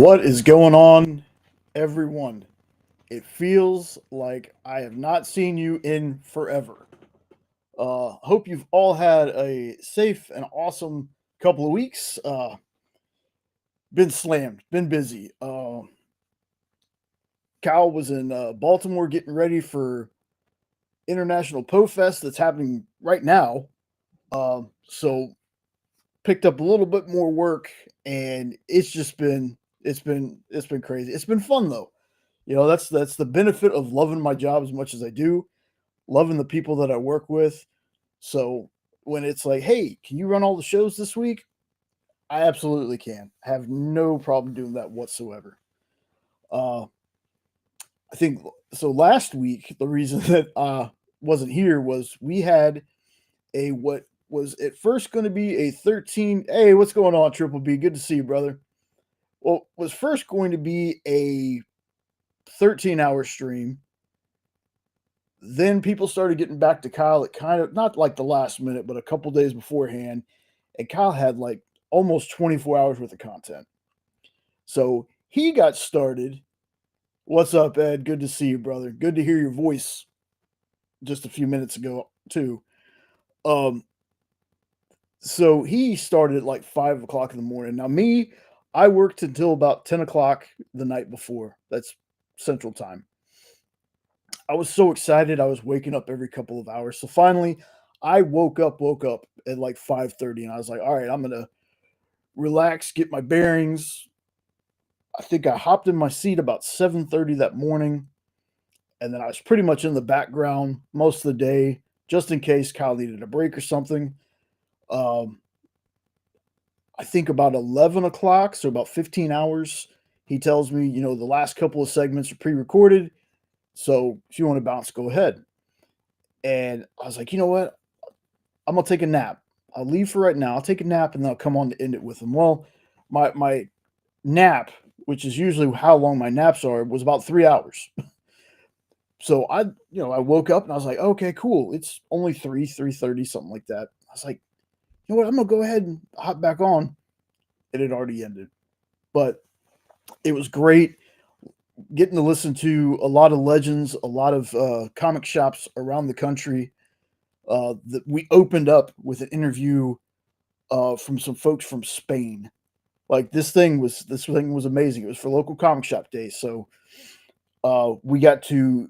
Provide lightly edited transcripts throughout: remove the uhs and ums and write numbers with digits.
What is going on, everyone? It feels like I have not seen you in forever. Hope you've all had a safe and awesome couple of weeks. Been slammed, been busy. Kyle was in Baltimore getting ready for International Po Fest that's happening right now. So picked up a little bit more work, and it's been crazy. It's been fun though. That's the benefit of loving my job as much as I do, loving the people that I work with. So when it's like, hey, can you run all the shows this week? I absolutely can. I have no problem doing that whatsoever. Uh, I think so. Last week, the reason that wasn't here was we had a what was at first going to be a 13. Hey, what's going on, Triple B? Good to see you, brother. Well, was first going to be a 13-hour stream. Then people started getting back to Kyle at kind of not like the last minute, but a couple days beforehand. And Kyle had like almost 24 hours worth of content. So he got started. What's up, Ed? Good to see you, brother. Good to hear your voice just a few minutes ago, too. Um, so he started at like 5 o'clock in the morning. Now, me, I worked until about 10 o'clock the night before. That's Central Time. I was so excited. I was waking up every couple of hours. So finally, I woke up at like 5:30, and I was like, all right, I'm gonna relax, get my bearings. I think I hopped in my seat about 7:30 that morning, and then I was pretty much in the background most of the day, just in case Kyle needed a break or something. Um, I think about 11 o'clock, so about 15 hours. He tells me, the last couple of segments are pre-recorded, so if you want to bounce, go ahead. And I was like, you know what? I'm gonna take a nap. I'll leave for right now. I'll take a nap and then I'll come on to end it with him. Well, my nap, which is usually how long my naps are, was about 3 hours. So I woke up and I was like, okay, cool. It's only 3:30, something like that. I was like, you know what? I'm gonna go ahead and hop back on. It had already ended, but it was great getting to listen to a lot of legends, a lot of comic shops around the country. That we opened up with an interview from some folks from Spain. Like this thing was amazing. It was for local comic shop days, so we got to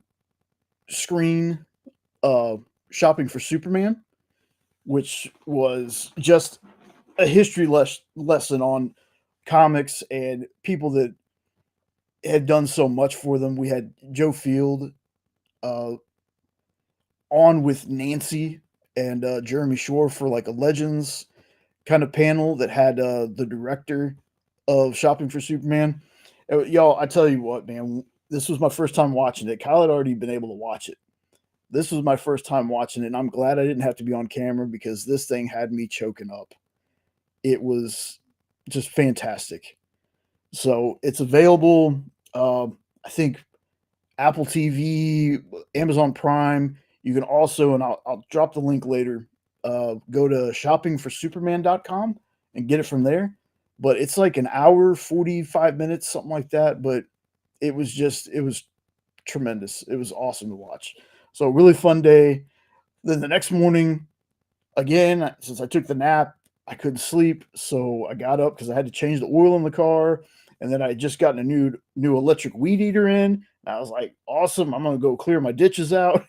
screen uh, shopping for Superman, which was just a history lesson on comics and people that had done so much for them. We had Joe Field uh, on with Nancy and Jeremy Shore for like a Legends kind of panel that had the director of Shopping for Superman. Y'all, I tell you what, man, this was my first time watching it. Kyle had already been able to watch it. This was my first time watching it, and I'm glad I didn't have to be on camera because this thing had me choking up. It was just fantastic. So it's available. I think Apple TV, Amazon Prime. You can also, and I'll drop the link later, go to shoppingforsuperman.com and get it from there. But it's like an hour, 45 minutes, something like that. But it was tremendous. It was awesome to watch. So, really fun day. Then the next morning, again, since I took the nap, I couldn't sleep. So I got up because I had to change the oil in the car. And then I had just gotten a new electric weed eater in. And I was like, awesome. I'm going to go clear my ditches out.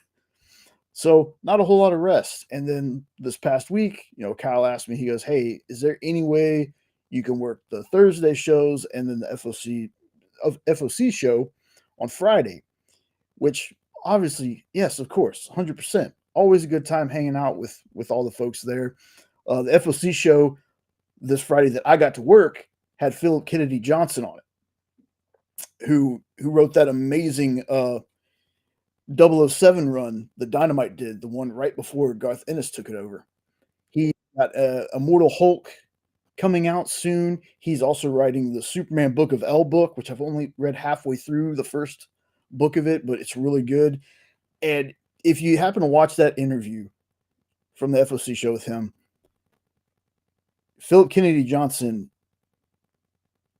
So not a whole lot of rest. And then this past week, Kyle asked me, he goes, hey, is there any way you can work the Thursday shows and then the FOC show on Friday? Which obviously, yes, of course, 100%. Always a good time hanging out with all the folks there. The FOC show this Friday that I got to work had Philip Kennedy Johnson on it, who wrote that amazing 007 run that Dynamite did, the one right before Garth Ennis took it over. He got Immortal Hulk coming out soon. He's also writing the Superman Book of L book, which I've only read halfway through the first book of it, but it's really good. And if you happen to watch that interview from the FOC show with him, Philip Kennedy Johnson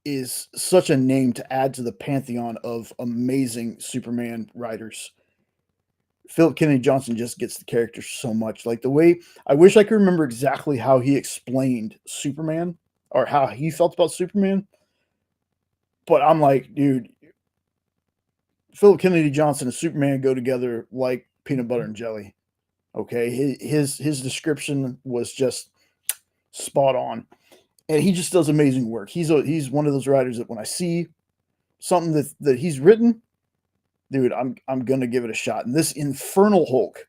is such a name to add to the pantheon of amazing Superman writers. Philip Kennedy Johnson just gets the character so much. Like the way I wish I could remember exactly how he explained Superman or how he felt about Superman. But I'm like, dude, Philip Kennedy Johnson and Superman go together like peanut butter and jelly. Okay, his description was just spot on, and he just does amazing work. He's one of those writers that when I see something that he's written, dude, I'm gonna give it a shot. And this Infernal Hulk,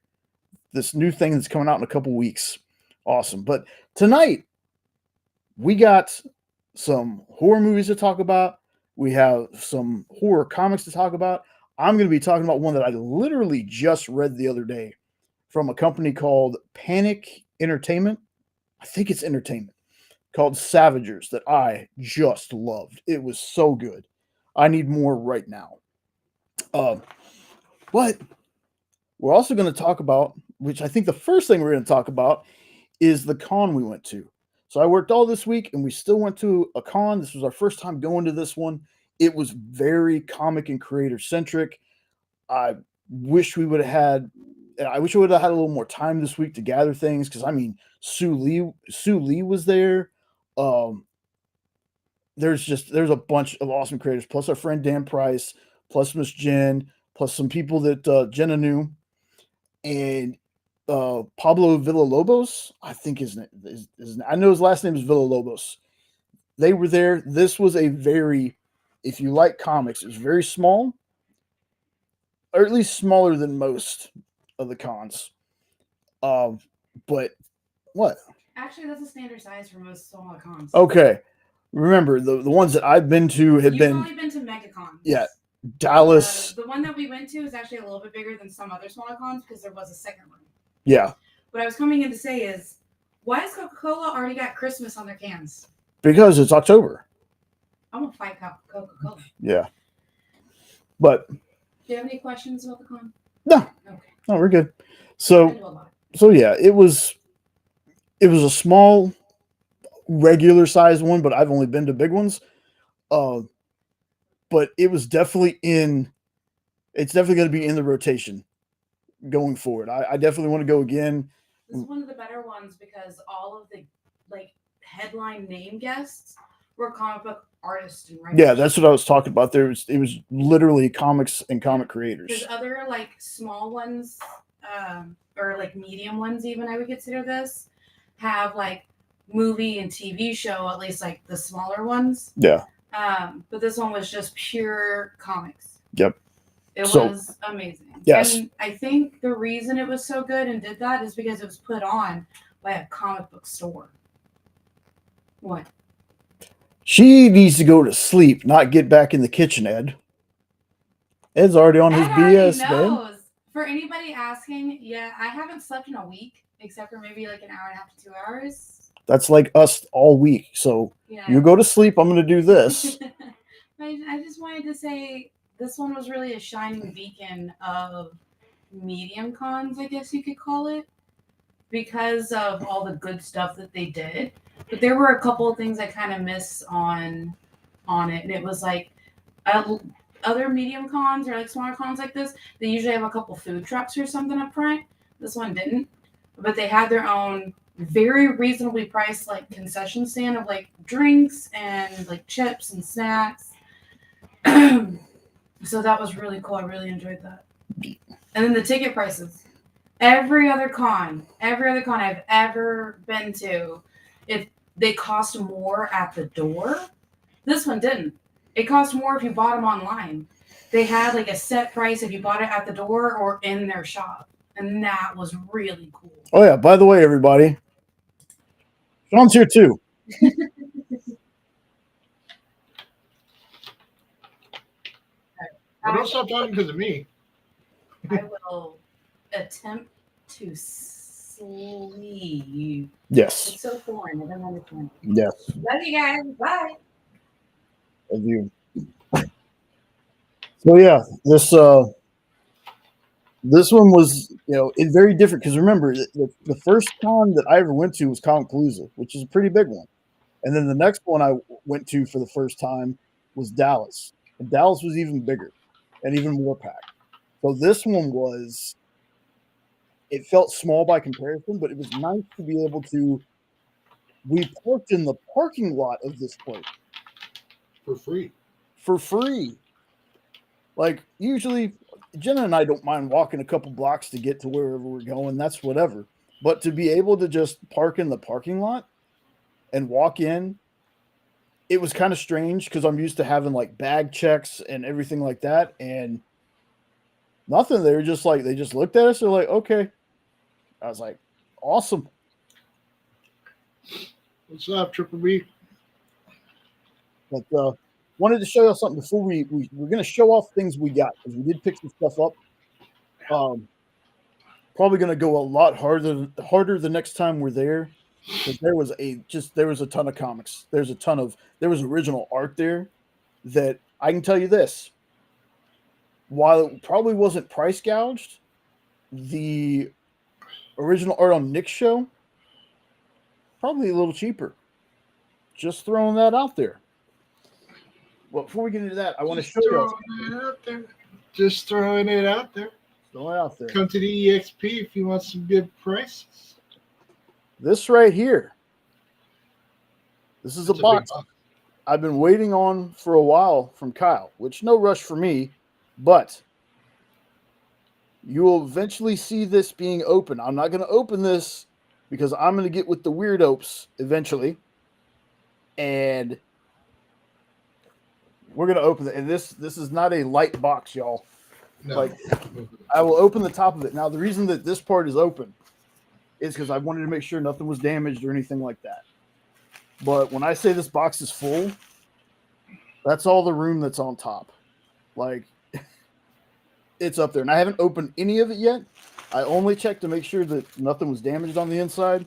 this new thing that's coming out in a couple weeks, awesome. But tonight we got some horror movies to talk about. We have some horror comics to talk about. I'm going to be talking about one that I literally just read the other day from a company called Panic Entertainment. I think it's Entertainment, called Savagers, that I just loved. It was so good. I need more right now. But we're also going to talk about, which I think the first thing we're going to talk about is the con we went to. So I worked all this week and we still went to a con. This was our first time going to this one. It was very comic and creator centric. I wish we would have had a little more time this week to gather things, because I mean Sue Lee was there. There's a bunch of awesome creators, plus our friend Dan Price, plus Miss Jen, plus some people that Jenna knew, and Pablo Villalobos, I think I know his last name is Villalobos. They were there. This was if you like comics, it was very small, or at least smaller than most of the cons. But what? Actually, that's a standard size for most smaller cons. Okay. Remember, the ones that I've been to have You've only been to megacons. Yeah. Dallas. The one that we went to is actually a little bit bigger than some other smaller cons because there was a second one. Yeah. What I was coming in to say is, why has Coca-Cola already got Christmas on their cans? Because it's October. I'm going to fight Coca-Cola. Yeah. But. Do you have any questions about the con? No. Okay. No, we're good. So yeah, it was a small, regular sized one, but I've only been to big ones. But it was definitely it's definitely going to be in the rotation going forward. I definitely want to go again. This is one of the better ones because all of the headline name guests were comic book artists and writers. Yeah, that's what I was talking about. It was literally comics and comic creators. There's other small ones, or medium ones even, I would consider this, have movie and TV show, at least the smaller ones. Yeah. But this one was just pure comics. Yep. It was amazing. Yes. And I think the reason it was so good and did that is because it was put on by a comic book store. What? She needs to go to sleep, not get back in the kitchen, Ed. Ed's already on his BS, man. For anybody asking, yeah, I haven't slept in a week, except for maybe an hour and a half to 2 hours. That's like us all week. So yeah. You go to sleep, I'm going to do this. I just wanted to say this one was really a shining beacon of medium cons, I guess you could call it, because of all the good stuff that they did. But there were a couple of things I kind of miss on it, and it was other medium cons or smaller cons like this, they usually have a couple food trucks or something up front. This one didn't, but they had their own very reasonably priced concession stand of drinks and chips and snacks. So that was really cool. I really enjoyed that. And then the ticket prices. Every other con I've ever been to, if they cost more at the door, this one didn't. It cost more if you bought them online. They had a set price if you bought it at the door or in their shop. And that was really cool. Oh, yeah. By the way, everybody, Sean's here too. Well, don't stop talking because of me. I will attempt to sleep. Yes. It's so foreign. I don't understand. Yes. Love you guys. Bye. Love you. So yeah, this one was, it's very different because remember the first con that I ever went to was Comic Palooza, which is a pretty big one. And then the next one I went to for the first time was Dallas. And Dallas was even bigger and even more packed. So this one was, it felt small by comparison, but it was nice to be able to. We parked in the parking lot of this place for free. for free. Like, usually, Jenna and I don't mind walking a couple blocks to get to wherever we're going. That's whatever. But to be able to just park in the parking lot and walk in, it was kind of strange because I'm used to having like bag checks and everything like that. And nothing. They were just like, they just looked at us. They're like, okay. I was like, awesome. What's up, Triple B? But wanted to show you something before we're going to show off things we got because we did pick some stuff up. Probably going to go a lot harder the next time we're there because there was a ton of comics. There was original art there that I can tell you this. While it probably wasn't price gouged, the original art on Nick's show probably a little cheaper. Just throwing that out there. Well, before we get into that, I want to show you. Just throwing it out there. Throw it out there. Come to the EXP if you want some good prices. This right here. This is a box I've been waiting on for a while from Kyle, which no rush for me, but you will eventually see this being open. I'm not going to open this because I'm going to get with the weirdos eventually, and we're going to open it. And this is not a light box, y'all. No. Like, I will open the top of it. Now, the reason that this part is open is because I wanted to make sure nothing was damaged or anything like that. But when I say this box is full, that's all the room that's on top. Like, it's up there. And I haven't opened any of it yet. I only checked to make sure that nothing was damaged on the inside.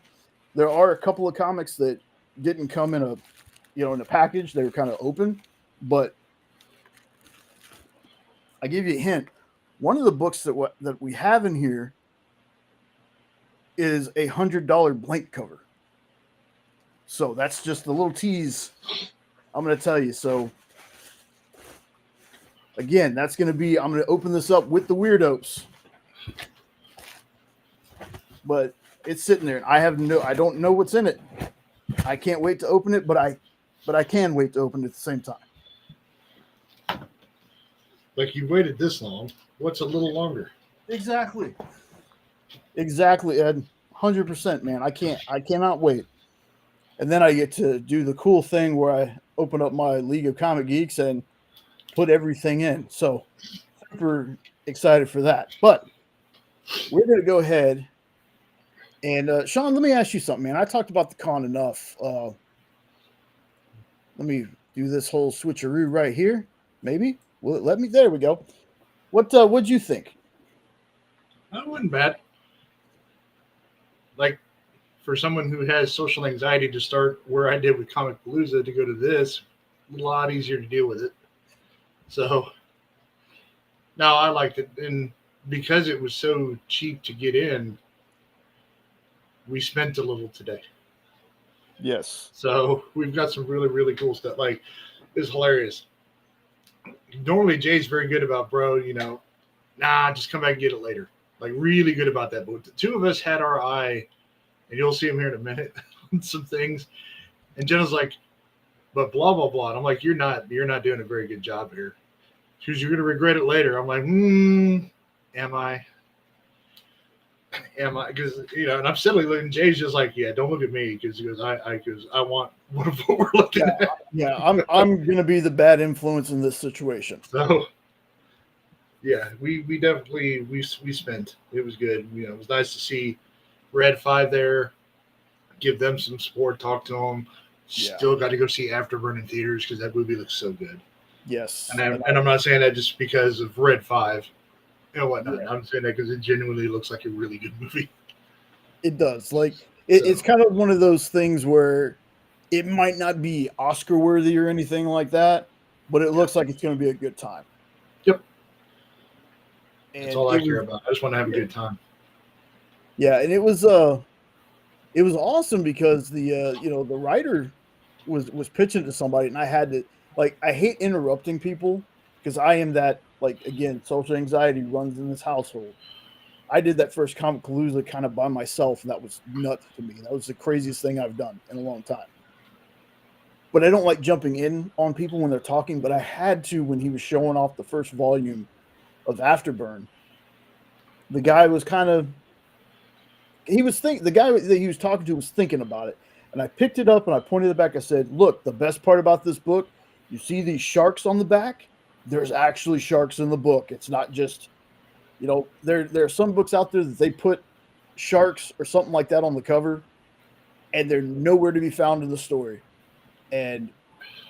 There are a couple of comics that didn't come in a package. They were kind of open. But I give you a hint. One of the books that we have in here is a $100 blank cover. So that's just a little tease I'm going to tell you. So again, that's going to be, I'm going to open this up with the weirdos. But it's sitting there. I don't know what's in it. I can't wait to open it, but I can wait to open it at the same time. Like, you waited this long. What's a little longer? Exactly, Ed. 100%, man. I cannot wait. And then I get to do the cool thing where I open up my League of Comic Geeks and put everything in. So super excited for that. But we're going to go ahead and Sean, let me ask you something, man. I talked about the con enough. Let me do this whole switcheroo right here. Maybe. Well, there we go. What'd you think? That wasn't bad. Like, for someone who has social anxiety to start where I did with Comic Palooza to go to this, a lot easier to deal with it. So, no, I liked it. And because it was so cheap to get in, we spent a little today. Yes. So we've got some really, really cool stuff. Like, it's hilarious. Normally Jay's very good about, bro, just come back and get it later. Like, really good about that. But the two of us had our eye, and you'll see him here in a minute, on some things. And Jenna's like, but blah, blah, blah. And I'm like, you're not doing a very good job here. She goes, you're going to regret it later. I'm like, am I? Because, and I'm suddenly looking, Jay's just like, yeah, don't look at me. Because he goes, I want one of what we're looking at. Yeah, I'm going to be the bad influence in this situation. So, yeah, we definitely, we spent. It was good. It was nice to see Red 5 there, give them some support, talk to them. Yeah. Still got to go see Afterburn in theaters because that movie looks so good. Yes. And I'm not saying that just because of Red 5 and whatnot. Yeah. I'm saying that because it genuinely looks like a really good movie. It does. Like, it's kind of one of those things where it might not be Oscar worthy or anything like that, but it looks like it's going to be a good time. Yep. And that's all I care about. I just want to have a good time. Yeah, and it was awesome because the the writer was pitching to somebody, and I had to like I hate interrupting people because I am that like again social anxiety runs in this household. I did that first Comic Palooza kind of by myself, and that was nuts to me. That was the craziest thing I've done in a long time. But I don't like jumping in on people when they're talking, but I had to when he was showing off the first volume of Afterburn. The guy was kind of the guy that he was talking to was thinking about it. And I picked it up and I pointed it back. I said, look, the best part about this book, you see these sharks on the back? There's actually sharks in the book. It's not just, there are some books out there that they put sharks or something like that on the cover, and they're nowhere to be found in the story. And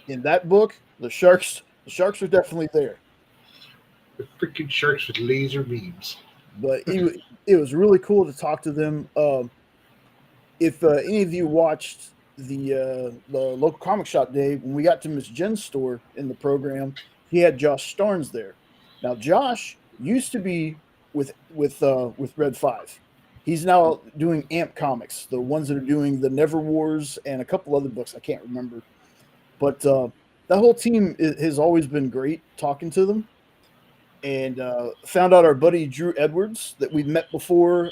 in that book, the sharks are definitely there. The freaking sharks with laser beams. But it was really cool to talk to them. If any of you watched the local comic shop day, when we got to Miss Jen's store in the program, he had Josh Starnes there. Now Josh used to be with Red 5. He's now doing Amp Comics, the ones that are doing the Never Wars and a couple other books I can't remember. But that whole team has always been great talking to them. And found out our buddy Drew Edwards that we'd met before.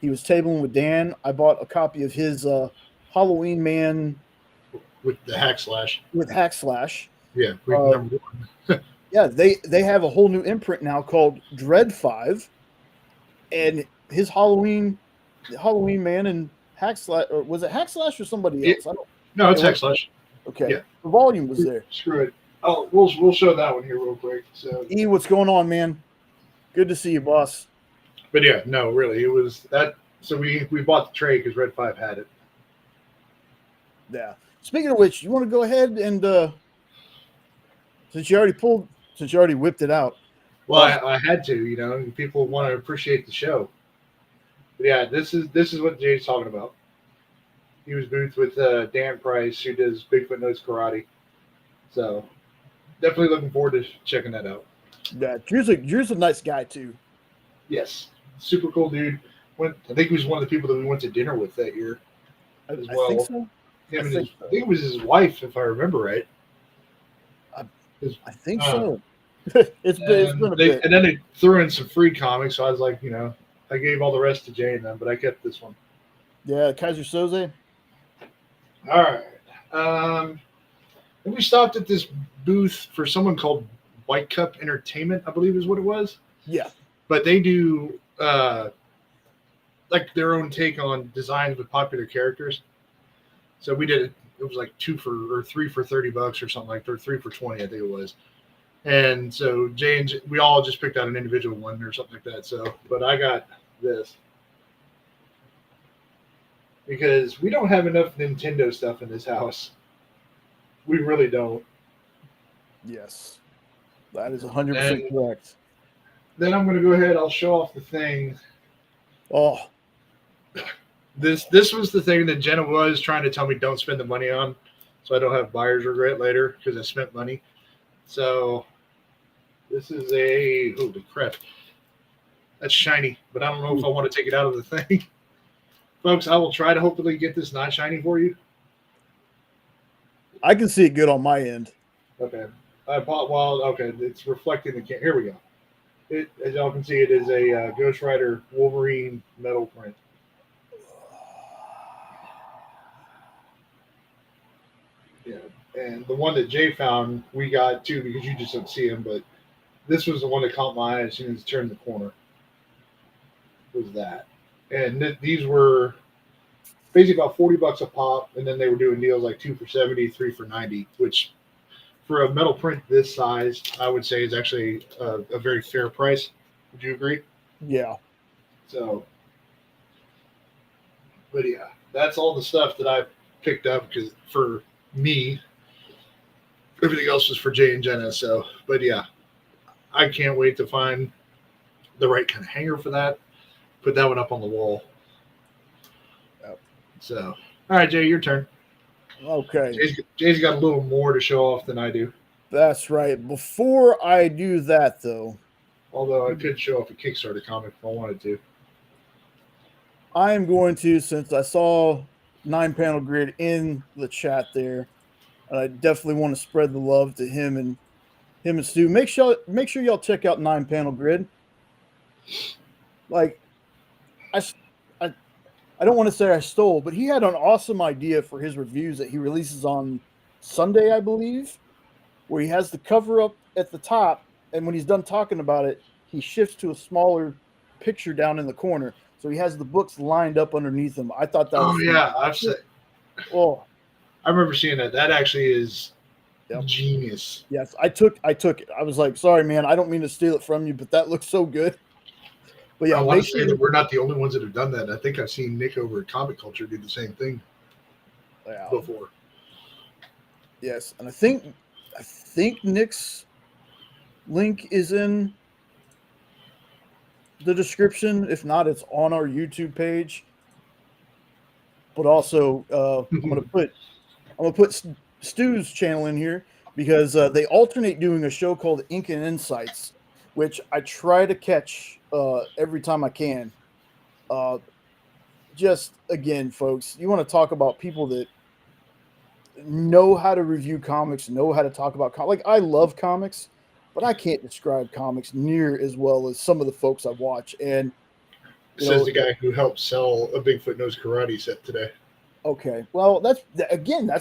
He was tabling with Dan. I bought a copy of his Halloween Man with the Hack Slash. With Hack Slash. Yeah, number one. Yeah, they have a whole new imprint now called Dread 5, and his Halloween Man and Hack Slash, or was it Hack Slash or somebody else? No, it's Hack Slash. Okay, yeah. The volume was there. Screw it. Oh, we'll show that one here real quick. So, E, what's going on, man? Good to see you, boss. But yeah, no, really, it was that. So we bought the tray because Red 5 had it. Yeah. Speaking of which, you want to go ahead and since you already whipped it out. Well, I had to. People want to appreciate the show. But yeah, this is what Jay's talking about. He was booth with Dan Price, who does Bigfoot Knows Karate. So. Definitely looking forward to checking that out. Yeah, Drew's a nice guy too. Yes, super cool dude. I think he was one of the people that we went to dinner with that year as well. I think so. I think it was his wife, if I remember right. I think so. It's been a bit. And then they threw in some free comics, so I was like, I gave all the rest to Jay and them, but I kept this one. Yeah, Kaiser Soze. All right. And we stopped at this booth for someone called White Cup Entertainment, I believe is what it was. Yeah. But they do like their own take on designs with popular characters. So we did it was like 3 for $30 or something like that, or 3 for 20, I think it was. And so we all just picked out an individual one or something like that. So, but I got this because we don't have enough Nintendo stuff in this house. We really don't. Yes, that is 100% correct. Then I'm going to go ahead. I'll show off the thing. Oh, this was the thing that Jenna was trying to tell me don't spend the money on, so I don't have buyer's regret later because I spent money. So this is holy crap. That's shiny, but I don't know if I want to take it out of the thing. Folks, I will try to hopefully get this not shiny for you. I can see it good on my end. Okay. Okay, it's reflecting the camera. Here we go. As y'all can see, it is a Ghost Rider Wolverine metal print. Yeah, and the one that Jay found, we got too because you just don't see him, but this was the one that caught my eye as soon as it turned the corner. Was that. And these were basically about $40 a pop, and then they were doing deals like 2 for $70, 3 for $90, which for a metal print this size, I would say is actually a very fair price. Would you agree? Yeah. So, but yeah, that's all the stuff that I picked up because for me, everything else was for Jay and Jenna. So, but yeah, I can't wait to find the right kind of hanger for that. Put that one up on the wall. So, all right, Jay, your turn. Okay. Jay's got a little more to show off than I do. That's right. Before I do that, though. Although I could show off a Kickstarter comic if I wanted to. I am going to, since I saw 9-panel grid in the chat there, I definitely want to spread the love to him and Stu. Make sure y'all check out 9 Panel Grid. Like I, s- I don't want to say I stole, but he had an awesome idea for his reviews that he releases on Sunday, I believe, where he has the cover up at the top, and when he's done talking about it, he shifts to a smaller picture down in the corner. So he has the books lined up underneath him. I thought that Oh was yeah, oh I remember seeing that. That actually is yep. genius. Yes, I took it. I was like, sorry, man, I don't mean to steal it from you, but that looks so good. But yeah, I want make to sure say that we're not the only ones that have done that. I think I've seen Nick over at Comic Culture do the same thing before. Yes, and I think Nick's link is in the description. If not, it's on our YouTube page. But also, I'm gonna put Stu's channel in here because they alternate doing a show called Ink and Insights, which I try to catch every time I can. Just again, folks, you want to talk about people that know how to review comics, know how to talk about comics. Like I love comics, but I can't describe comics near as well as some of the folks I watch. And Says the guy who helped sell a Bigfoot Nose Karate set today. okay, well, that's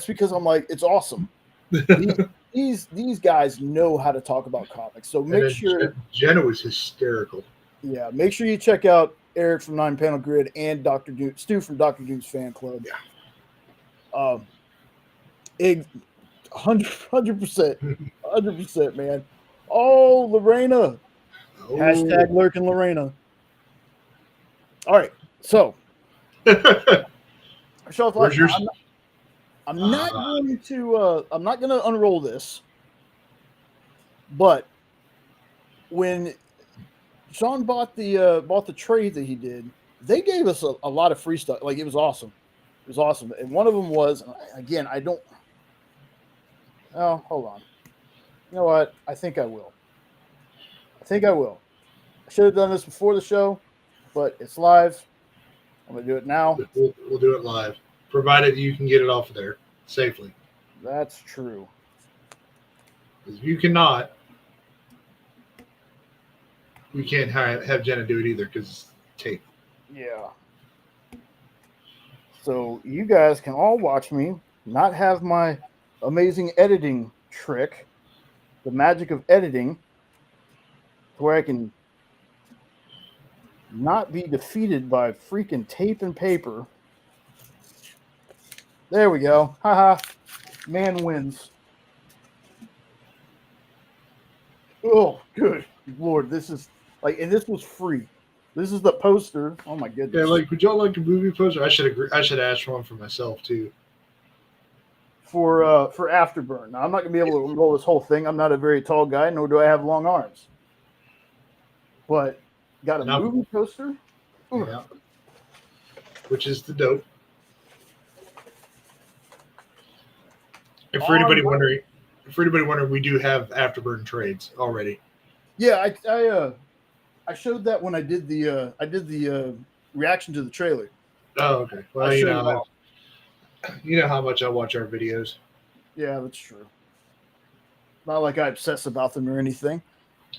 because I'm like, it's awesome. These guys know how to talk about comics, so make sure Jenna was hysterical. Yeah, make sure you check out Eric from 9 Panel Grid and Dr. Doom, Stu from Dr. Doom's fan club. Yeah. 100%, man. Oh, Lorena. Oh. Hashtag lurking Lorena. All right, so shelf life. Where's yours? I'm not going to unroll this, but when Sean bought the trade that he did, they gave us a lot of free stuff. Like it was awesome. It was awesome. And one of them was, again, I don't. Oh, hold on. You know what? I think I will. I should have done this before the show, but it's live. I'm gonna do it now. We'll do it live, provided you can get it off of there safely. That's true. If you cannot, we can't have Jenna do it either because it's tape. Yeah. So you guys can all watch me not have my amazing editing trick, the magic of editing, where I can not be defeated by freaking tape and paper. There we go. Haha. Man wins. Oh, good Lord. This is like, and this was free. This is the poster. Oh my goodness. Yeah, like, would y'all like a movie poster? I should ask for one for myself too. For Afterburn. Now I'm not gonna be able to roll this whole thing. I'm not a very tall guy, nor do I have long arms. But got a movie poster. Yeah. Which is the dope. And for anybody wondering, we do have Afterburn trades already. Yeah, I showed that when I did the reaction to the trailer. Oh, okay. Well, you know how much I watch our videos. Yeah, that's true. Not like I obsess about them or anything.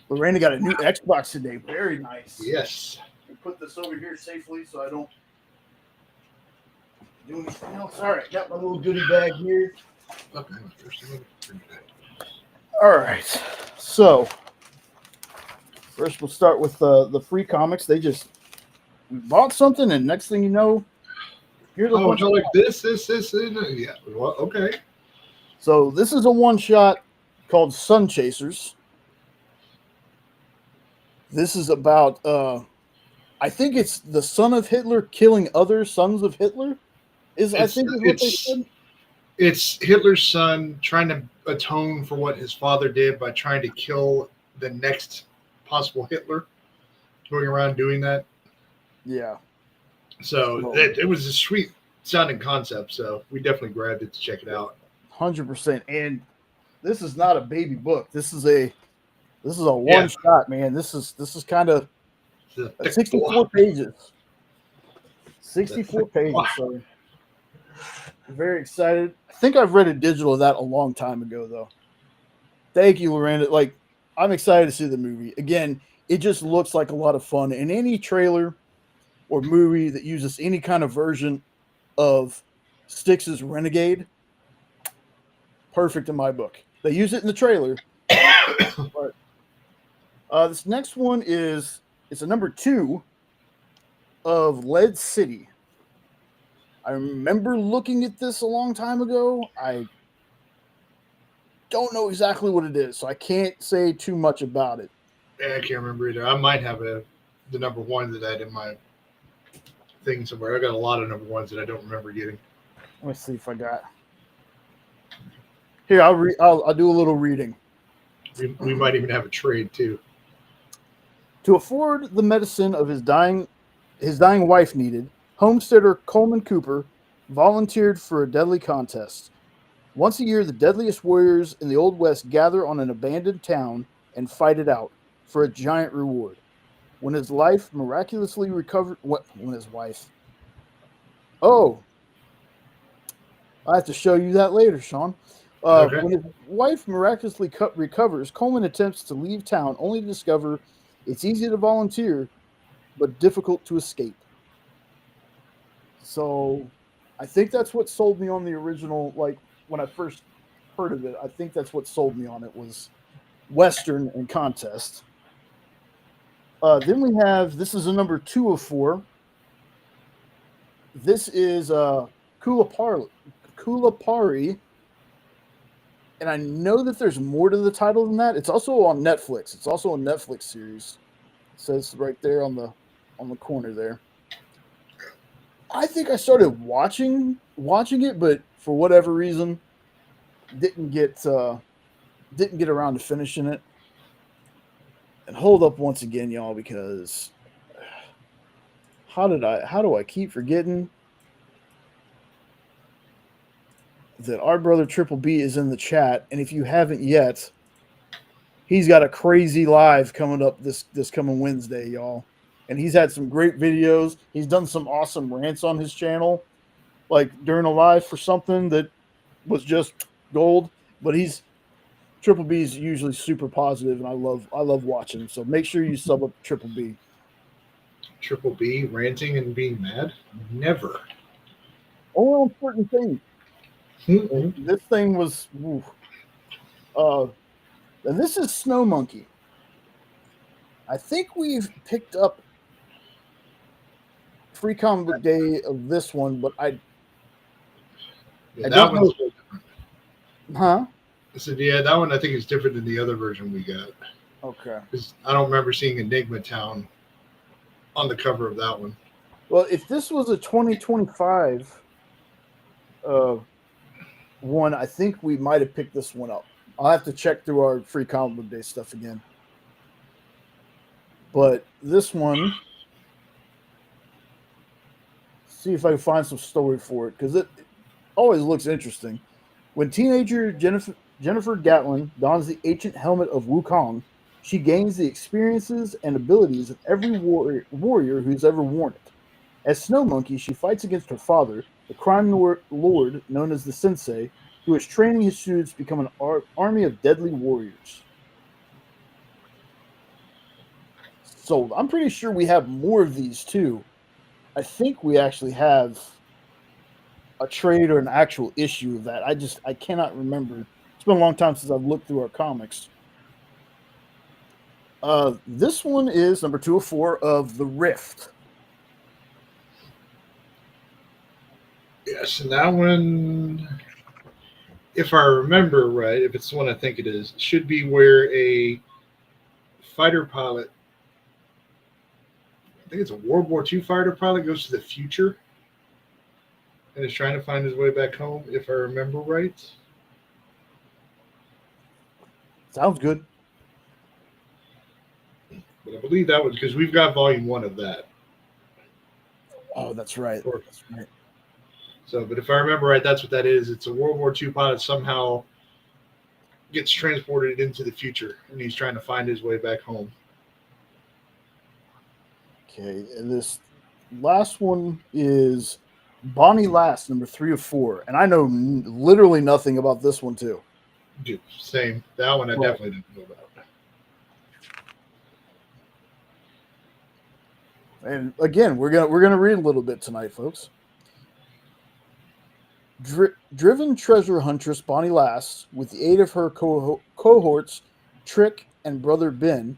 Lorena got a new Xbox today. Very nice. Yes. Put this over here safely so I don't do anything else. All right, got my little goodie bag here. Okay. All right. So first, we'll start with the free comics. They just bought something, and next thing you know, here's a bunch of like this, yeah. Well, okay. So this is a one-shot called Sun Chasers. This is about, I think it's the son of Hitler killing other sons of Hitler. Is what they said. It's Hitler's son trying to atone for what his father did by trying to kill the next possible Hitler, going around doing that. Yeah. So it was a sweet sounding concept. So we definitely grabbed it to check it out. 100%. And this is not a baby book. This is a one shot, man. This is kind of 64 pages. 64 pages. Sorry. Very excited. I think I've read a digital of that a long time ago, though. Thank you, Lorena. Like, I'm excited to see the movie. Again, it just looks like a lot of fun. And any trailer or movie that uses any kind of version of Styx's Renegade, perfect in my book. They use it in the trailer. But this next one is it's a number 2 of Lead City. I remember looking at this a long time ago. I don't know exactly what it is, so I can't say too much about it. Yeah, I can't remember either. I might have the number 1 that I had in my thing somewhere. I got a lot of number 1s that I don't remember getting. Let me see if I got. Here, I'll do a little reading. We might even have a trade too. To afford the medicine of his dying wife needed, homesteader Coleman Cooper volunteered for a deadly contest. Once a year, the deadliest warriors in the Old West gather on an abandoned town and fight it out for a giant reward. When his life miraculously recovered, when his wife? Oh, I have to show you that later, Sean. Okay. When his wife miraculously recovers, Coleman attempts to leave town only to discover it's easy to volunteer, but difficult to escape. So I think that's what sold me on the original, like when I first heard of it. I think that's what sold me on it was Western and contest. Then we have, this is a number 2 of 4. This is Kulapari. And I know that there's more to the title than that. It's also on Netflix. It's also a Netflix series. It says right there on the corner there. I think I started watching it, but for whatever reason, didn't get around to finishing it. And hold up once again, y'all, because how do I keep forgetting that our brother Triple B is in the chat? And if you haven't yet, he's got a crazy live coming up this coming Wednesday, y'all. And he's had some great videos. He's done some awesome rants on his channel, like during a live for something that was just gold. But Triple B is usually super positive, and I love watching him. So make sure you sub up Triple B. Triple B ranting and being mad? Never. Only on certain things. Mm-hmm. This thing was. And this is Snow Monkey. I think we've picked up Free Comic Book Day of this one, but I don't know. Huh? I said, yeah, that one I think is different than the other version we got. Okay. Because I don't remember seeing Enigma Town on the cover of that one. Well, if this was a 2025 one, I think we might have picked this one up. I'll have to check through our Free Comic Book Day stuff again. But this one, see if I can find some story for it, because it always looks interesting. When teenager Jennifer Gatlin dons the ancient helmet of Wukong, she gains the experiences and abilities of every warrior who's ever worn it. As Snow Monkey, she fights against her father, the crime lord known as the Sensei, who is training his students to become an army of deadly warriors. So I'm pretty sure we have more of these too. I think we actually have a trade or an actual issue of that. I cannot remember. It's been a long time since I've looked through our comics. This one is number 2 of 4 of The Rift. Yes, and that one, if I remember right, if it's the one I think it is, should be where a fighter pilot, I think it's a World War II fighter pilot, goes to the future and is trying to find his way back home, if I remember right. Sounds good. But I believe that was because we've got volume 1 of that. Oh, that's right. That's right. So, but if I remember right, that's what that is. It's a World War II pilot somehow gets transported into the future, and he's trying to find his way back home. Okay, and this last one is Bonnie Last, number 3 of 4. And I know literally nothing about this one, too. Dude, same. That one I definitely didn't know about. And again, we're gonna read a little bit tonight, folks. Driven treasure huntress Bonnie Lass, with the aid of her cohorts Trick and brother Ben,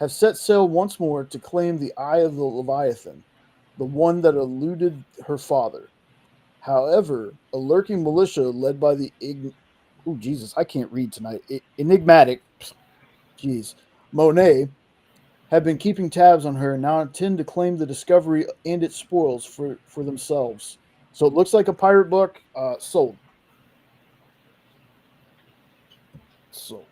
have set sail once more to claim the Eye of the Leviathan, the one that eluded her father. However, a lurking militia led by the oh Jesus, I can't read tonight. Enigmatic, jeez, Monet have been keeping tabs on her and now intend to claim the discovery and its spoils for themselves. So it looks like a pirate book. Sold. So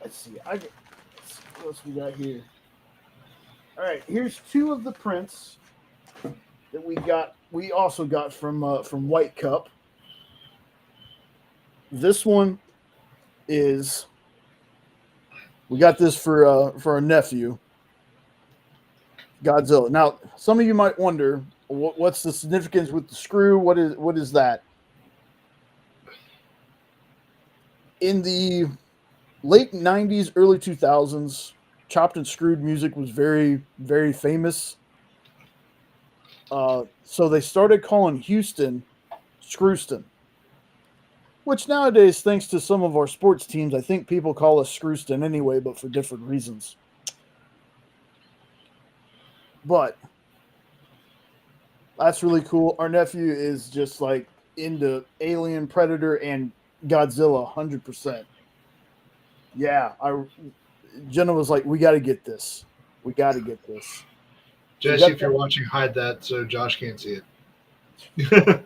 let's see. Let's see what else we got here. All right, here's 2 of the prints that we got. We also got from White Cup. This one is we got this for our nephew, Godzilla. Now, some of you might wonder what's the significance with the screw. What is that? In the late 90s, early 2000s, chopped and screwed music was very, very famous. So they started calling Houston Screwston, which nowadays, thanks to some of our sports teams, I think people call us Screwston anyway, but for different reasons. But that's really cool. Our nephew is just like into Alien, Predator, and Godzilla 100%. Yeah, Jenna was like, we got to get this. We got to get this. Jesse, if you're watching, hide that so Josh can't see it.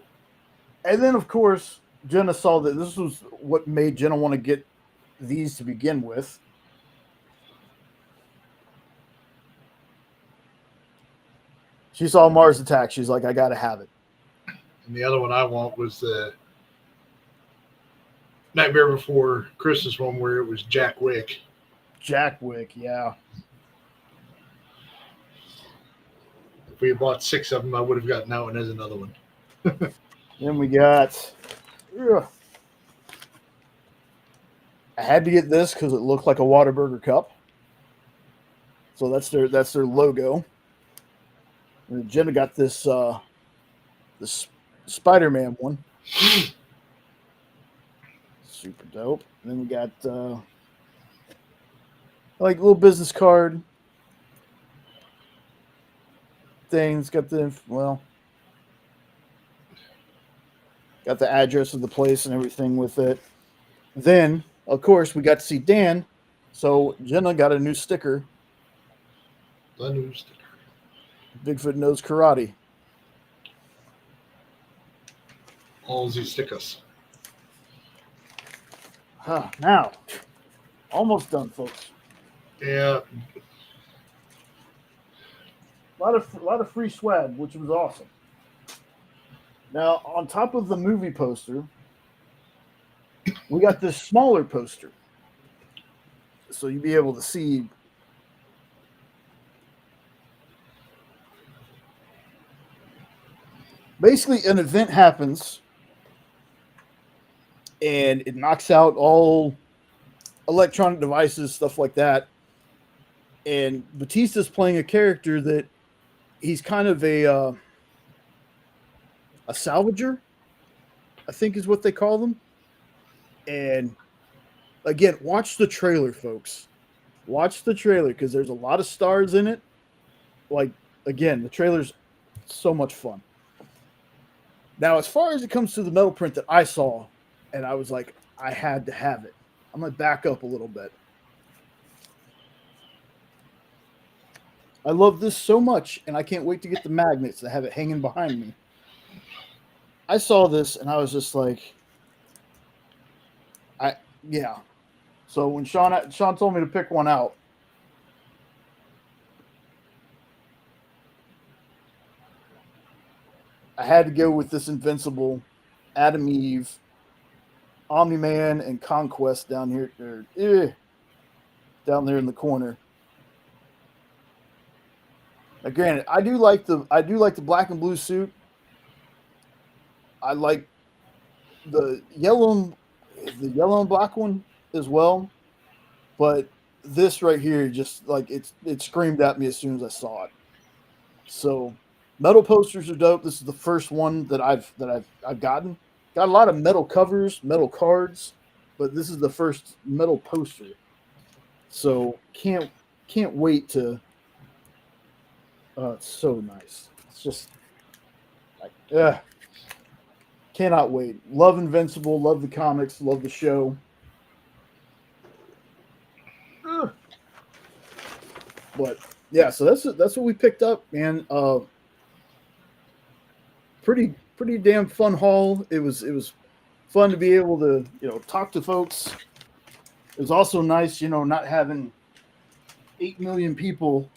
And then, of course, Jenna saw that this was what made Jenna want to get these to begin with. She saw Mars Attack. She's like, I got to have it. And the other one I want was the Nightmare Before Christmas one where it was Jack Wick. Jack Wick, yeah. If we had bought 6 of them, I would have gotten that one as another one. Then we got. I had to get this because it looked like a Whataburger cup. So that's their logo. And Jenna got this Spider-Man one. Super dope. And then we got like little business card things. Got the got the address of the place and everything with it. Then, of course, we got to see Dan. So Jenna got a new sticker. The new sticker. Bigfoot Knows Karate. All these stickers. Now, almost done, folks. Yeah. A lot of free swag, which was awesome. Now, on top of the movie poster, we got this smaller poster. So you'll be able to see. Basically, an event happens, and it knocks out all electronic devices, stuff like that. And Batista's playing a character that he's kind of a salvager, I think is what they call them. And again, watch the trailer, folks. Watch the trailer because there's a lot of stars in it. Like, again, the trailer's so much fun. Now, as far as it comes to the metal print that I saw, and I was like, I had to have it. I'm going to back up a little bit. I love this so much, and I can't wait to get the magnets that have it hanging behind me. I saw this, and I was just like, yeah. So when Sean told me to pick one out, I had to go with this Invincible, Adam Eve, Omni-Man, and Conquest down here, down there in the corner. Now, granted, I do like the black and blue suit, I like the yellow and black one as well, but this right here just like it screamed at me as soon as I saw it. So metal posters are dope. This is the first one that I've gotten. Got a lot of metal covers, metal cards, but this is the first metal poster. So can't wait to. It's so nice. It's just like cannot wait. Love Invincible. Love the comics. Love the show. But yeah, so that's what we picked up, man. Pretty damn fun haul. It was fun to be able to talk to folks. It was also nice, not having 8 million people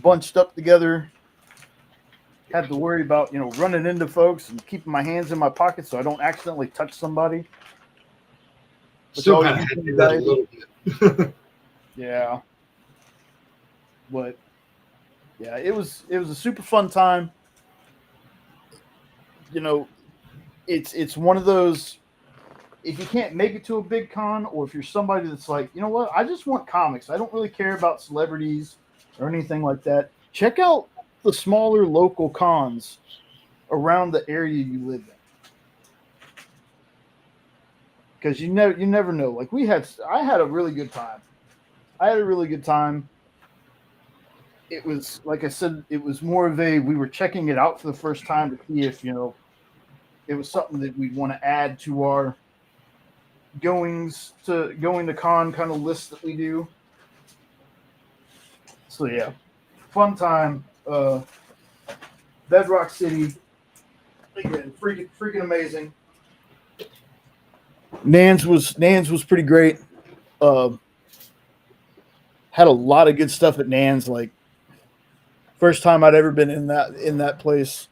bunched up together. Had to worry about running into folks and keeping my hands in my pockets so I don't accidentally touch somebody. Still kind of had to do that a little bit. Yeah. But yeah, it was a super fun time. It's one of those, if you can't make it to a big con, or if you're somebody that's like, you know what, I just want comics. I don't really care about celebrities or anything like that. Check out the smaller local cons around the area you live in. Because you never know. Like I had a really good time. It was, like I said, it was more of we were checking it out for the first time to see if, it was something that we'd want to add to our going to con kind of list that we do. So yeah, fun time. BedRock City, again, freaking amazing. Nans was pretty great. Had a lot of good stuff at Nans. Like first time I'd ever been in that place.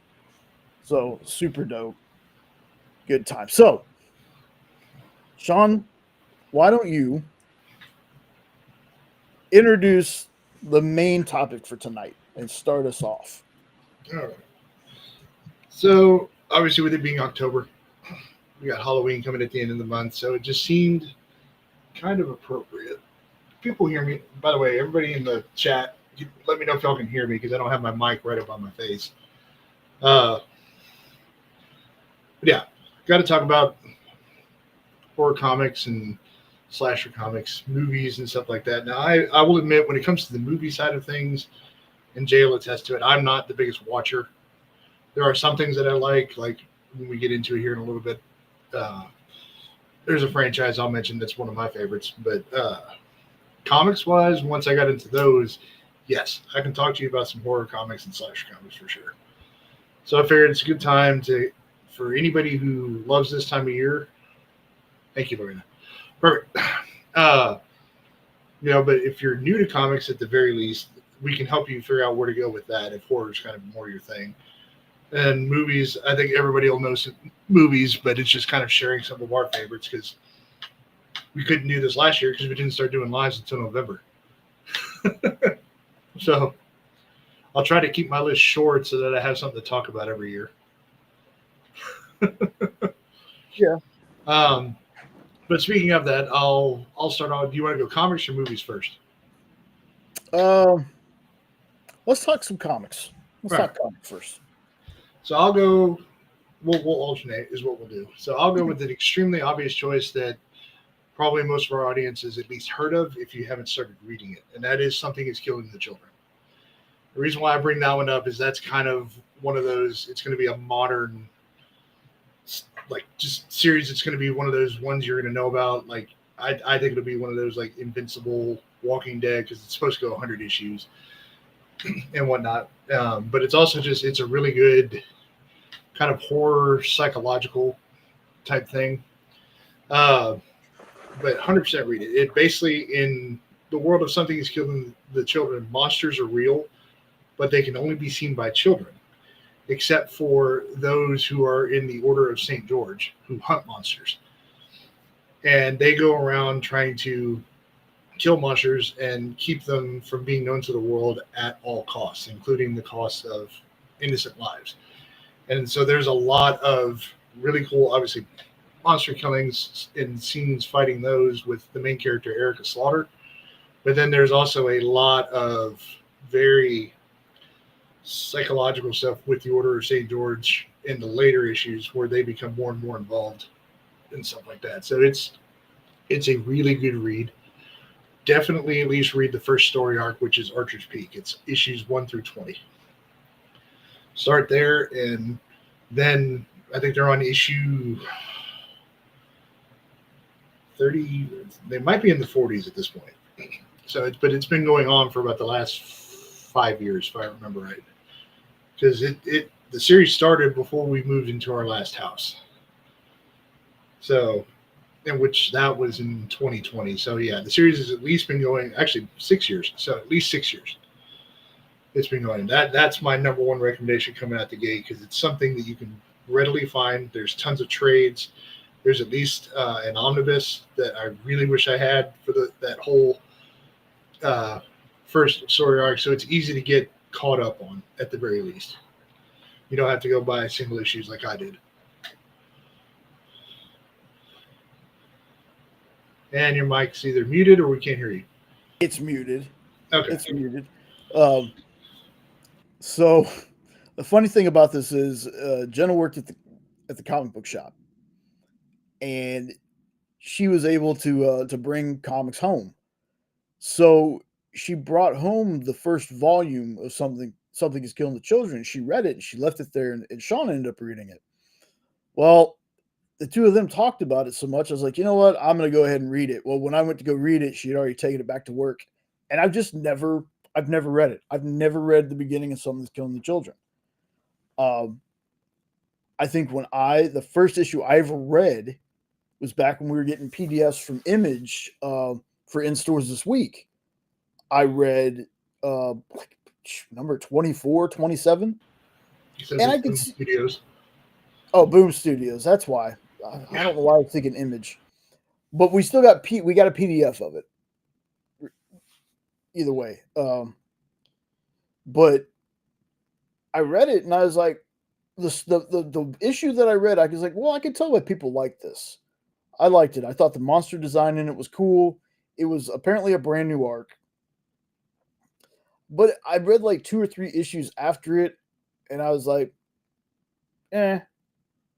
So super dope. Good time. So, Sean, why don't you introduce the main topic for tonight and start us off? All right. So, obviously, with it being October, we got Halloween coming at the end of the month, so it just seemed kind of appropriate. People hear me. By the way, everybody in the chat, let me know if y'all can hear me because I don't have my mic right up on my face. But yeah, got to talk about horror comics and slasher comics, movies and stuff like that. Now, I will admit, when it comes to the movie side of things, and Jay will attest to it, I'm not the biggest watcher. There are some things that I like when we get into it here in a little bit. There's a franchise I'll mention that's one of my favorites, but comics-wise, once I got into those, yes, I can talk to you about some horror comics and slasher comics for sure. So I figured it's a good time for anybody who loves this time of year. Thank you, Lorena. Perfect. But if you're new to comics, at the very least, we can help you figure out where to go with that if horror is kind of more your thing. And movies, I think everybody will know some movies, but it's just kind of sharing some of our favorites because we couldn't do this last year because we didn't start doing lives until November. So I'll try to keep my list short so that I have something to talk about every year. Yeah. But speaking of that, I'll start off. Do you want to go comics or movies first? Let's talk some comics. Let's talk comics first. So I'll go. We'll alternate is what we'll do. So I'll go with an extremely obvious choice that probably most of our audience has at least heard of if you haven't started reading it, and that is Something is Killing the Children. The reason why I bring that one up is that's kind of one of those. It's going to be a modern, just series. It's going to be one of those ones you're going to know about. I think it'll be one of those like Invincible, Walking Dead, because it's supposed to go 100 issues and whatnot. But it's also it's a really good kind of horror psychological type thing. But 100% read it. It basically, in the world of Something is Killing the Children, monsters are real, but they can only be seen by children, except for those who are in the Order of St. George, who hunt monsters. And they go around trying to kill monsters and keep them from being known to the world at all costs, including the cost of innocent lives. And so there's a lot of really cool. Obviously, monster killings and scenes fighting those with the main character Erica Slaughter. But then there's also a lot of very psychological stuff with the Order of St. George in the later issues where they become more and more involved and stuff like that. So it's a really good read. Definitely at least read the first story arc, which is Archer's Peak. It's issues 1 through 20. Start there, and then I think they're on issue 30. They might be in the 40s at this point. So, but it's been going on for about the last 5 years, if I remember right. Because the series started before we moved into our last house. So, in which that was in 2020. So yeah, the series has at least been going, actually 6 years. So at least 6 years it's been going. That's my number one recommendation coming out the gate, because it's something that you can readily find. There's tons of trades. There's at least an omnibus that I really wish I had for that whole first story arc. So it's easy to get caught up on at the very least. You don't have to go buy single issues like I did. And your mic's either muted or we can't hear you. It's muted. Okay. It's muted. So the funny thing about this is Jenna worked at the comic book shop, and she was able to bring comics home. So she brought home the first volume of Something is Killing the Children. She read it and she left it there, and Sean ended up reading it. Well, the two of them talked about it so much, I was like, you know what? I'm going to go ahead and read it. Well, when I went to go read it, she had already taken it back to work, and I've never read it. I've never read the beginning of Something's Killing the Children. I think the first issue I ever read was back when we were getting PDFs from Image for in stores this week. I read number 24, 27. And I can see Studios. Oh, Boom Studios. That's why. I don't know why I was thinking Image, but we still got we got a PDF of it. Either way, but I read it and I was like, the issue that I read, I was like, well, I can tell why people like this. I liked it. I thought the monster design in it was cool. It was apparently a brand new arc, but I read like 2 or 3 issues after it, and I was like,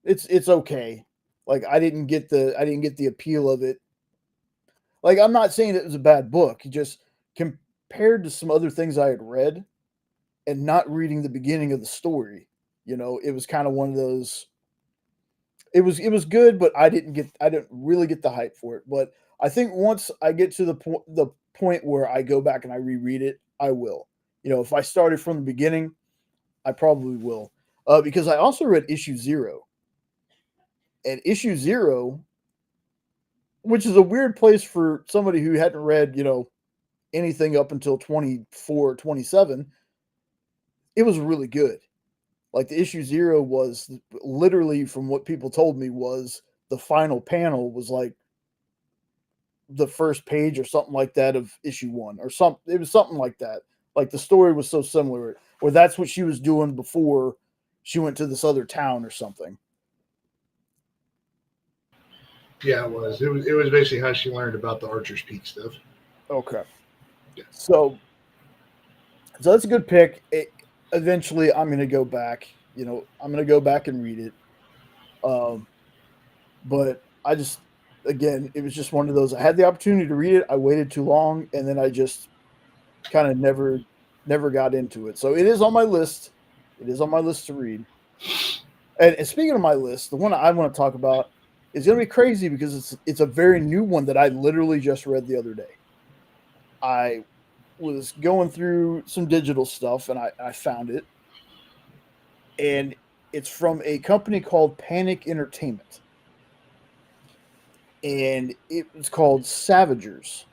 it's okay. Like I didn't get the appeal of it. Like, I'm not saying it was a bad book. Just compared to some other things I had read and not reading the beginning of the story, it was kind of one of those. It was good, but I didn't really get the hype for it. But I think once I get to the point where I go back and I reread it, I will. If I started from the beginning, I probably will. Because I also read issue 0. And issue 0, which is a weird place for somebody who hadn't read, anything up until 24, 27, it was really good. Like the issue 0 was literally, from what people told me, was the final panel was like the first page or something like that of issue 1 or something. It was something like that. Like the story was so similar, or that's what she was doing before she went to this other town or something. Yeah, it was. It was basically how she learned about the Archer's Peak stuff. Okay. Yeah. So that's a good pick. Eventually, I'm going to go back. I'm going to go back and read it. But I just, again, it was just one of those. I had the opportunity to read it. I waited too long, and then I just kind of never got into it. So it is on my list. It is on my list to read. And speaking of my list, the one I want to talk about is going to be crazy because it's a very new one that I literally just read the other day. I was going through some digital stuff and I found it. And it's from a company called Panic Entertainment. And it was called Savagers.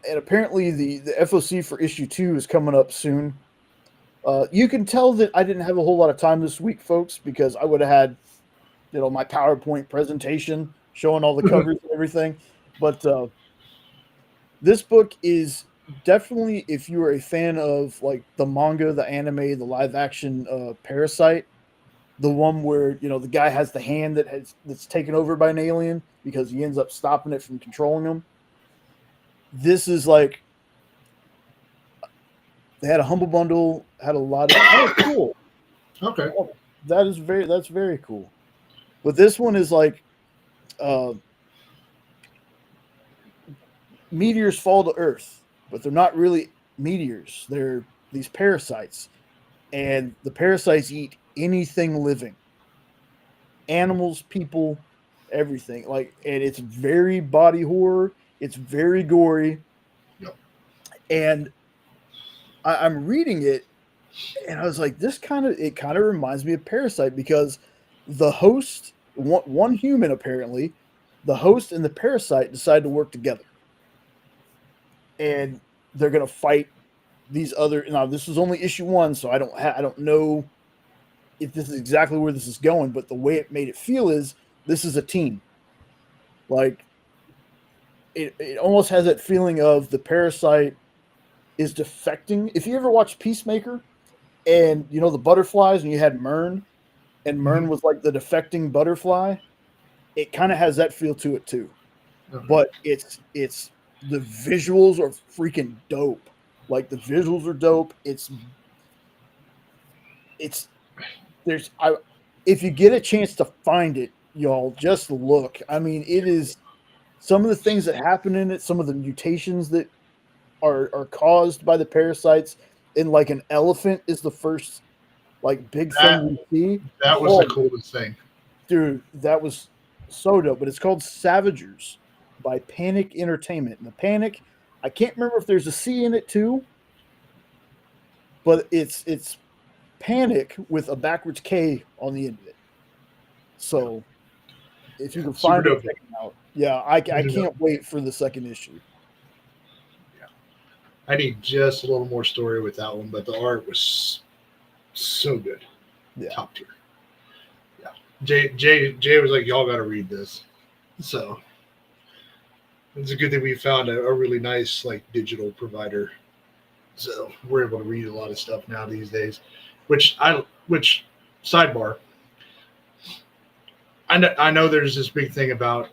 And apparently the FOC for issue 2 is coming up soon. You can tell that I didn't have a whole lot of time this week, folks, because I would have had, my PowerPoint presentation showing all the covers and everything. But this book is definitely, if you are a fan of like the manga, the anime, the live action Parasite, the one where the guy has the hand that's taken over by an alien because he ends up stopping it from controlling him. This is like they had a humble bundle, had a lot of cool. Okay. That's very cool. But this one is like meteors fall to Earth, but they're not really meteors. They're these parasites, and the parasites eat anything living, animals, people, everything. Like, and it's very body horror. It's very gory, Yep. and I'm reading it, and I was like, it kind of reminds me of Parasite because the host, one human apparently, the host and the parasite decide to work together, and they're gonna fight these other. Now this is only issue 1, so I don't know if this is exactly where this is going, but the way it made it feel is this is a team. Like it almost has that feeling of the parasite is defecting. If you ever watched Peacemaker and the butterflies and you had Mern and Mern was like the defecting butterfly, it kind of has that feel to it too. Okay. But it's the visuals are freaking dope. Like the visuals are dope. If you get a chance to find it, y'all just look. I mean, it is some of the things that happen in it, some of the mutations that are caused by the parasites, and like an elephant is the first like big thing we see. That was the coolest thing. Dude, that was so dope. But it's called Savagers by Panic Entertainment. And the Panic, I can't remember if there's a C in it too, but it's Panic with a backwards K on the end of it. So if you can find it, check it out. Yeah, I can't wait for the second issue. Yeah, I need just a little more story with that one, but the art was so good. Yeah, top tier. Yeah, Jay was like, y'all got to read this. So it's a good thing we found a really nice like digital provider. So we're able to read a lot of stuff now these days. Which sidebar. I know there's this big thing about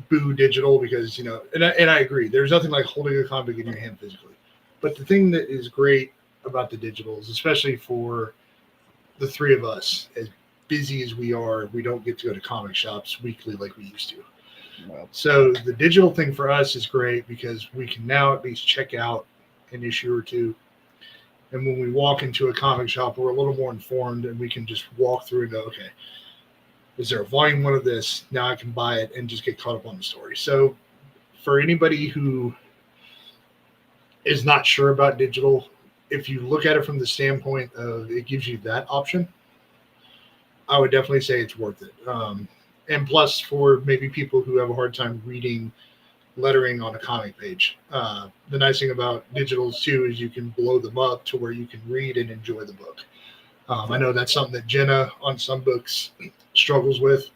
boo digital because and I agree. There's nothing like holding a comic in your hand physically. But the thing that is great about the digitals, especially for the three of us, as busy as we are, we don't get to go to comic shops weekly like we used to. well, So the digital thing for us is great because we can now at least check out an issue or two. And when we walk into a comic shop, we're a little more informed and we can just walk through and go, okay, is there a volume 1 of this? Now I can buy it and just get caught up on the story. So for anybody who is not sure about digital, if you look at it from the standpoint of it gives you that option, I would definitely say it's worth it. And plus for maybe people who have a hard time reading lettering on a comic page. The nice thing about digitals too is you can blow them up to where you can read and enjoy the book. I know that's something that Jenna on some books struggles with.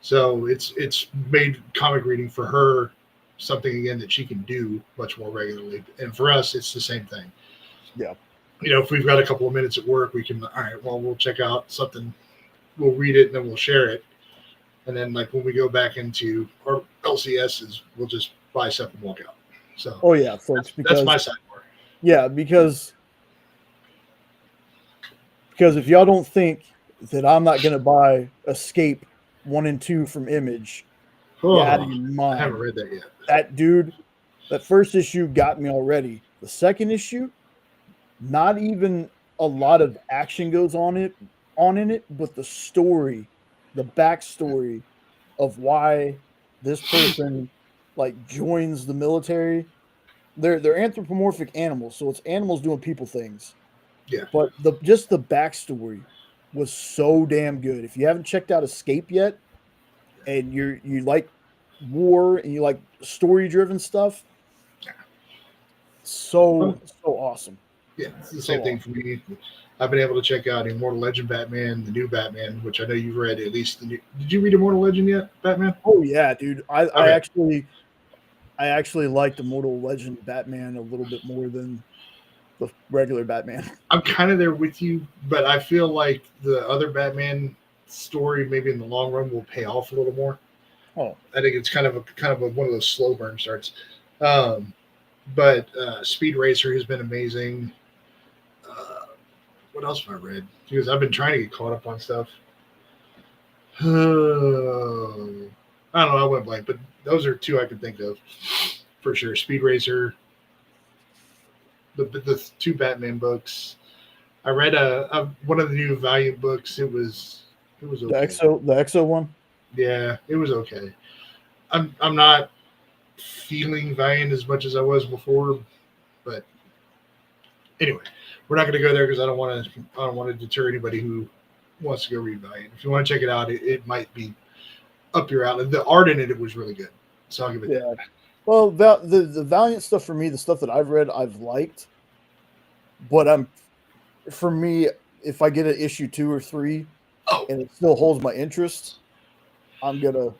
So it's made comic reading for her something again that she can do much more regularly. And for us, it's the same thing. yeah. If we've got a couple of minutes at work, we can, all right, well, we'll check out something, we'll read it and then we'll share it. And then like when we go back into our LCSs, we'll just buy stuff and walk out. So Oh yeah, folks. that's my sidebar. Yeah, because if y'all don't think that I'm not going to buy Escape 1 and 2 from Image, Oh, you're out of your mind. I haven't read that yet. That dude, that first issue got me already. The second issue, not even a lot of action goes on in it, but the story, the backstory of why this person like joins the military. They're anthropomorphic animals, so it's animals doing people things. Yeah. But the backstory was so damn good. If you haven't checked out Escape yet, and you like war and you like story driven stuff, so awesome. Yeah, it's the same thing for me. I've been able to check out Immortal Legend Batman, the new Batman, which I know you've read at least. Did you read Immortal Legend yet, Batman? Oh yeah, dude. I Okay. actually liked Immortal Legend Batman a little bit more than the regular Batman. I'm kind of there with you, but I feel like the other Batman story, maybe in the long run, will pay off a little more. Oh, I think it's kind of a one of those slow burn starts. But Speed Racer has been amazing. What else have I read? Because I've been trying to get caught up on stuff. I don't know. I went blank, but those are two I could think of for sure. Speed Racer, the two Batman books. I read one of the new Valiant books. It was okay. the Exo one. Yeah, it was okay. I'm not feeling Valiant as much as I was before, but anyway, we're not going to go there because I don't want to deter anybody who wants to go read Valiant. If you want to check it out, it might be up your alley. The art in it was really good, so I'll give it that. Well, the Valiant stuff for me, the stuff that I've read, I've liked, but for me, if I get an issue 2 or 3, and it still holds my interest, I'm gonna.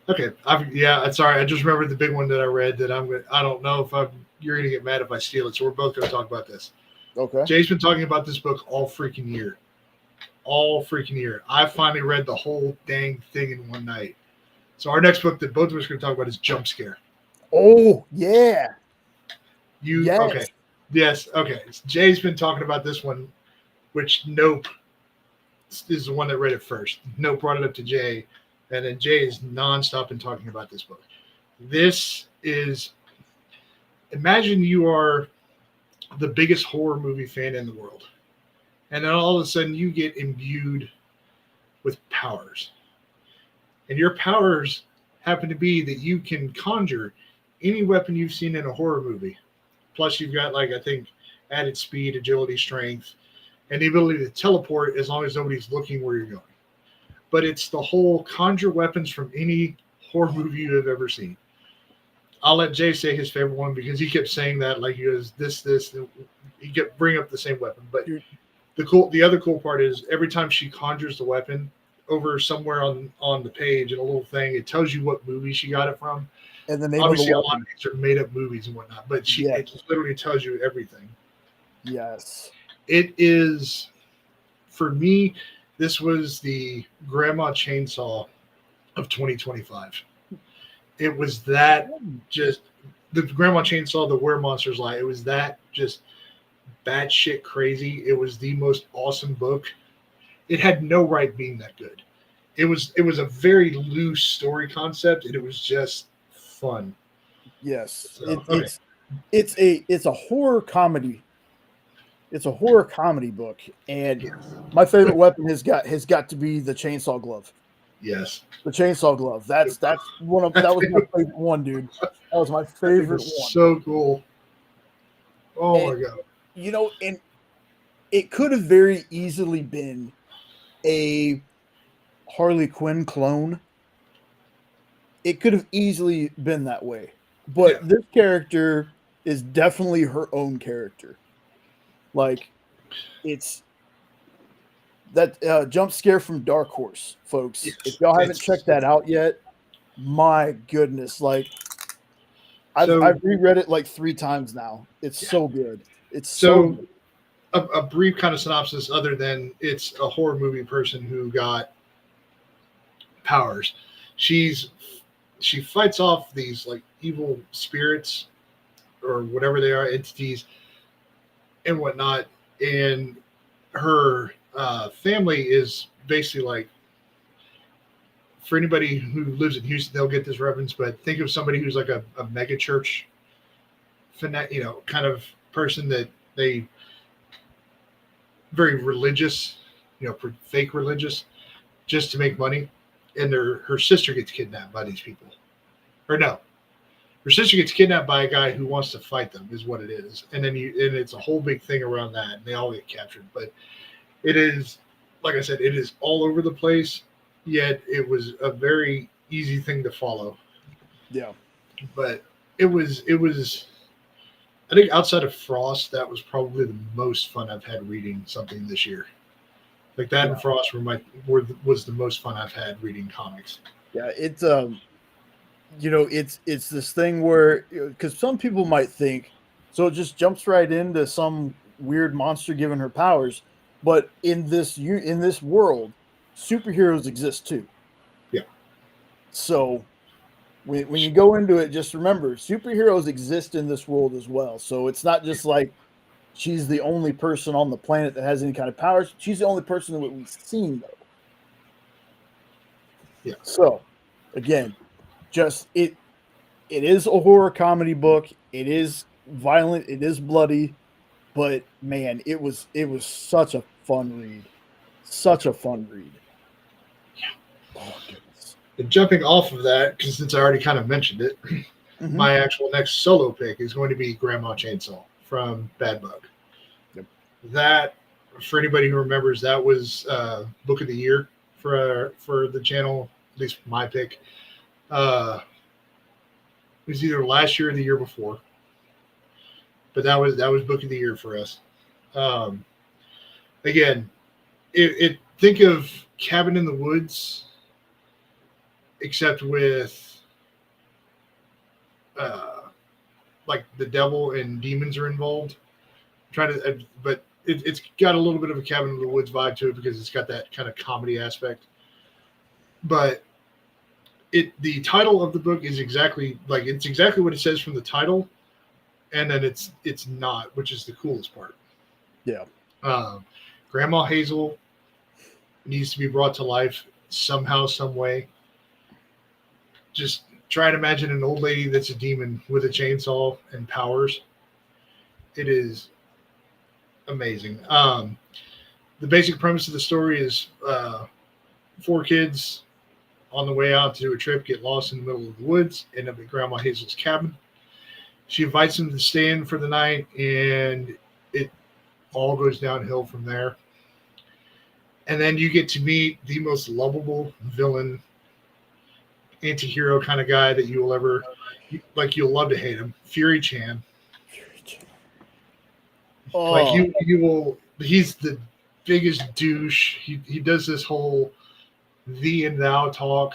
Okay, sorry. I just remembered the big one that I read that I don't know if you're gonna get mad if I steal it. So we're both gonna talk about this. Okay. Jay's been talking about this book all freaking year. I finally read the whole dang thing in one night. So our next book that both of us are gonna talk about is Jump Scare. Oh yeah. Yes. Okay. Yes. Okay. Jay's been talking about this one, which Nope is the one that read it first. Nope brought it up to Jay. And then Jay is nonstop in talking about this book. Imagine you are the biggest horror movie fan in the world. And then all of a sudden you get imbued with powers. And your powers happen to be that you can conjure any weapon you've seen in a horror movie. Plus you've got, I think, added speed, agility, strength, and the ability to teleport as long as nobody's looking where you're going. But it's the whole conjure weapons from any horror movie you have ever seen. I'll let Jay say his favorite one because he kept saying that, he goes, this, and he kept bringing up the same weapon. But the other cool part is every time she conjures the weapon over somewhere on the page in a little thing, it tells you what movie she got it from. And the name Obviously, of the a lot of these are made up movies and whatnot, but it literally tells you everything. Yes. It is, for me, this was the Grandma Chainsaw of 2025. It was that just the Grandma Chainsaw, the Where Monsters Lie. It was that just batshit crazy. It was the most awesome book. It had no right being that good. It was a very loose story concept, and it was just fun. Yes, So, it's a horror comedy. It's a horror comedy book, and my favorite weapon has got to be the chainsaw glove. Yes, the chainsaw glove. That was my favorite one, dude. That was my favorite one. So cool. Oh my god! And it could have very easily been a Harley Quinn clone. It could have easily been that way, but this character is definitely her own character. It's that Jump Scare from Dark Horse, folks. Yes, if y'all haven't checked that out yet, my goodness, I've reread it 3 times now. It's so good. It's so good. A brief kind of synopsis, other than it's a horror movie person who got powers. She fights off these evil spirits or whatever they are, entities and whatnot, and her family is basically for anybody who lives in Houston, they'll get this reference, but think of somebody who's a mega church kind of person that they very religious, fake religious, just to make money. And her sister gets kidnapped by these people. Or no, her sister gets kidnapped by a guy who wants to fight them, is what it is. And then it's a whole big thing around that, and they all get captured. But it is, like I said, it is all over the place, yet it was a very easy thing to follow. Yeah. But it was I think outside of Frost, that was probably the most fun I've had reading something this year. And Frost was the most fun I've had reading comics. Yeah, it's it's this thing where, because some people might think So it just jumps right into some weird monster giving her powers. But in this world, superheroes exist too. Yeah. So when you go into it, just remember superheroes exist in this world as well. So it's not just like she's the only person on the planet that has any kind of powers. She's the only person that we've seen though. Yeah. So again, just it is a horror comedy book. It is violent. It is bloody, but man, it was such a fun read. Such a fun read. Oh goodness. And jumping off of that, because since I already kind of mentioned it, Mhm. my actual next solo pick is going to be Grandma Chainsaw from Bad Bug. Yep. That, for anybody who remembers, that was book of the year for the channel. At least my pick. It was either last year or the year before, but that was book of the year for us. Again, it think of Cabin in the Woods, except with like the devil and demons are involved. But it's got a little bit of a Cabin in the Woods vibe to it because it's got that kind of comedy aspect. But the title of the book is exactly what it says from the title, and then it's not, which is the coolest part. Yeah. Grandma Hazel needs to be brought to life somehow, some way. Just try and imagine an old lady that's a demon with a chainsaw and powers. It is amazing. The basic premise of the story is 4 kids on the way out to do a trip get lost in the middle of the woods, end up at Grandma Hazel's cabin. She invites them to stay in for the night, and it all goes downhill from there. And then you get to meet the most lovable villain, anti-hero kind of guy that you will ever like. You'll love to hate him, Fury Chan. Oh, Like you will. He's the biggest douche. He does this whole thee and thou talk.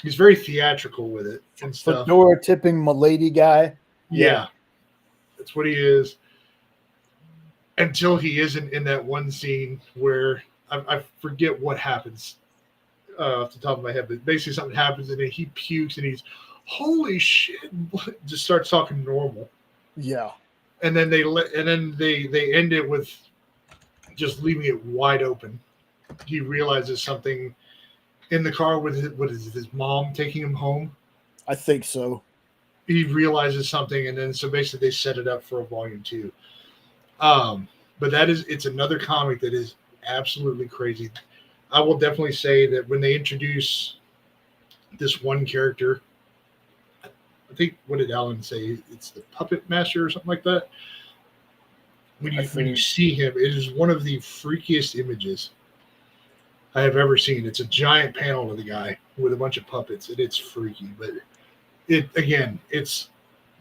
He's very theatrical with it and stuff. fedora tipping milady guy. Yeah, that's what he is. Until he isn't in that one scene where I forget what happens off the top of my head, but basically something happens and then he pukes and he's holy shit, just starts talking normal. Yeah. And then they end it with just leaving it wide open. He realizes something in the car with his mom taking him home. I think so. He realizes something, and then so basically they set it up for a volume 2. But it's another comic that is absolutely crazy. I will definitely say that when they introduce this one character, I think, what did Alan say? It's the Puppet Master or something like that. When you see him, it is one of the freakiest images I have ever seen. It's a giant panel of the guy with a bunch of puppets, and it's freaky. But it's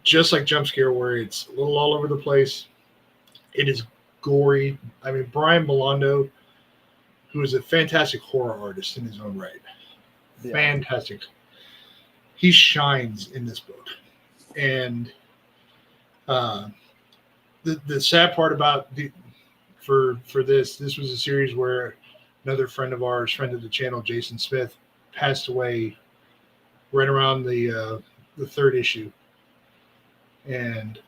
just like Jump Scare, where it's a little all over the place. It is gory. I mean, Brian Malondo, who is a fantastic horror artist in his own right. Yeah. Fantastic. He shines in this book. And the sad part about for this was a series where another friend of ours, friend of the channel, Jason Smith, passed away right around the 3rd issue. And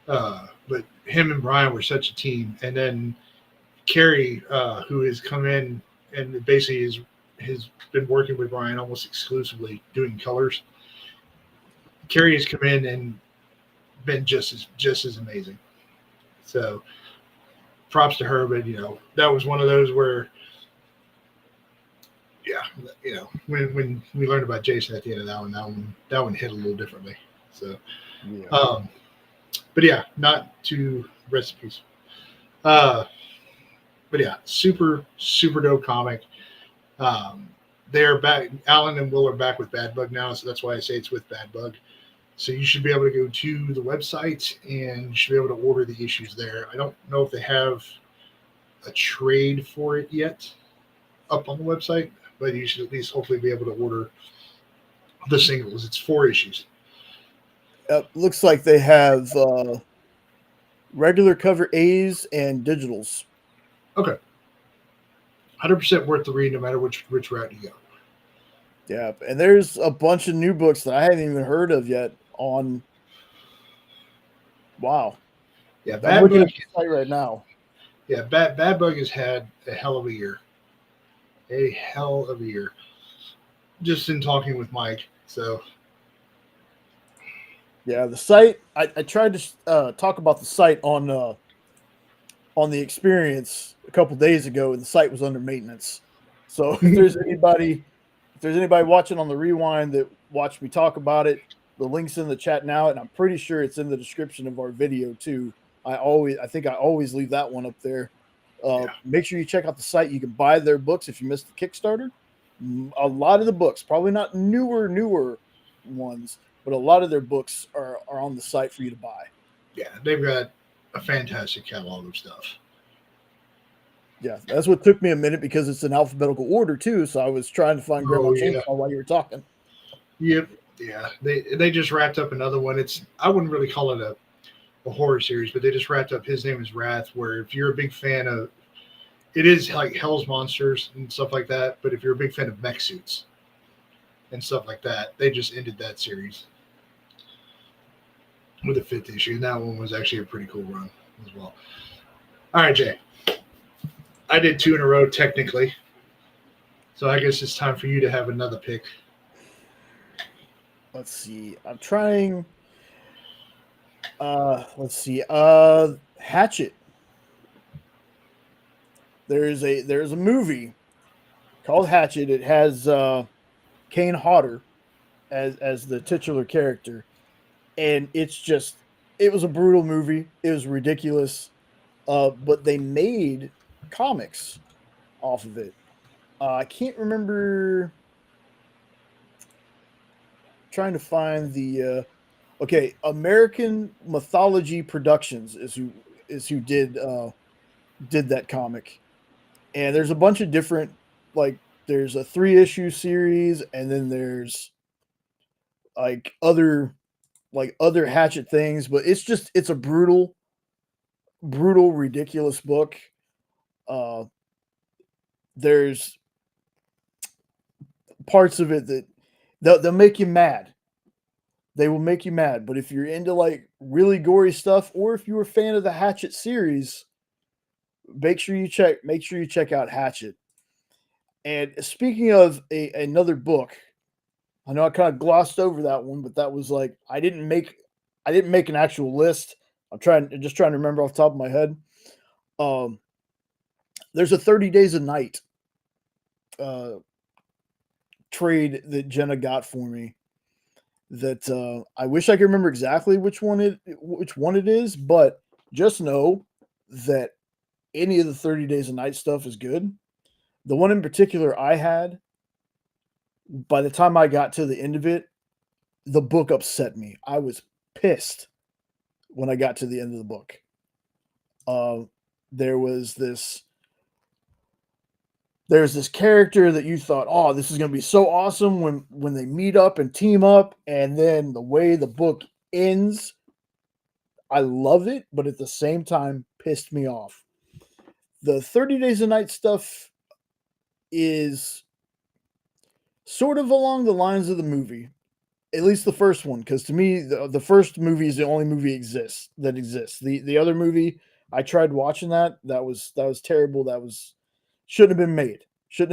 but him and Brian were such a team. And then Carrie, who has come in and basically has been working with Brian almost exclusively doing colors. Carrie has come in and been just as amazing. So props to her, but that was one of those where when we learned about Jason at the end of that one hit a little differently. So but yeah, not to recipes. But yeah, super dope comic. They're back. Alan and Will are back with Bad Bug now, so that's why I say it's with Bad Bug. So you should be able to go to the website and you should be able to order the issues there. I don't know if they have a trade for it yet up on the website, but you should at least hopefully be able to order the singles. It's 4 issues. Looks like they have regular cover A's and digitals. Okay. 100% worth the read, no matter which route you go. Yeah, and there's a bunch of new books that I hadn't even heard of yet on. Wow. Yeah, I'm Bad looking Bug. at the site right now. Yeah, Bad Bug has had a hell of a year. A hell of a year. Just in talking with Mike. So Yeah, the site. I tried to talk about the site on the experience a couple days ago, and the site was under maintenance. So if there's anybody watching on the rewind that watched me talk about it, the link's in the chat now, and I'm pretty sure it's in the description of our video too. I think I always leave that one up there. yeah. Make sure you check out the site. You can buy their books if you missed the Kickstarter. A lot of the books, probably not newer ones, but a lot of their books are on the site for you to buy. Yeah, they've got a fantastic catalog of stuff. Yeah, that's what took me a minute because it's in alphabetical order too. So I was trying to find Grandma Oh Chainsaw yeah. while you were talking. Yep. Yeah. They just wrapped up another one. I wouldn't really call it a horror series, but they just wrapped up His Name is Wrath, where if you're a big fan of it is like Hell's Monsters and stuff like that, but if you're a big fan of mech suits and stuff like that, they just ended that series with a fifth issue. And that one was actually a pretty cool run as well. All right, Jay. I did 2 in a row technically. So I guess it's time for you to have another pick. Let's see. I'm trying. Let's see. Hatchet. There's a movie called Hatchet. It has Kane Hodder as the titular character, and it was a brutal movie. It was ridiculous. But they made comics off of it. I can't remember. Trying to find the okay. American Mythology Productions is who did that comic, and there's a bunch of different like there's a 3-issue series, and then there's like other Hatchet things, but it's a brutal, ridiculous book. Uh, there's parts of it that they'll make you mad. They will make you mad. But if you're into like really gory stuff, or if you're a fan of the Hatchet series, make sure you check out Hatchet. And speaking of another book, I know I kind of glossed over that one, but that was like I didn't make an actual list. Just trying to remember off the top of my head. Um, there's a 30 Days a Night trade that Jenna got for me that I wish I could remember exactly which one it is, but just know that any of the 30 Days a Night stuff is good. The one in particular I had, by the time I got to the end of it, the book upset me. I was pissed when I got to the end of the book. There was this there's this character that you thought, oh, this is going to be so awesome when they meet up and team up, and then the way the book ends, I love it, but at the same time pissed me off. The 30 Days a Night stuff is sort of along the lines of the movie, at least the first one, because to me the first movie is the only movie that exists. The other movie, I tried watching that was terrible. That was shouldn't have been made. Should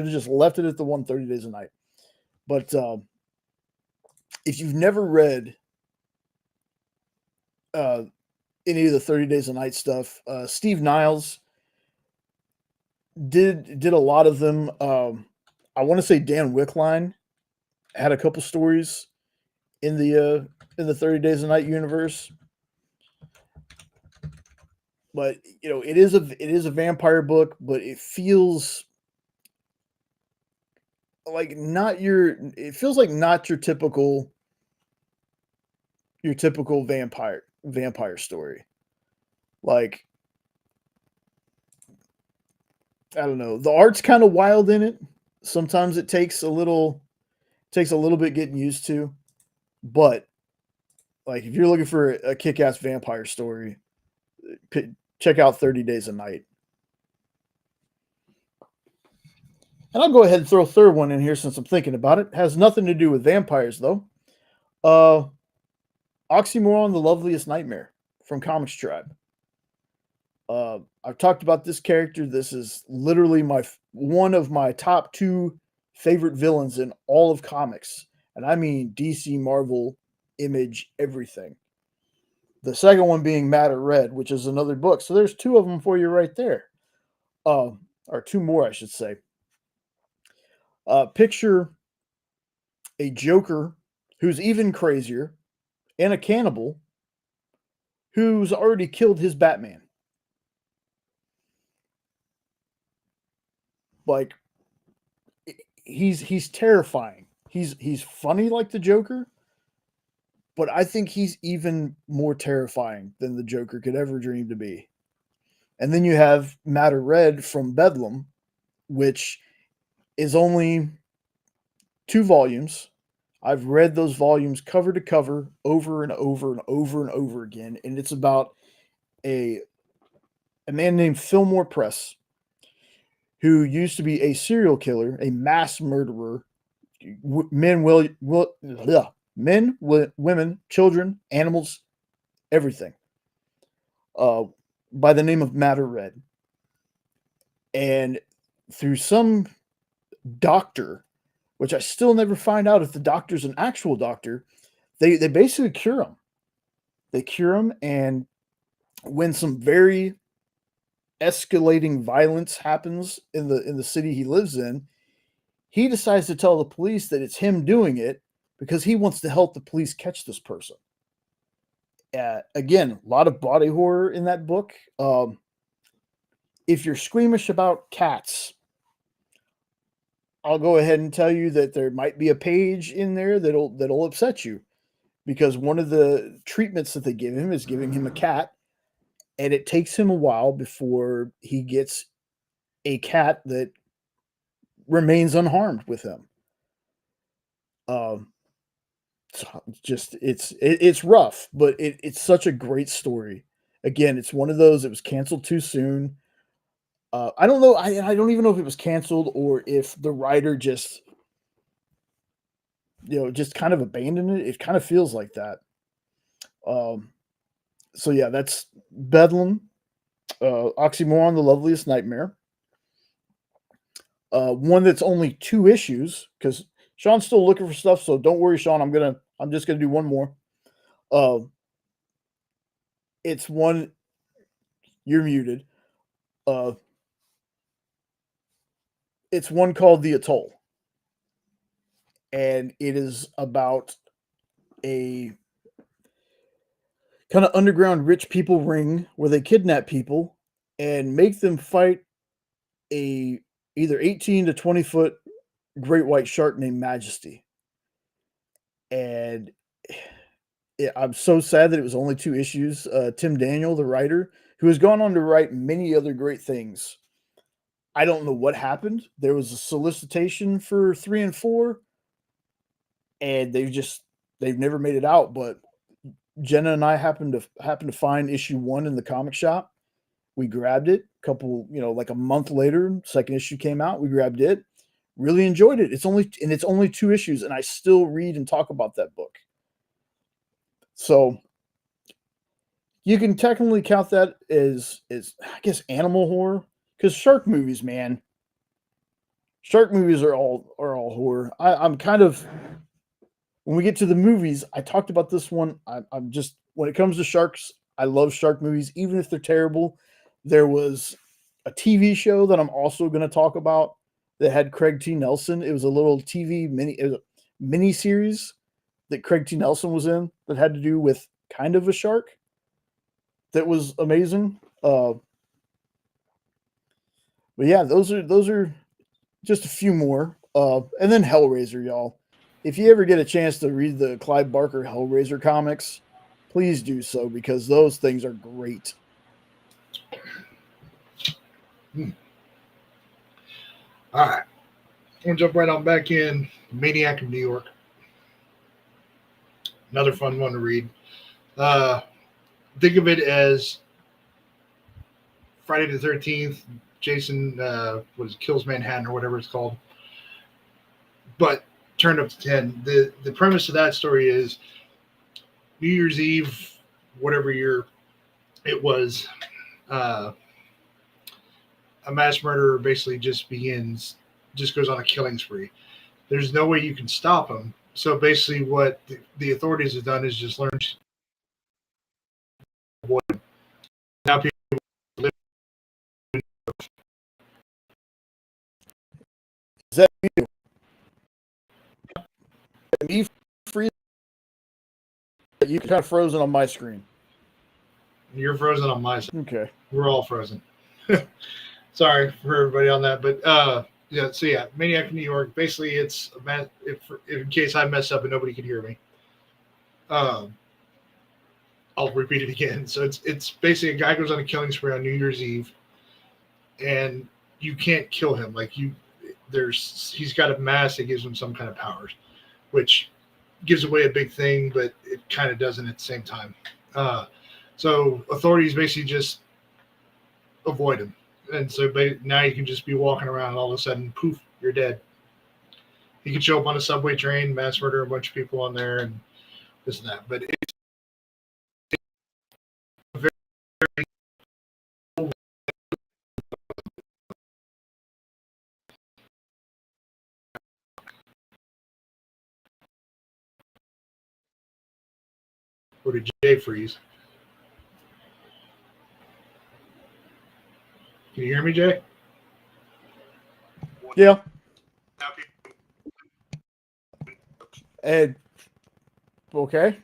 have just left it at the 130 Days a Night. But if you've never read any of the 30 Days a Night stuff, Steve Niles did a lot of them. I want to say Dan Wickline had a couple stories in the 30 Days a Night universe. But it is a vampire book, but it feels like not your typical vampire story. Like, I don't know, the art's kind of wild in it. Sometimes it takes a little bit getting used to, but Like if you're looking for a kick-ass vampire story, check out 30 Days a Night. And I'll go ahead and throw a third one in here since I'm thinking about it. Has nothing to do with vampires though. Oxymoron, the Loveliest Nightmare from Comics Tribe. I've talked about this character. This is literally one of my top 2 favorite villains in all of comics. And I mean DC, Marvel, Image, everything. The second one being Matter Red, which is another book. So there's 2 of them for you right there. Or 2 more, I should say. Picture a Joker who's even crazier and a cannibal who's already killed his Batman. Like, he's terrifying. He's funny like the Joker, but I think he's even more terrifying than the Joker could ever dream to be. And then you have Matter Red from Bedlam, which is only 2 volumes. I've read those volumes cover to cover over and over and over and over again, and it's about a man named Fillmore Press who used to be a serial killer, a mass murderer, men, women, children, animals, everything, by the name of Matter Red. And through some doctor, which I still never find out if the doctor's an actual doctor, they basically cure him. They cure him, and when some very escalating violence happens in the city he lives in, he decides to tell the police that it's him doing it because he wants to help the police catch this person. Again, a lot of body horror in that book. If you're squeamish about cats, I'll go ahead and tell you that there might be a page in there that'll upset you, because one of the treatments that they give him is giving him a cat, and it takes him a while before he gets a cat that remains unharmed with him. It's rough, but it's such a great story. Again, it's one of those that was canceled too soon. I don't know. I don't even know if it was canceled or if the writer just kind of abandoned it. It kind of feels like that. So yeah, that's Bedlam, Oxymoron, the Loveliest Nightmare. One that's only 2 issues, because Sean's still looking for stuff. So don't worry, Sean. I'm just gonna do one more. It's one. You're muted. It's one called The Atoll, and it is about a kind of underground rich people ring where they kidnap people and make them fight a either 18 to 20 foot great white shark named Majesty. And I'm so sad that it was only 2 issues. Tim Daniel, the writer, who has gone on to write many other great things, I don't know what happened. There was a solicitation for 3 and 4, and they've never made it out. But Jenna and I happened to find issue 1 in the comic shop. We grabbed it like a month later. Second issue came out. We grabbed it. Really enjoyed it. It's only 2 issues, and I still read and talk about that book. So you can technically count that as I guess animal horror, because shark movies, man. Shark movies are all horror. I'm kind of, when we get to the movies, I talked about this one. I'm just, when it comes to sharks, I love shark movies, even if they're terrible. There was a TV show that I'm also going to talk about that had Craig T. Nelson. It was a little TV mini series that Craig T. Nelson was in that had to do with kind of a shark. That was amazing. But yeah, those are just a few more. And then Hellraiser, y'all. If you ever get a chance to read the Clive Barker Hellraiser comics, please do so, because those things are great. All right. I'm going to jump right on back in. Maniac of New York. Another fun one to read. Think of it as Friday the 13th. Jason kills Manhattan or whatever it's called, but turned up to 10. The premise of that story is New Year's Eve, whatever year it was, a mass murderer basically just goes on a killing spree. There's no way you can stop him. So basically what the authorities have done is just learn to avoid him. Now people live. Is that you? Me freeze? You kind of frozen on my screen. You're frozen on my side. Okay. We're all frozen. Sorry for everybody on that. But Maniac from New York. Basically, it's in case I mess up and nobody can hear me. I'll repeat it again. So it's basically a guy goes on a killing spree on New Year's Eve, and you can't kill him. Like he's got a mask that gives him some kind of powers, which gives away a big thing, but it kind of doesn't at the same time. So authorities basically just avoid him. And so now you can just be walking around and all of a sudden, poof, you're dead. You can show up on a subway train, mass murder a bunch of people on there and this and that. But it's very, very or did Jay freeze? Can you hear me, Jay? Yeah. And okay.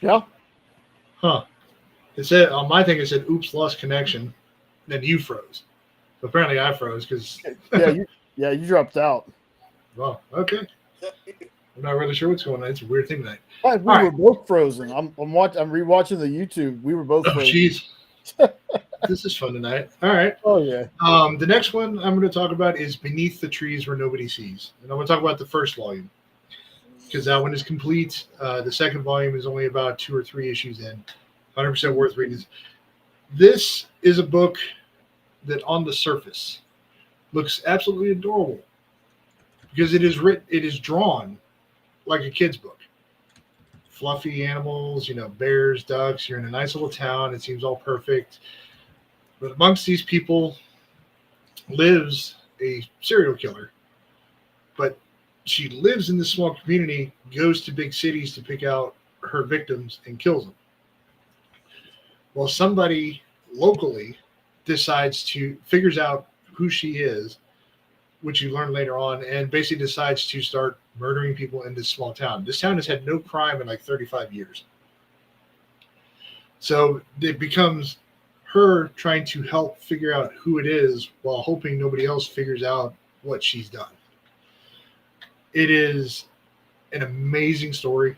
Yeah. Huh. It said on my thing. It said, "Oops, lost connection." Then you froze. Apparently, I froze because. you dropped out. Well, okay. I'm not really sure what's going on. It's a weird thing tonight. We were both frozen. I'm rewatching the YouTube. We were both frozen. Jeez. This is fun tonight. All right. Oh yeah. The next one I'm going to talk about is Beneath the Trees Where Nobody Sees, and I'm going to talk about the first volume because that one is complete. The second volume is only about 2 or 3 issues in. 100% worth reading. This is a book that, on the surface, looks absolutely adorable because it is drawn like a kid's book. Fluffy animals, bears, ducks. You're in a nice little town. It seems all perfect. But amongst these people lives a serial killer. But she lives in this small community, goes to big cities to pick out her victims and kills them. Well, somebody locally figures out who she is, which you learn later on, and basically decides to start murdering people in this small town. This town has had no crime in like 35 years. So it becomes her trying to help figure out who it is while hoping nobody else figures out what she's done. It is an amazing story.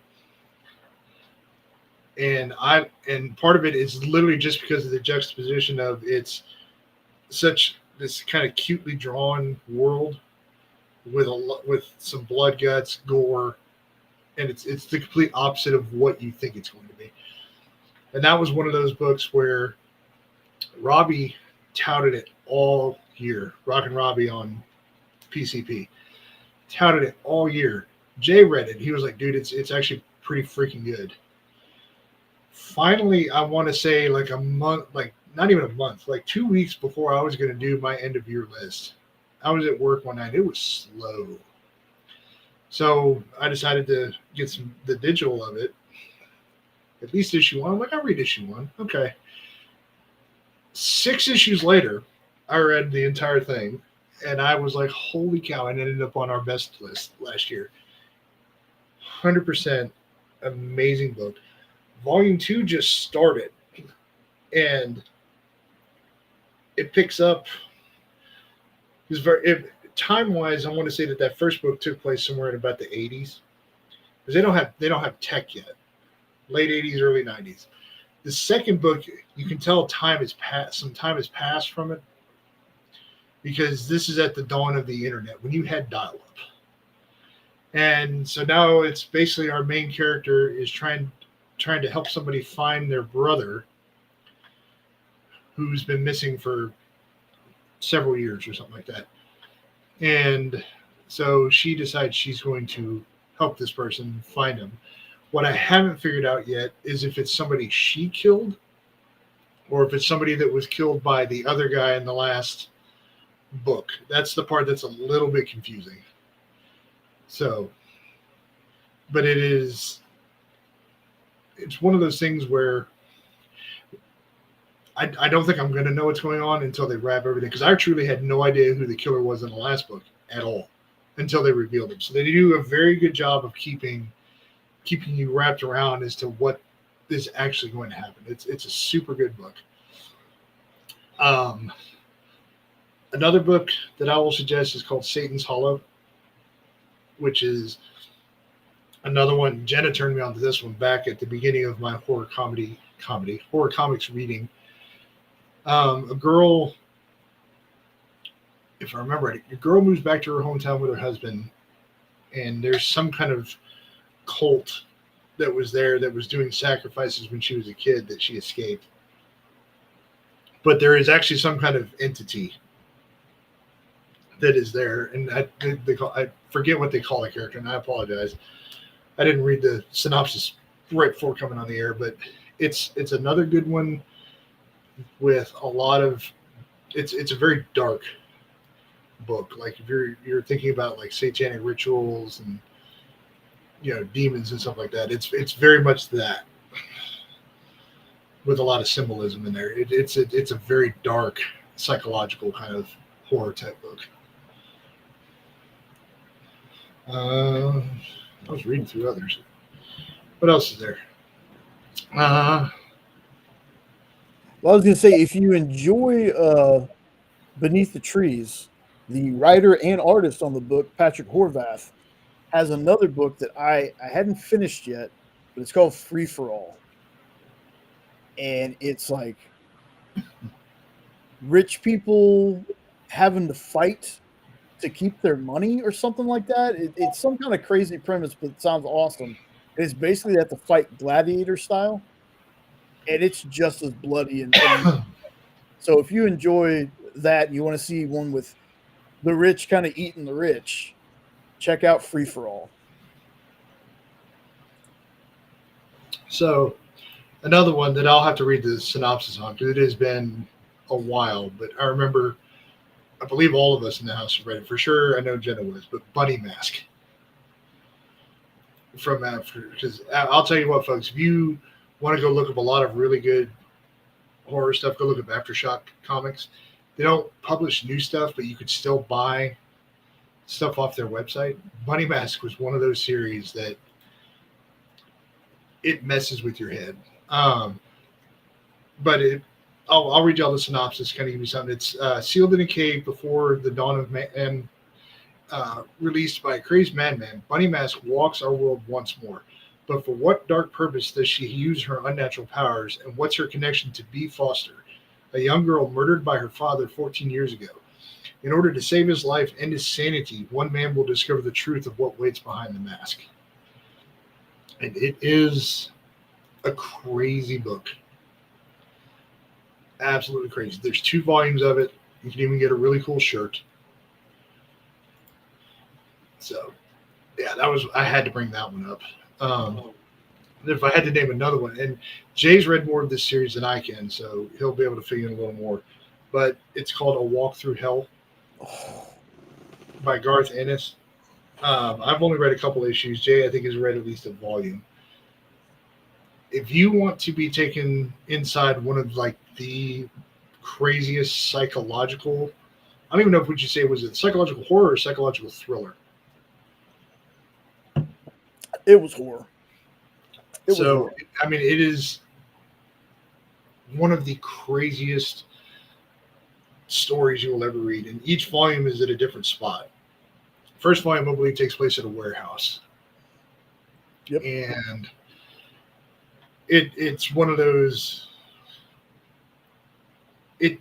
And part of it is literally just because of the juxtaposition of it's such this kind of cutely drawn world with some blood, guts, gore, and it's the complete opposite of what you think it's going to be. And that was one of those books where Robbie touted it all year. Rockin' Robbie on PCP touted it all year. Jay read it. He was like, "Dude, it's actually pretty freaking good." Finally, I want to say like a month, like not even a month, like 2 weeks before I was going to do my end of year list, I was at work one night. It was slow. So I decided to get the digital of it, at least issue 1. I'm like, I'll read issue 1. Okay. 6 issues later, I read the entire thing, and I was like, holy cow, and it ended up on our best list last year. 100% amazing book. Volume 2 just started, and it picks up. Time-wise, I want to say that first book took place somewhere in about the 80s, because they don't have tech yet. Late 80s, early 90s. The second book, you can tell time has passed. Some time has passed from it, because this is at the dawn of the internet when you had dial-up. And so now it's basically our main character is trying to help somebody find their brother who's been missing for several years or something like that. And so she decides she's going to help this person find him. What I haven't figured out yet is if it's somebody she killed or if it's somebody that was killed by the other guy in the last book. That's the part that's a little bit confusing. So, but it's one of those things where I don't think I'm going to know what's going on until they wrap everything, because I truly had no idea who the killer was in the last book at all until they revealed him. So they do a very good job of keeping you wrapped around as to what is actually going to happen. It's a super good book. Another book that I will suggest is called Satan's Hollow, which is another one. Jenna turned me on to this one back at the beginning of my horror comics reading. A girl, if I remember right, a girl moves back to her hometown with her husband, and there's some kind of cult that was there that was doing sacrifices when she was a kid that she escaped. But there is actually some kind of entity that is there, and I forget what they call the character, and I apologize. I didn't read the synopsis right before coming on the air, but it's another good one with a lot of it's a very dark book. Like if you're thinking about like satanic rituals and demons and stuff like that, it's very much that, with a lot of symbolism in there. It's a very dark psychological kind of horror type book. I was reading through others. What else is there? Well, I was going to say, if you enjoy Beneath the Trees, the writer and artist on the book, Patrick Horvath, has another book that I hadn't finished yet, but it's called Free for All. And it's like rich people having to fight to keep their money or something like that. It's some kind of crazy premise, but it sounds awesome. It's basically at the fight gladiator style, and it's just as bloody. And so if you enjoy that and you want to see one with the rich kind of eating the rich, check out Free for All. So another one that I'll have to read the synopsis on, because it has been a while, but I believe all of us in the house have read it for sure. I know Jenna was, but Bunny Mask from because I'll tell you what, folks, if you want to go look up a lot of really good horror stuff, go look up Aftershock Comics. They don't publish new stuff, but you could still buy stuff off their website. Bunny Mask was one of those series that it messes with your head. But I'll read you all the synopsis, kind of give you something. It's sealed in a cave before the dawn of man, released by a crazed madman. Bunny Mask walks our world once more. But for what dark purpose does she use her unnatural powers, and what's her connection to Bea Foster, a young girl murdered by her father 14 years ago? In order to save his life and his sanity, one man will discover the truth of what waits behind the mask. And it is a crazy book. Absolutely crazy. There's 2 volumes of it. You can even get a really cool shirt. So, yeah, I had to bring that one up. If I had to name another one, and Jay's read more of this series than I can, so he'll be able to fill you in a little more. But it's called A Walk Through Hell by Garth Ennis. I've only read a couple issues. Jay, I think, has read at least a volume. If you want to be taken inside one of like the craziest psychological, I don't even know if would you say was it psychological horror or psychological thriller. It was horror. I mean, it is one of the craziest stories you will ever read, and each volume is at a different spot. First volume, I believe, takes place at a warehouse. Yep. And it's one of those. I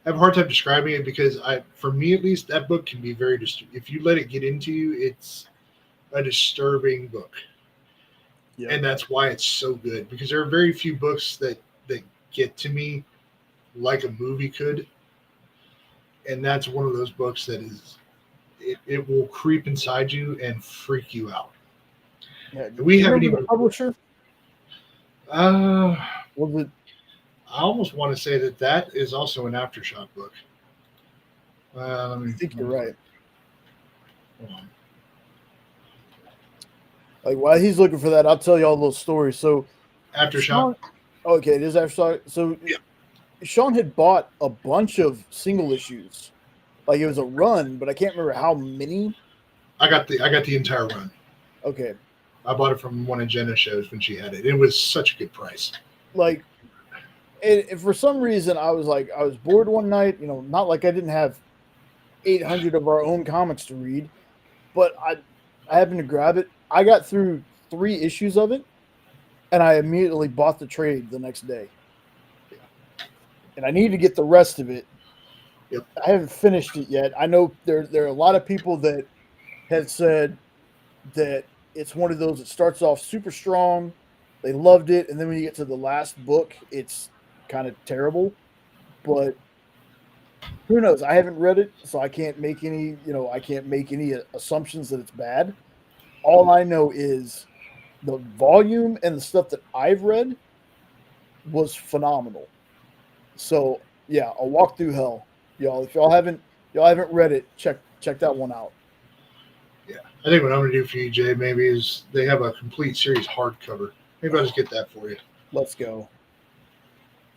have a hard time describing it because for me at least, that book can be very if you let it get into you, a disturbing book. Yeah. And that's why it's so good, because there are very few books that get to me like a movie could. And that's one of those books that is, it will creep inside you and freak you out. Yeah. We Do you haven't remember even the publisher? Was it? I almost want to say that is also an Aftershock book. I think you're right. Hold on. Like while he's looking for that, I'll tell you all a little story. So Aftershock. Sean, okay, it is Aftershock. So Yeah. Sean had bought a bunch of single issues. Like it was a run, but I can't remember how many. I got the entire run. Okay. I bought it from one of Jenna's shows when she had it. It was such a good price. Like, and for some reason, I was bored one night. You know, not like I didn't have 800 of our own comics to read, but I happened to grab it. I got through 3 issues of it, and I immediately bought the trade the next day. And I need to get the rest of it. Yep. I haven't finished it yet. I know there are a lot of people that had said that it's one of those that starts off super strong. They loved it, and then when you get to the last book, it's kind of terrible. But who knows? I haven't read it, so I can't make any, assumptions that it's bad. All I know is the volume and the stuff that I've read was phenomenal. So yeah, A Walk Through Hell, y'all. If y'all haven't read it, check that one out. Yeah, I think what I'm gonna do for you, Jay, maybe is they have a complete series hardcover. Maybe I'll just get that for you. Let's go.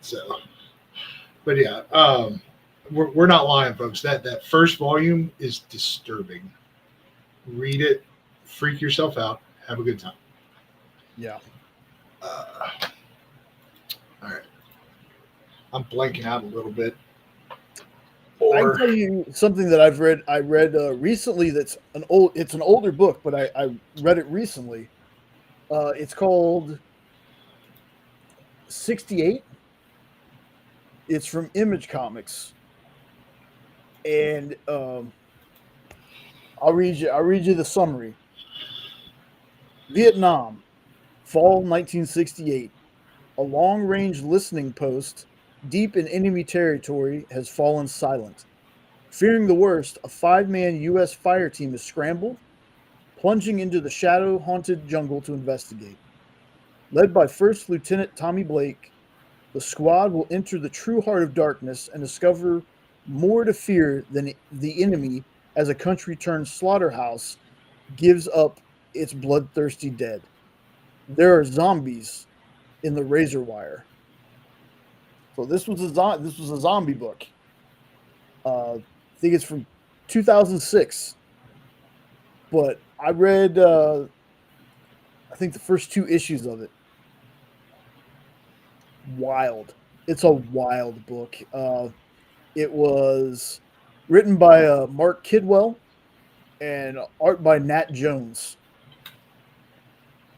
So, but yeah, we're not lying, folks. That first volume is disturbing. Read it, freak yourself out, have a good time. Yeah. All right. I'm blanking out a little bit. I can tell you something that I've read. I read recently. It's an older book, but I read it recently. It's called 68. It's from Image Comics, and I'll read you the summary. Vietnam, fall 1968. A long-range listening post deep in enemy territory has fallen silent. Fearing the worst, a 5-man U.S. fire team is scrambled, plunging into the shadow-haunted jungle to investigate. Led by First Lieutenant Tommy Blake, the squad will enter the true heart of darkness and discover more to fear than the enemy as a country-turned slaughterhouse gives up its bloodthirsty dead. There are zombies in the razor wire. So this was a zombie book. I think it's from 2006. But I read I think the first 2 issues of it. Wild. It's a wild book. It was written by Mark Kidwell and art by Nat Jones.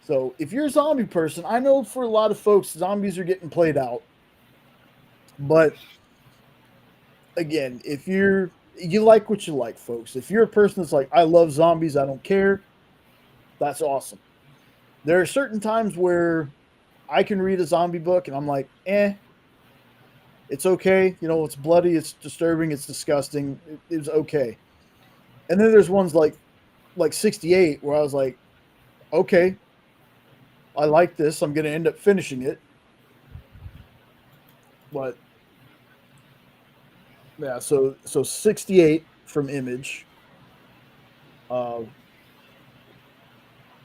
So if you're a zombie person, I know for a lot of folks, zombies are getting played out. But again, if you like what you like, folks. If you're a person that's like, I love zombies, I don't care, that's awesome. There are certain times where I can read a zombie book and I'm like, it's okay. You know, it's bloody, it's disturbing, it's disgusting. It's okay. And then there's ones like 68 where I was like, okay, I like this. I'm going to end up finishing it. But yeah, so 68 from Image. Well,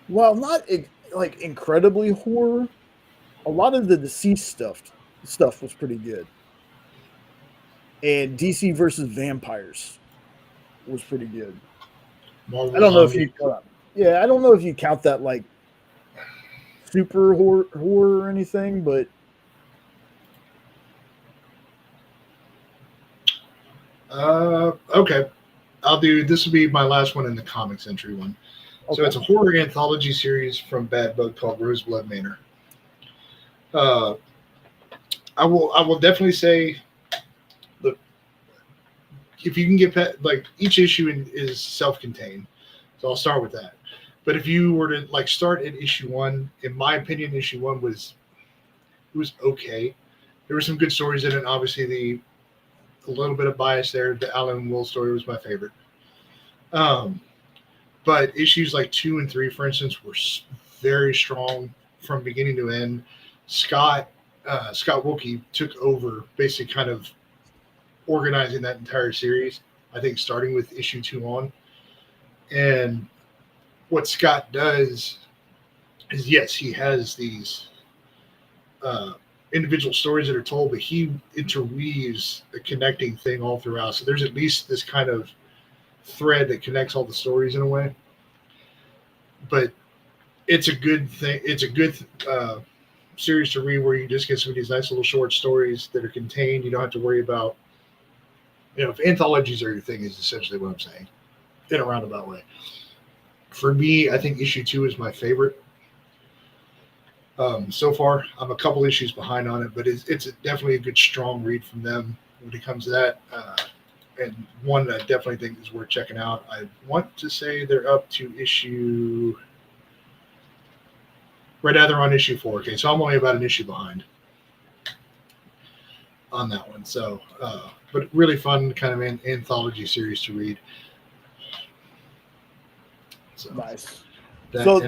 not like incredibly horror. A lot of the deceased stuff was pretty good. And DC versus Vampires was pretty good. Marvel I don't know if Zombie. I don't know if you count that like super horror or anything, but Okay. This will be my last one in the comics entry one. okay. So it's a horror anthology series from Bad Bug called Roseblood Manor. I will definitely say, look, if you can get like each issue is self-contained, so I'll start with that. But if you were to like start at issue 1, in my opinion, issue 1 was okay. There were some good stories in it. Obviously, a little bit of bias there. The Alan Will story was my favorite. But issues like 2 and 3, for instance, were very strong from beginning to end. Scott Wilkie took over, basically kind of organizing that entire series. I think starting with issue 2 on. And what Scott does is, yes, he has these individual stories that are told, but he interweaves a connecting thing all throughout. So there's at least this kind of thread that connects all the stories in a way. But it's a good thing. It's a good series to read where you just get some of these nice little short stories that are contained. You don't have to worry about, if anthologies are your thing, is essentially what I'm saying in a roundabout way. For me, I think issue 2 is my favorite. So far, I'm a couple issues behind on it, but it's definitely a good, strong read from them when it comes to that. And one that I definitely think is worth checking out. I want to say they're up to issue... Right now they're on issue 4. Okay, so I'm only about an issue behind on that one. So, but really fun kind of anthology series to read. So, Nice. That'll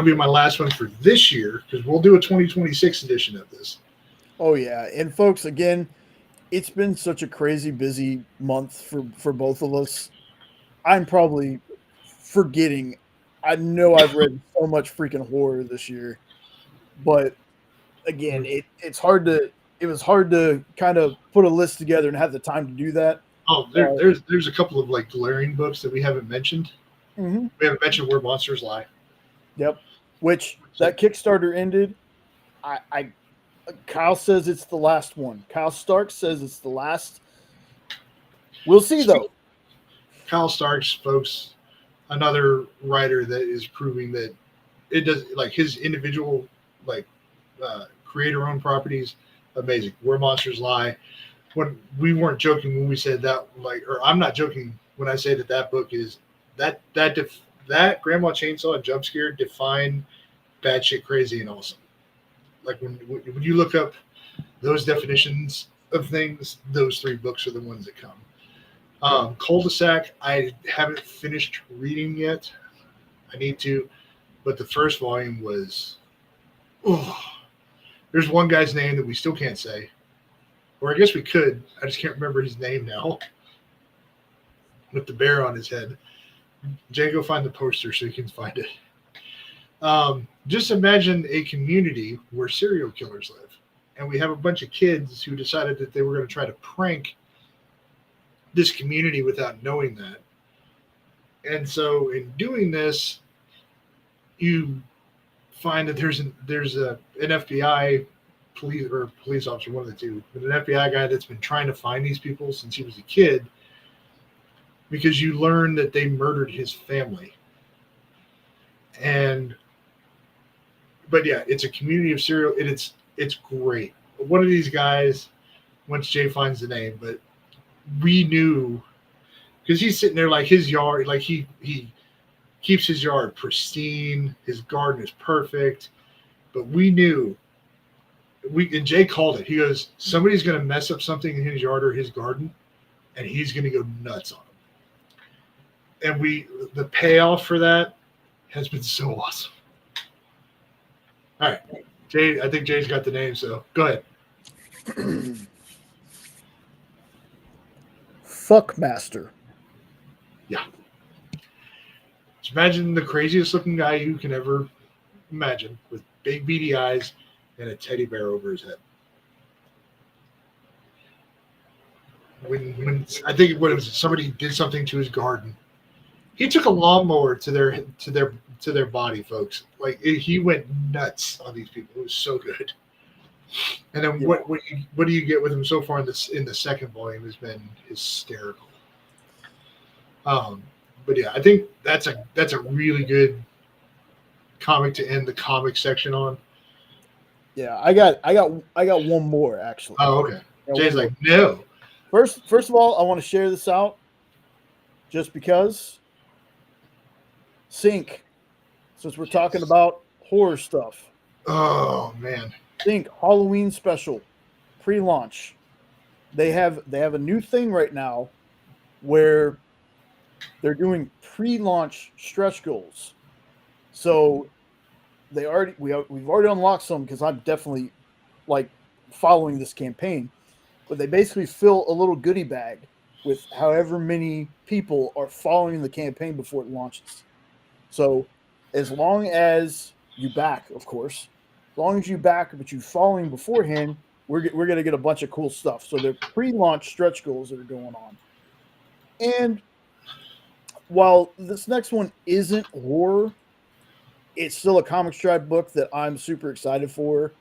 be my last one for this year, because we'll do a 2026 edition of this. Oh yeah, and folks, again, it's been such a crazy busy month for both of us. I'm probably forgetting. I know I've read so much freaking horror this year, but again, it was hard to kind of put a list together and have the time to do that. Oh, there's a couple of like glaring books that we haven't mentioned. Mm-hmm. We haven't mentioned Where Monsters Lie. Yep. Which that Kickstarter ended. Kyle says it's the last one. Kyle Stark says it's the last. We'll see though. Kyle Starks, folks, another writer that is proving that it does, like, his individual creator-owned properties, amazing. Where Monsters Lie. When we weren't joking when we said that, or I'm not joking when I say that book is that Grandma Chainsaw and Jump Scare define bad shit, crazy, and awesome. Like when you look up those definitions of things, those 3 books are the ones that come. Cul-de-sac, I haven't finished reading yet. I need to, but the first volume was. There's one guy's name that we still can't say, or I guess we could. I just can't remember his name now. With the bear on his head. Jay, go find the poster so you can find it. Just imagine a community where serial killers live. And we have a bunch of kids who decided that they were going to try to prank this community without knowing that. And so in doing this, you find that there's an FBI police officer, one of the two, but an FBI guy that's been trying to find these people since he was a kid, because you learn that they murdered his family. But yeah, it's a community of serial. It's great. One of these guys, once Jay finds the name, but we knew, because he's sitting there like his yard, like he keeps his yard pristine, his garden is perfect, but we knew. And Jay called it. He goes, somebody's going to mess up something in his yard or his garden, and he's going to go nuts on them. And the payoff for that has been so awesome. All right, Jay. I think Jay's got the name, so go ahead. Fuckmaster. Yeah. Just imagine the craziest looking guy you can ever imagine, with big beady eyes and a teddy bear over his head. When I think what it was, somebody did something to his garden. He took a lawnmower to their body, folks. Like he went nuts on these people. It was so good. And then what do you get with him so far in the second volume has been hysterical. But yeah, I think that's a really good comic to end the comic section on. Yeah, I got one more actually. Oh, okay. Jay's like, no. First of all, I want to share this out just because. Sync. since we're talking about horror stuff, Oh man. think Halloween special pre-launch. They have a new thing right now where they're doing pre-launch stretch goals. So we've already unlocked some because I'm definitely like following this campaign. But they basically fill a little goodie bag with however many people are following the campaign before it launches. So as long as you back, of course, as long as you back, but you following beforehand, we're gonna get a bunch of cool stuff. So they're pre-launch stretch goals that are going on. And while this next one isn't horror, it's still a comic stripe book that I'm super excited for,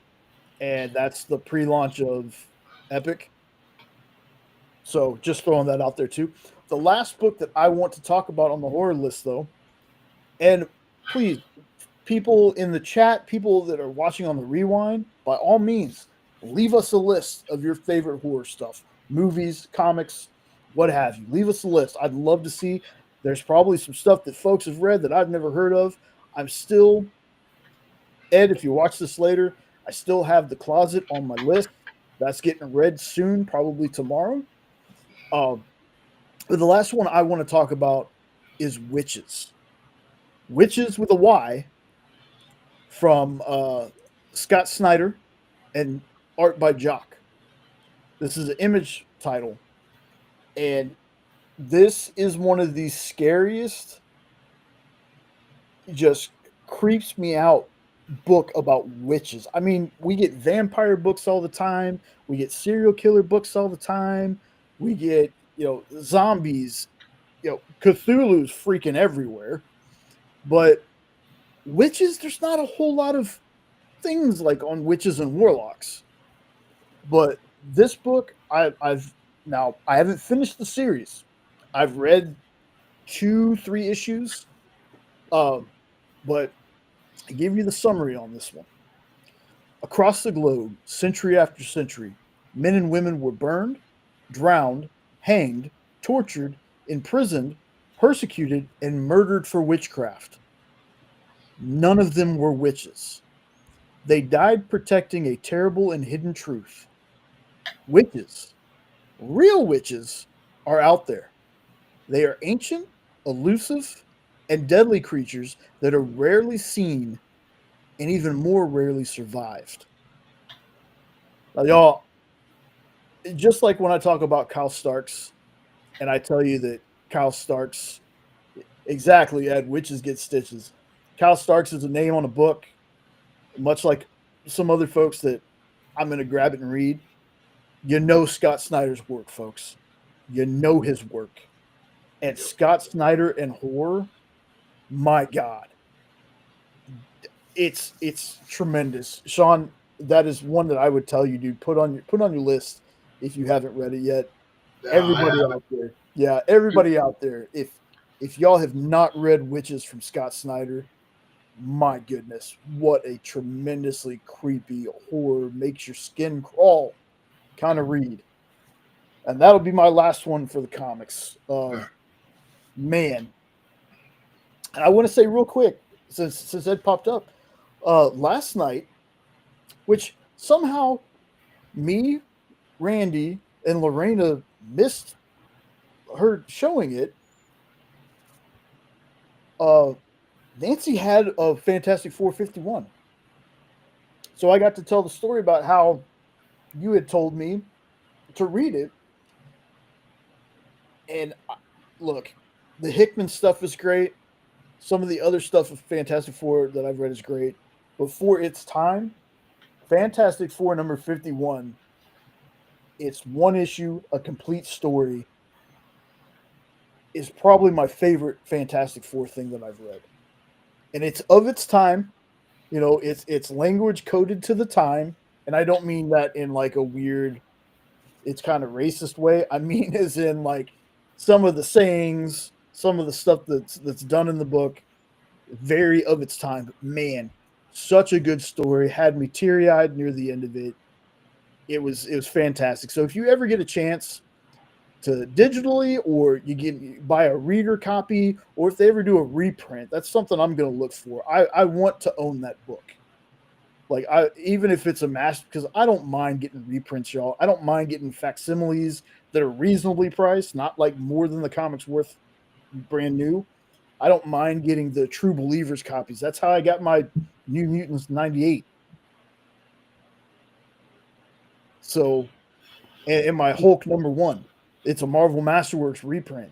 and that's the pre-launch of Epic. So just throwing that out there too. The last book that I want to talk about on the horror list, though, and please, people in the chat, people that are watching on the rewind, by all means, leave us a list of your favorite horror stuff, movies, comics, what have you. Leave us a list. I'd love to see. There's probably some stuff that folks have read that I've never heard of. I'm still, Ed, if you watch this later, I still have The Closet on my list. That's getting read soon, probably tomorrow. But the last one I want to talk about is Witches. Witches with a Y from Scott Snyder and art by Jock. This is an Image title. And this is one of the scariest, just creeps me out book about witches. I mean, we get vampire books all the time. We get serial killer books all the time. We get, zombies, Cthulhu's freaking everywhere. But witches, there's not a whole lot of things like on witches and warlocks. But this book, I haven't finished the series. I've read 2-3 issues. But I give you the summary on this one. Across the globe, century after century, men and women were burned, drowned, hanged, tortured, imprisoned, persecuted, and murdered for witchcraft. None of them were witches. They died protecting a terrible and hidden truth. Witches, real witches, are out there. They are ancient, elusive, and deadly creatures that are rarely seen and even more rarely survived. Now, y'all, just like when I talk about Kyle Starks, and I tell you that Kyle Starks, exactly, Ed, witches get stitches. Kyle Starks is a name on a book, much like some other folks that I'm going to grab it and read. You know Scott Snyder's work, folks. You know his work. And Scott Snyder and horror, my God. It's tremendous. Sean, that is one that I would tell you, dude, put on your list if you haven't read it yet. Everybody out there. Yeah, everybody out there. If y'all have not read Witches from Scott Snyder, my goodness, what a tremendously creepy horror, makes your skin crawl kind of read. And that'll be my last one for the comics. Man. And I want to say real quick, since Ed popped up, last night, which somehow me, Randy, and Lorena missed her showing it. Nancy had a Fantastic 451. So I got to tell the story about how you had told me to read it. And look, the Hickman stuff is great. Some of the other stuff of Fantastic Four that I've read is great. But for its time, Fantastic Four number 51, it's one issue, a complete story, is probably my favorite Fantastic Four thing that I've read. And it's of its time. It's language coded to the time. And I don't mean that in like a weird, it's kind of racist way. I mean as in like some of the sayings, some of the stuff that's done in the book, very of its time. But man, such a good story. Had me teary-eyed near the end of it. It was fantastic. So if you ever get a chance, to digitally, or you buy a reader copy, or if they ever do a reprint, that's something I'm going to look for. I want to own that book. Like, even if it's a master, because I don't mind getting reprints, y'all. I don't mind getting facsimiles that are reasonably priced, not like more than the comic's worth brand new. I don't mind getting the True Believers copies. That's how I got my New Mutants 98. So, and my Hulk #1, it's a Marvel Masterworks reprint.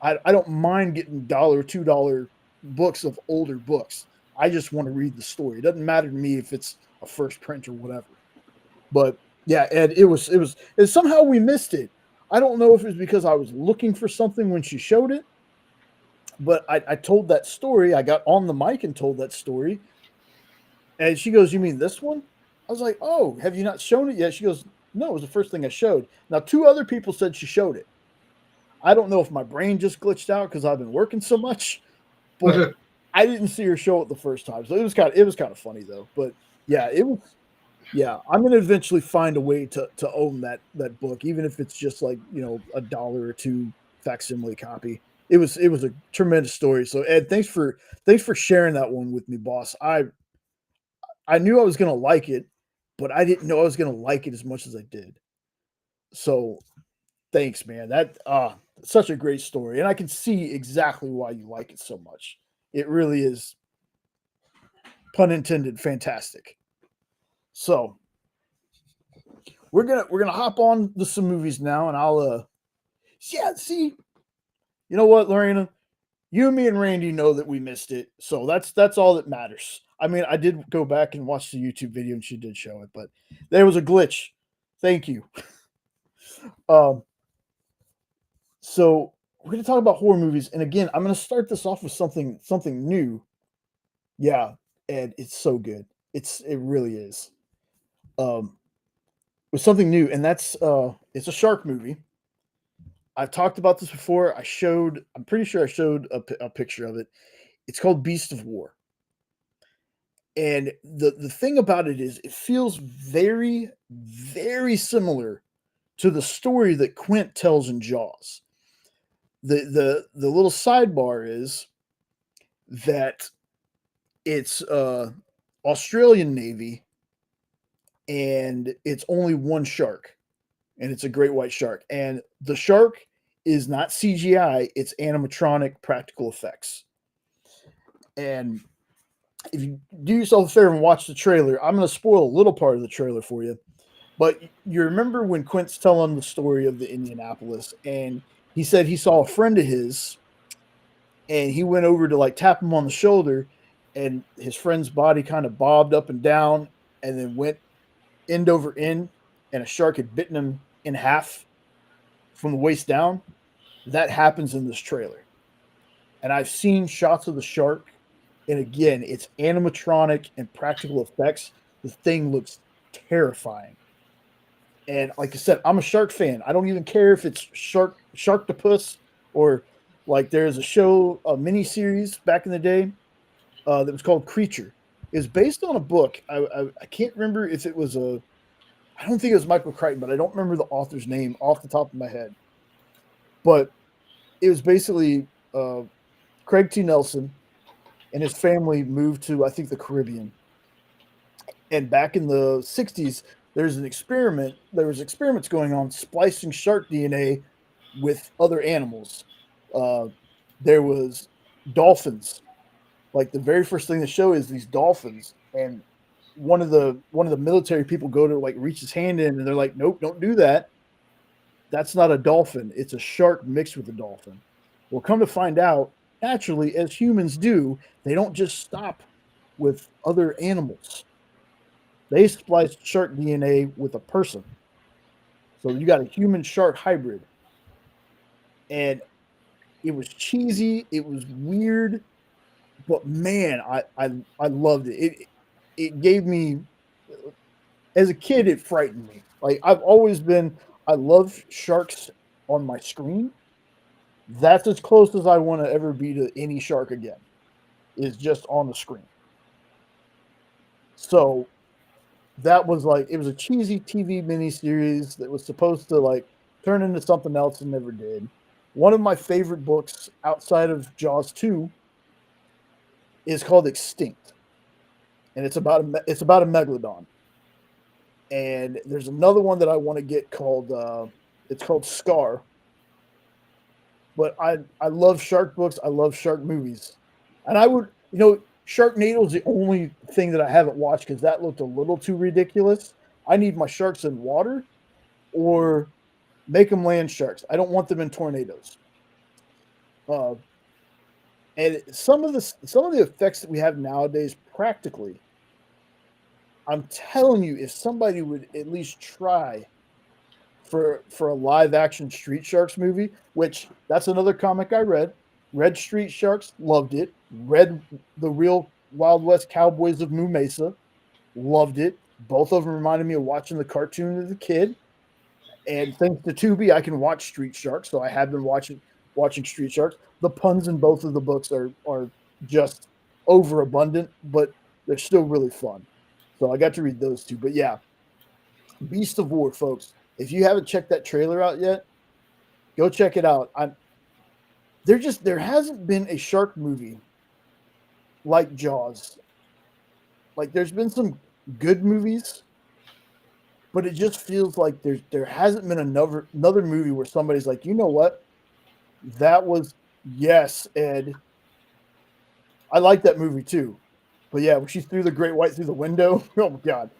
I don't mind getting $1, $2 books of older books. I just want to read the story. It doesn't matter to me if it's a first print or whatever. But yeah, Ed, it somehow we missed it. I don't know if it was because I was looking for something when she showed it, but I told that story. I got on the mic and told that story. And she goes, "You mean this one?" I was like, "Oh, have you not shown it yet?" She goes, "No, it was the first thing I showed." Now, 2 other people said she showed it. I don't know if my brain just glitched out because I've been working so much, but I didn't see her show it the first time. So it was kind of funny though. But yeah, I'm gonna eventually find a way to own that book, even if it's just like, $1 or 2 facsimile copy. It was a tremendous story. So Ed, thanks for sharing that one with me, boss. I knew I was gonna like it, but I didn't know I was gonna like it as much as I did. So thanks, man. That such a great story, and I can see exactly why you like it so much. It really is, pun intended, fantastic. So we're gonna hop on to some movies now, and I'll see. You know what, Lorena? You, me, and Randy know that we missed it, so that's all that matters. I mean, I did go back and watch the YouTube video, and she did show it, but there was a glitch. Thank you. So we're going to talk about horror movies, and again, I'm going to start this off with something new. Yeah, and it's so good. It really is. With something new, and that's it's a shark movie. I've talked about this before. I'm pretty sure I showed a picture of it. It's called Beast of War. And the thing about it is it feels very, very similar to the story that Quint tells in Jaws. The little sidebar is that it's Australian Navy, and it's only one shark, and it's a great white shark. And the shark is not CGI, it's animatronic practical effects. And if you do yourself a favor and watch the trailer, I'm going to spoil a little part of the trailer for you. But you remember when Quint's telling the story of the Indianapolis, and he said he saw a friend of his, and he went over to like tap him on the shoulder, and his friend's body kind of bobbed up and down and then went end over end, and a shark had bitten him in half from the waist down. That happens in this trailer. And I've seen shots of the shark, and again, it's animatronic and practical effects. The thing looks terrifying. And like I said, I'm a shark fan. I don't even care if it's Sharktopus, or like there's a show, a mini series back in the day that was called Creature. It's based on a book. I can't remember if it was I don't think it was Michael Crichton, but I don't remember the author's name off the top of my head. But it was basically Craig T. Nelson and his family moved to, I think, the Caribbean. And back in the 60s, there was experiments going on splicing shark DNA with other animals. There was dolphins. Like the very first thing the show is these dolphins, and one of the military people go to like reach his hand in, and they're like, "Nope, don't do that. That's not a dolphin. It's a shark mixed with a dolphin." Well, come to find out, naturally, as humans do, they don't just stop with other animals. They spliced shark DNA with a person. So you got a human shark hybrid. And it was cheesy, it was weird, but man, I loved it. It gave me, as a kid, it frightened me. Like I love sharks on my screen. That's as close as I want to ever be to any shark again, is just on the screen. So that was like, it was a cheesy TV miniseries that was supposed to like turned into something else and never did. One of my favorite books outside of Jaws 2 is called Extinct, and it's about a megalodon. And there's another one that I want to get called it's called Scar. But I love shark books. I love shark movies, and I would Sharknado is the only thing that I haven't watched because that looked a little too ridiculous. I need my sharks in water or make them land sharks. I don't want them in tornadoes. Uh, and some of the effects that we have nowadays, practically, I'm telling you, if somebody would at least try for a live action Street Sharks movie, which that's another comic I read Street Sharks, loved it. Read the real Wild West Cowboys of Moo Mesa, loved it. Both of them reminded me of watching the cartoon as a kid. And thanks to Tubi, I can watch Street Sharks, so I have been watching Street Sharks. The puns in both of the books are just overabundant, but they're still really fun. So I got to read those two. But yeah, Beast of War, folks. If you haven't checked that trailer out yet, go check it out. There hasn't been a shark movie like Jaws. Like there's been some good movies, but it just feels like there hasn't been another movie where somebody's like, you know what? That was yes, Ed. I like that movie too. But yeah, when she threw the great white through the window, oh my god.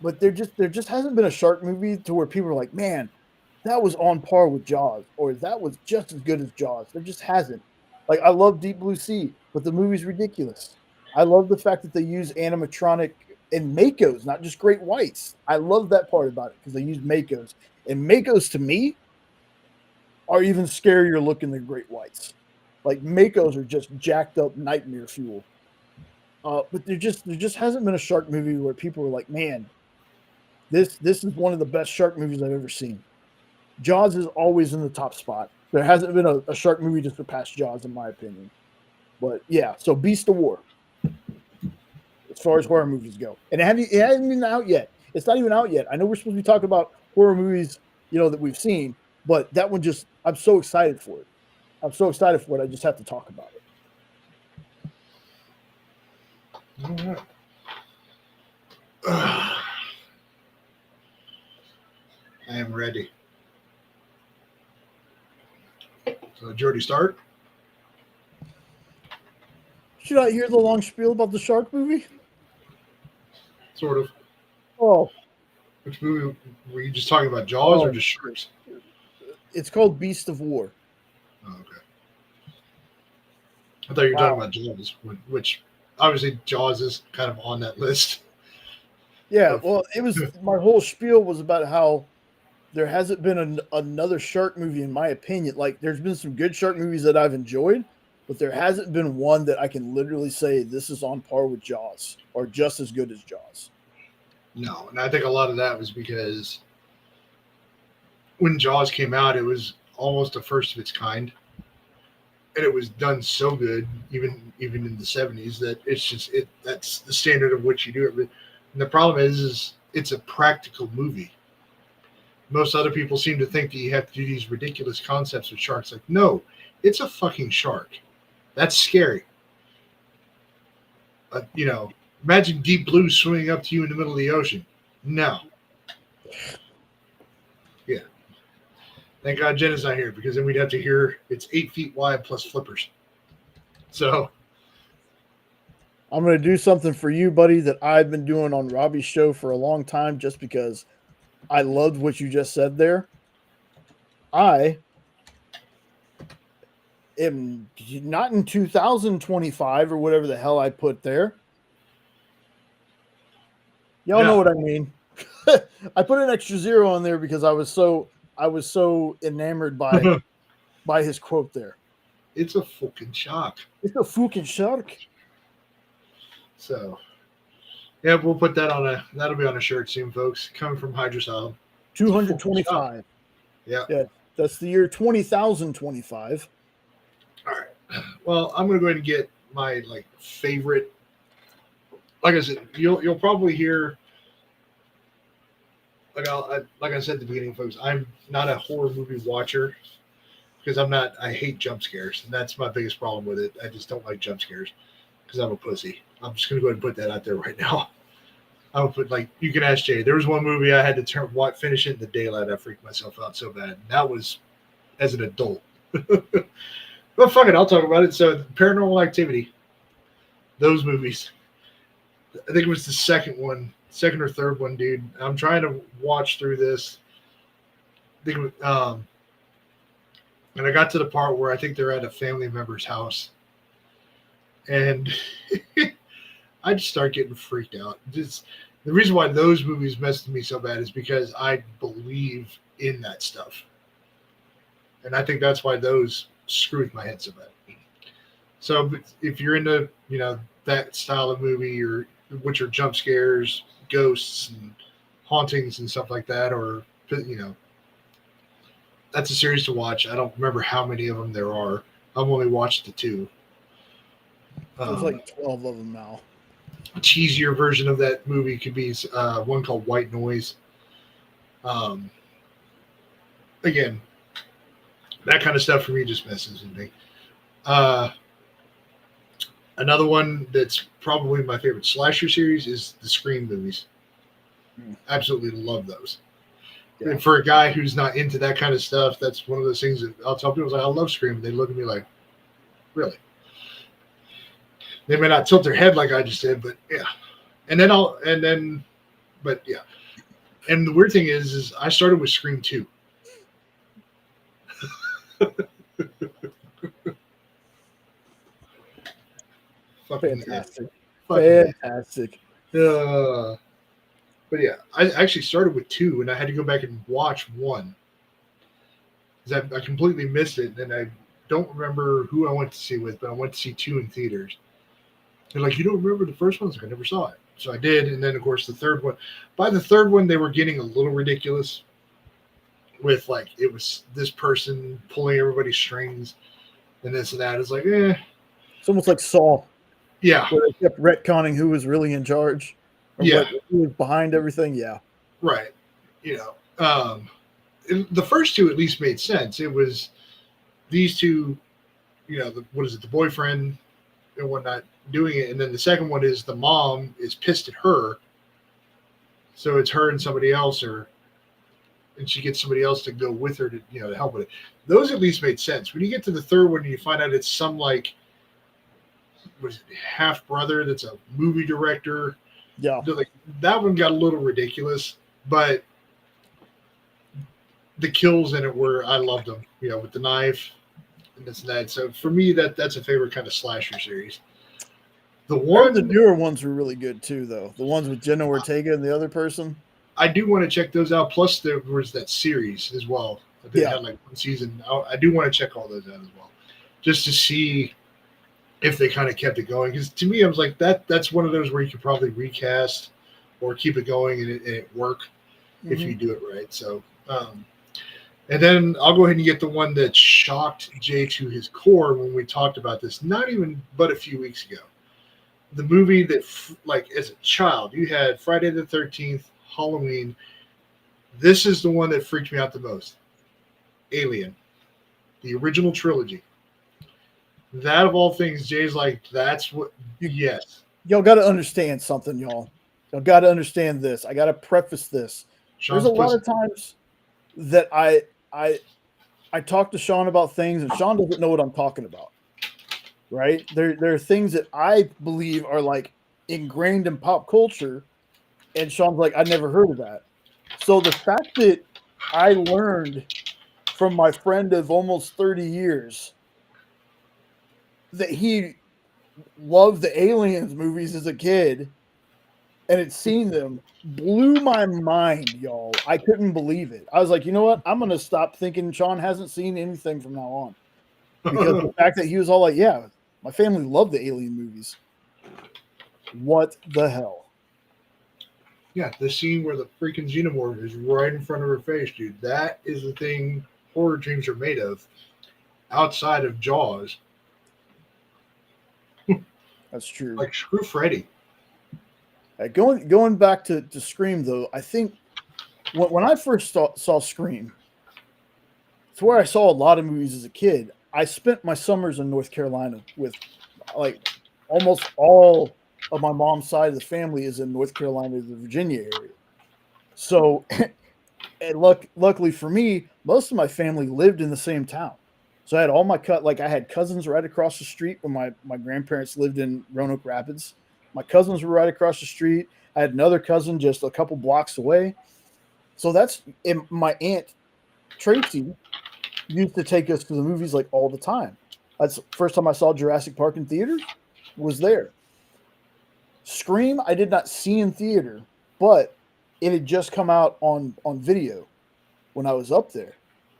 But there just hasn't been a shark movie to where people are like, man, that was on par with Jaws, or that was just as good as Jaws. There just hasn't. Like I love Deep Blue Sea, but the movie's ridiculous. I love the fact that they use animatronic and Makos, not just great whites. I love that part about it because they use Makos. And Makos to me are even scarier looking than great whites. Like Makos are just jacked up nightmare fuel. But there just hasn't been a shark movie where people are like, man, this is one of the best shark movies I've ever seen. Jaws is always in the top spot. There hasn't been a shark movie to surpass Jaws, in my opinion. But yeah, so Beast of War, as far as horror movies go, and it hasn't been out yet. It's not even out yet. I know we're supposed to be talking about horror movies, that we've seen, but that one I'm so excited for it. I'm so excited for it. I just have to talk about it. All right. I am ready. So, Jordy, start. Should I hear the long spiel about the shark movie? Sort of. Oh. Which movie were you just talking about? Jaws or just sharks? It's called Beast of War. Oh, okay. I thought you were talking about Jaws, which obviously Jaws is kind of on that list. Yeah, well, it was my whole spiel was about how there hasn't been another shark movie, in my opinion. Like, there's been some good shark movies that I've enjoyed, but there hasn't been one that I can literally say this is on par with Jaws or just as good as Jaws. No, and I think a lot of that was because when Jaws came out, it was almost the first of its kind, and it was done so good, even in the 70s, that that's the standard of which you do it. And the problem is it's a practical movie. Most other people seem to think that you have to do these ridiculous concepts with sharks. Like, no, it's a fucking shark. That's scary. Imagine Deep Blue swimming up to you in the middle of the ocean. No. Yeah. Thank God Jenna's not here, because then we'd have to hear it's 8 feet wide plus flippers. So I'm going to do something for you, buddy, that I've been doing on Robbie's show for a long time just because I loved what you just said there. I am not in 2025 or whatever the hell I put there. Y'all know what I mean. I put an extra zero on there because I was so enamored by his quote there. It's a fucking shark. It's a fucking shark. So, yeah, we'll put that that'll be on a shirt soon, folks. Coming from Hydrasylum. 225. Yeah. That's the year 20,025. All right. Well, I'm gonna go ahead and get my favorite. Like I said, you'll probably hear like I said at the beginning, folks, I'm not a horror movie watcher because I hate jump scares, and that's my biggest problem with it. I just don't like jump scares because I'm a pussy. I'm just gonna go ahead and put that out there right now. I would put, like, you can ask Jay. There was one movie I had to finish it in the daylight. I freaked myself out so bad. And that was as an adult. But fuck it, I'll talk about it. So, Paranormal Activity, those movies. I think it was the second or third one, dude. I'm trying to watch through this. I think it was, and I got to the part where I think they're at a family member's house, and I just start getting freaked out. Just the reason why those movies messed with me so bad is because I believe in that stuff, and I think that's why those screw with my head so bad. So if you're into that style of movie, or which are jump scares, ghosts, and hauntings and stuff like that, or that's a series to watch. I don't remember how many of them there are. I've only watched the 2. There's like 12 of them now. A cheesier version of that movie could be one called White Noise. Again, that kind of stuff for me just messes with me. Another one that's probably my favorite slasher series is the Scream movies. Absolutely love those. Yeah. And for a guy who's not into that kind of stuff, that's one of those things that I'll tell people, like, I love Scream. They look at me like, really? They may not tilt their head like I just did, but yeah. But yeah. And the weird thing is I started with Scream 2. Fantastic. Fantastic. But yeah, I actually started with 2, and I had to go back and watch 1 because I completely missed it, and I don't remember who I went to see with, but I went to see 2 in theaters. They're like, you don't remember the first one? I was like, I never saw it. So I did, and then of course the third one. By the third one, they were getting a little ridiculous with, like, it was this person pulling everybody's strings and this and that. It's like, It's almost like Saw. Yeah. Where they kept retconning who was really in charge. Or who was behind everything. Yeah. Right. The first 2 at least made sense. It was these 2, the boyfriend and whatnot doing it. And then the second one is the mom is pissed at her. So it's her and somebody else, and she gets somebody else to go with her to, to help with it. Those at least made sense. When you get to the third one and you find out it's some, like, half brother that's a movie director. Yeah. Like, that one got a little ridiculous, but the kills in it were, I loved them, with the knife and this and that. So for me, that's a favorite kind of slasher series. The newer ones were really good too, though. The ones with Jenna Ortega and the other person. I do want to check those out. Plus, there was that series as well. I think it had like 1 season. I do want to check all those out as well, just to see if they kind of kept it going. Because to me, I was like, that's one of those where you could probably recast or keep it going and it work if you do it right. So, and then I'll go ahead and get the one that shocked Jay to his core when we talked about this, not even but a few weeks ago. The movie that, like, as a child, you had Friday the 13th, Halloween. This is the one that freaked me out the most. Alien, the original trilogy. That, of all things, Jay's like, that's what, yes. Y'all got to understand something, y'all. Y'all got to understand this. I got to preface this. There's a lot of times that I talk to Sean about things, and Sean doesn't know what I'm talking about. Right? There are things that I believe are, like, ingrained in pop culture, and Sean's like, I never heard of that. So the fact that I learned from my friend of almost 30 years that he loved the Aliens movies as a kid and had seen them blew my mind, y'all. I couldn't believe it. I was like, you know what? I'm going to stop thinking Sean hasn't seen anything from now on. Because the fact that he was all like, yeah, my family loved the Alien movies. What the hell? Yeah, the scene where the freaking xenomorph is right in front of her face, dude. That is the thing horror dreams are made of. Outside of Jaws. That's true. Like, screw Freddy. Going back to Scream, though, I think when I first saw Scream, it's where I saw a lot of movies as a kid. I spent my summers in North Carolina with like almost all of my mom's side of the family is in North Carolina, the Virginia area. So, and luckily for me, most of my family lived in the same town. So I had all my I had cousins right across the street when my grandparents lived in Roanoke Rapids. My cousins were right across the street. I had another cousin just a couple blocks away. So and my aunt Tracy used to take us to the movies like all the time. That's the first time I saw Jurassic Park in theaters was there. Scream I did not see in theater, but it had just come out on video when I was up there.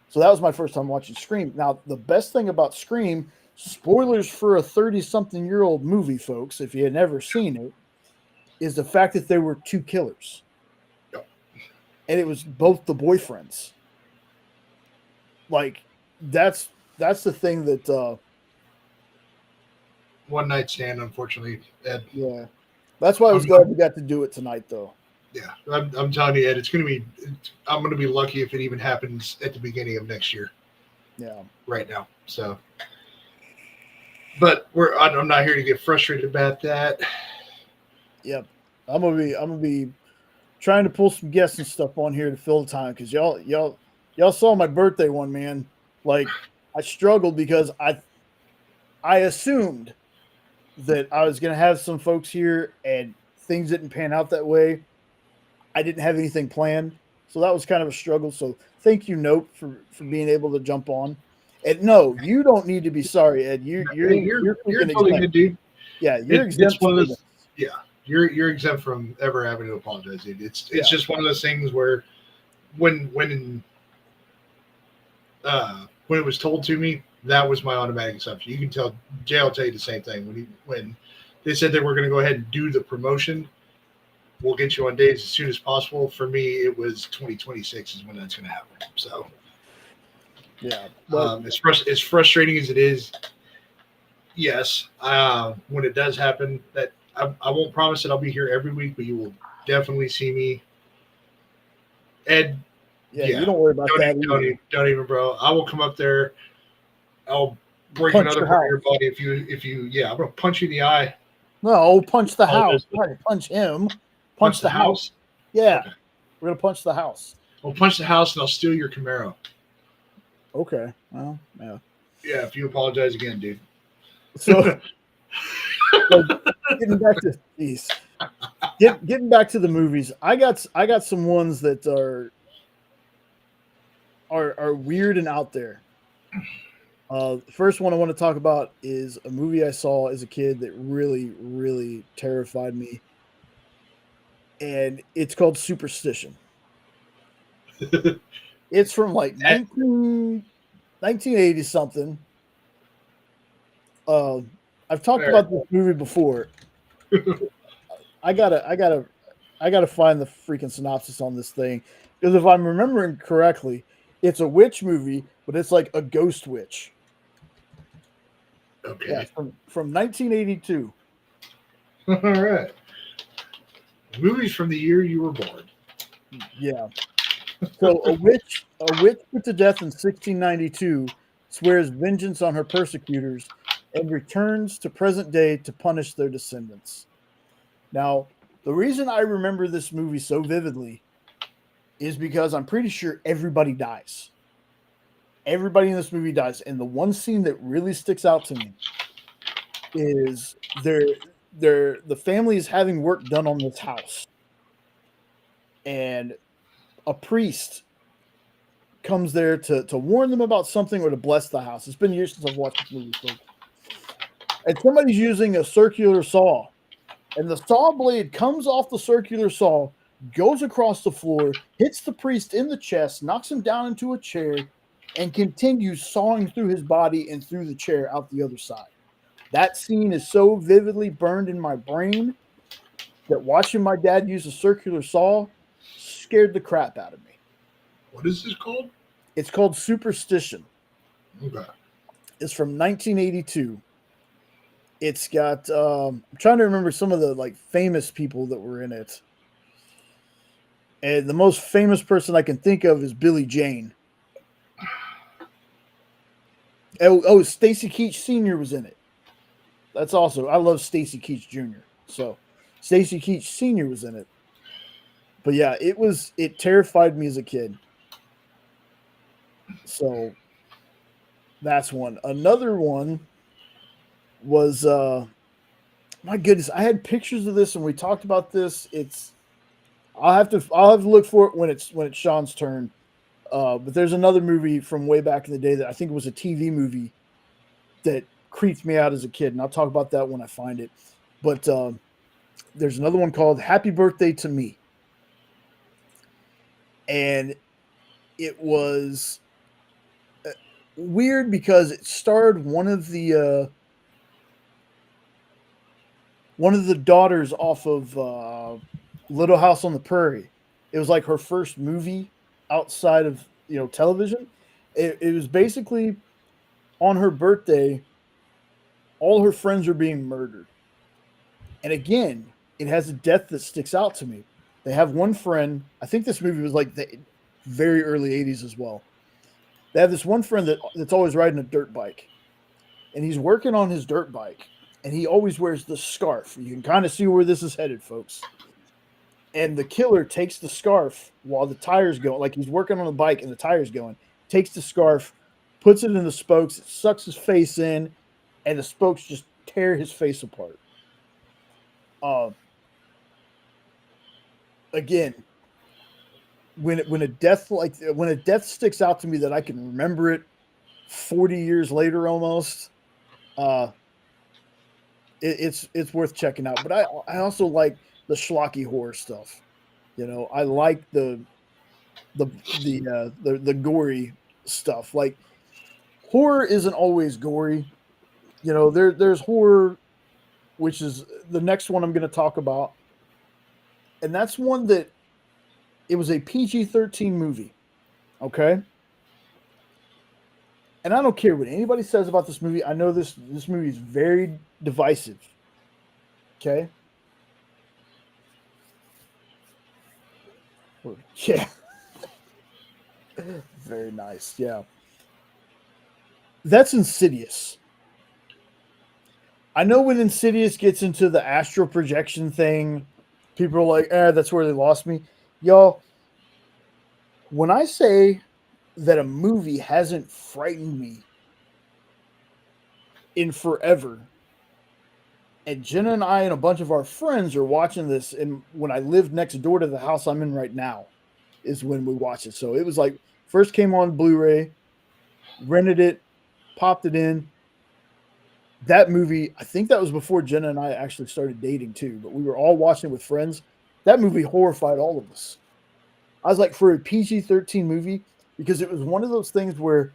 So that was my first time watching Scream. Now, the best thing about Scream, spoilers for a 30-something-year-old movie, folks, if you had never seen it, is the fact that there were two killers. And it was both the boyfriends. Like, that's the thing that One night stand, unfortunately, Ed. yeah. That's why I was glad we got to do it tonight, though. Yeah, I'm telling you, Ed, it's going to be. I'm going to be lucky if it even happens at the beginning of next year. Yeah. Right now, so. But I'm not here to get frustrated about that. Yep, I'm gonna be trying to pull some guests and stuff on here to fill the time because y'all saw my birthday one, man. Like I struggled because I assumed that I was gonna have some folks here and things didn't pan out that way. I didn't have anything planned, so that was kind of a struggle. So thank you, Nope, for being able to jump on. And no, you don't need to be sorry, Ed. You're totally good, dude. Yeah, you're exempt. It's one of those. Yeah, you're exempt from ever having to apologize, dude. It's just one of those things where when it was told to me, that was my automatic assumption. You can tell Jay will tell you the same thing when they said they were going to go ahead and do the promotion. We'll get you on days as soon as possible. For me, it was 2026 is when that's going to happen. So, yeah. As frustrating as it is, yes. When it does happen, that I won't promise that I'll be here every week, but you will definitely see me. Ed, yeah. You don't worry about that. Don't even, bro. I will come up there. I'll break another part of your body if you. Yeah, I'm gonna punch you in the eye. No, punch the house. Punch him. Punch the house. Yeah, okay. We're gonna punch the house. I'll punch the house and I'll steal your Camaro. Okay. Well, yeah. Yeah, if you apologize again, dude. So getting back to getting back to the movies, I got some ones that are weird and out there. The first one I want to talk about is a movie I saw as a kid that really, really terrified me. And it's called Superstition. It's from like 1980 something. I've talked about this movie before. I gotta find the freaking synopsis on this thing because if I'm remembering correctly, it's a witch movie, but it's like a ghost witch. Okay. Yeah, from 1982. All right. Movies from the year you were born. Yeah. So a witch put to death in 1692 swears vengeance on her persecutors and returns to present day to punish their descendants. Now, the reason I remember this movie so vividly is because I'm pretty sure everybody dies. Everybody in this movie dies. And the one scene that really sticks out to me is the family is having work done on this house. And a priest comes there to warn them about something or to bless the house. It's been years since I've watched this movie, folks. And somebody's using a circular saw. And the saw blade comes off the circular saw, goes across the floor, hits the priest in the chest, knocks him down into a chair, and continues sawing through his body and through the chair out the other side. That scene is so vividly burned in my brain that watching my dad use a circular saw scared the crap out of me. What is this called? It's called Superstition. Okay. It's from 1982. It's got I'm trying to remember some of the like famous people that were in it. And the most famous person I can think of is Billie Jane. Oh, Stacy Keach Sr. was in it. That's also, I love Stacy Keach Jr. So Stacy Keach Sr. was in it. But yeah, it terrified me as a kid. So that's one. Another one was my goodness, I had pictures of this and we talked about this. I'll have to look for it when it's Sean's turn. But there's another movie from way back in the day that I think was a TV movie that creeped me out as a kid, and I'll talk about that when I find it. But there's another one called Happy Birthday to Me. And it was weird because it starred one of the daughters off of Little House on the Prairie. It was like her first movie outside of television. It was basically on her birthday, all her friends are being murdered. And again, it has a death that sticks out to me. They have one friend. I think this movie was like the very early 80s as well. They have this one friend that's always riding a dirt bike. And he's working on his dirt bike. And he always wears the scarf. You can kind of see where this is headed, folks. And the killer takes the scarf while the tire's going. Like he's working on the bike and the tire's going. Takes the scarf, puts it in the spokes, it sucks his face in, and the spokes just tear his face apart. Again, when a death sticks out to me that I can remember it 40 years later almost, it's worth checking out. But I also like the schlocky horror stuff. I like the gory stuff. Like horror isn't always gory. There's horror, which is the next one I'm going to talk about. And that's one that it was a PG-13 movie. Okay. And I don't care what anybody says about this movie. I know this movie is very divisive. Okay. Yeah. Very nice. Yeah. That's Insidious. I know when Insidious gets into the astral projection thing, people are like, that's where they lost me. Y'all, when I say that a movie hasn't frightened me in forever, and Jenna and I and a bunch of our friends are watching this, and when I lived next door to the house I'm in right now is when we watched it. So it was like first came on Blu-ray, rented it, popped it in. That movie, I think that was before Jenna and I actually started dating too, but we were all watching it with friends. That movie horrified all of us. I was like, for a PG-13 movie, because it was one of those things where,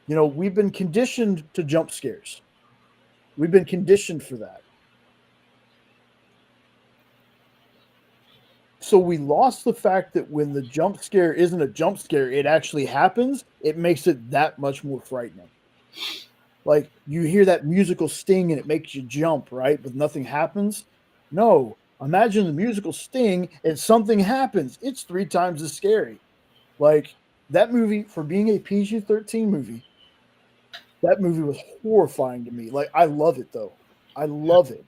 we've been conditioned to jump scares. We've been conditioned for that. So we lost the fact that when the jump scare isn't a jump scare, it actually happens. It makes it that much more frightening. Like you hear that musical sting and it makes you jump, right? But nothing happens. No, imagine the musical sting and something happens. It's 3 times as scary. Like that movie, for being a PG-13 movie, that movie was horrifying to me. Like I love it though. I love it.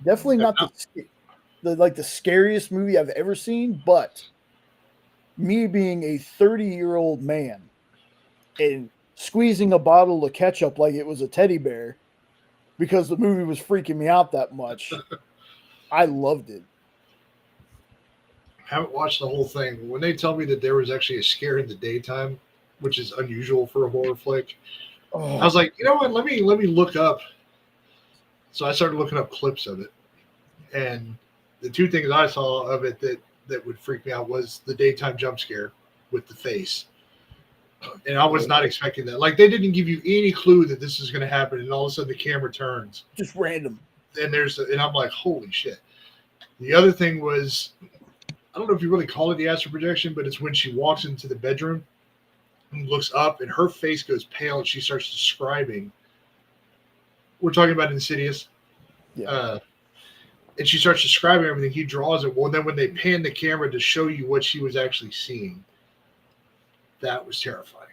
Definitely not the scariest movie I've ever seen, but me being a 30-year-old man and squeezing a bottle of ketchup like it was a teddy bear because the movie was freaking me out that much. I loved it. I haven't watched the whole thing. When they tell me that there was actually a scare in the daytime, which is unusual for a horror flick, I was like, you know what? Let me look up. So I started looking up clips of it, and the 2 things I saw of it that would freak me out was the daytime jump scare with the face. And I was not expecting that. Like they didn't give you any clue that this is going to happen, and all of a sudden the camera turns. Just random. And I'm like, holy shit. The other thing was, I don't know if you really call it the astral projection, but it's when she walks into the bedroom and looks up, and her face goes pale, and she starts describing. We're talking about Insidious. Yeah. and she starts describing everything. He draws it. Well, then when they pan the camera to show you what she was actually seeing, that was terrifying.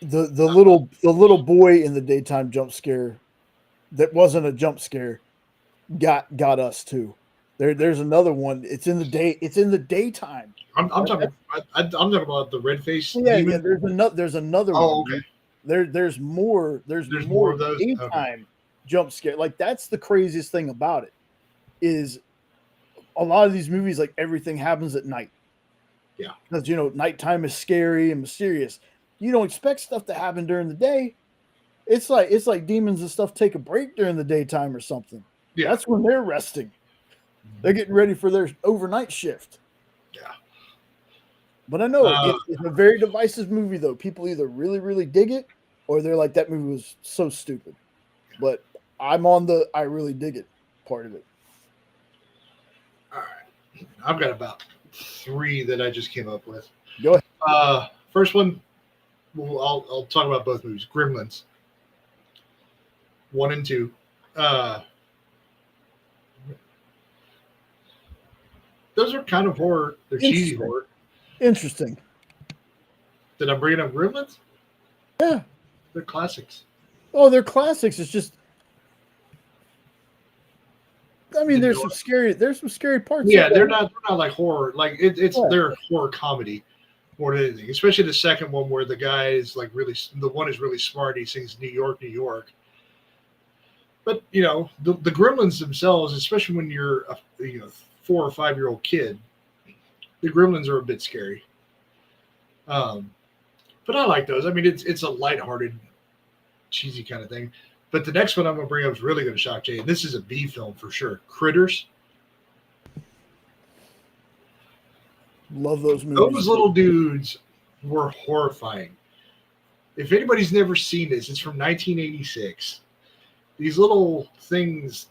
The little boy in the daytime jump scare that wasn't a jump scare got us too. There's another one. It's in the daytime. I'm talking about the red face. Yeah, demon. there's another Oh, one. okay. There's more of those. daytime jump scare. Like that's the craziest thing about it is a lot of these movies, like everything happens at night. Yeah. Because nighttime is scary and mysterious. You don't expect stuff to happen during the day. It's like demons and stuff take a break during the daytime or something. Yeah. That's when they're resting. They're getting ready for their overnight shift. Yeah. But I know it's a very divisive movie, though. People either really, really dig it, or they're like, that movie was so stupid. But I'm on the I really dig it part of it. All right. I've got about 3 that I just came up with. Go ahead. First one, I'll talk about both movies. Gremlins 1 and 2. Those are kind of horror. They're cheesy horror. Interesting. Did I bring up Gremlins? Yeah. They're classics. Oh, they're classics. It's just, I mean, there's some scary parts. Yeah, they're not like horror. Like they're a horror comedy more than anything. Especially the second one where the guy is like the one is really smart. He sings New York, New York. But the Gremlins themselves, especially when you're a 4 or 5 year old kid, the Gremlins are a bit scary. But I like those. I mean, it's a lighthearted, cheesy kind of thing. But the next one I'm going to bring up is really going to shock Jay. And this is a B film for sure. Critters. Love those movies. Those little dudes were horrifying. If anybody's never seen this, it's from 1986. These little things,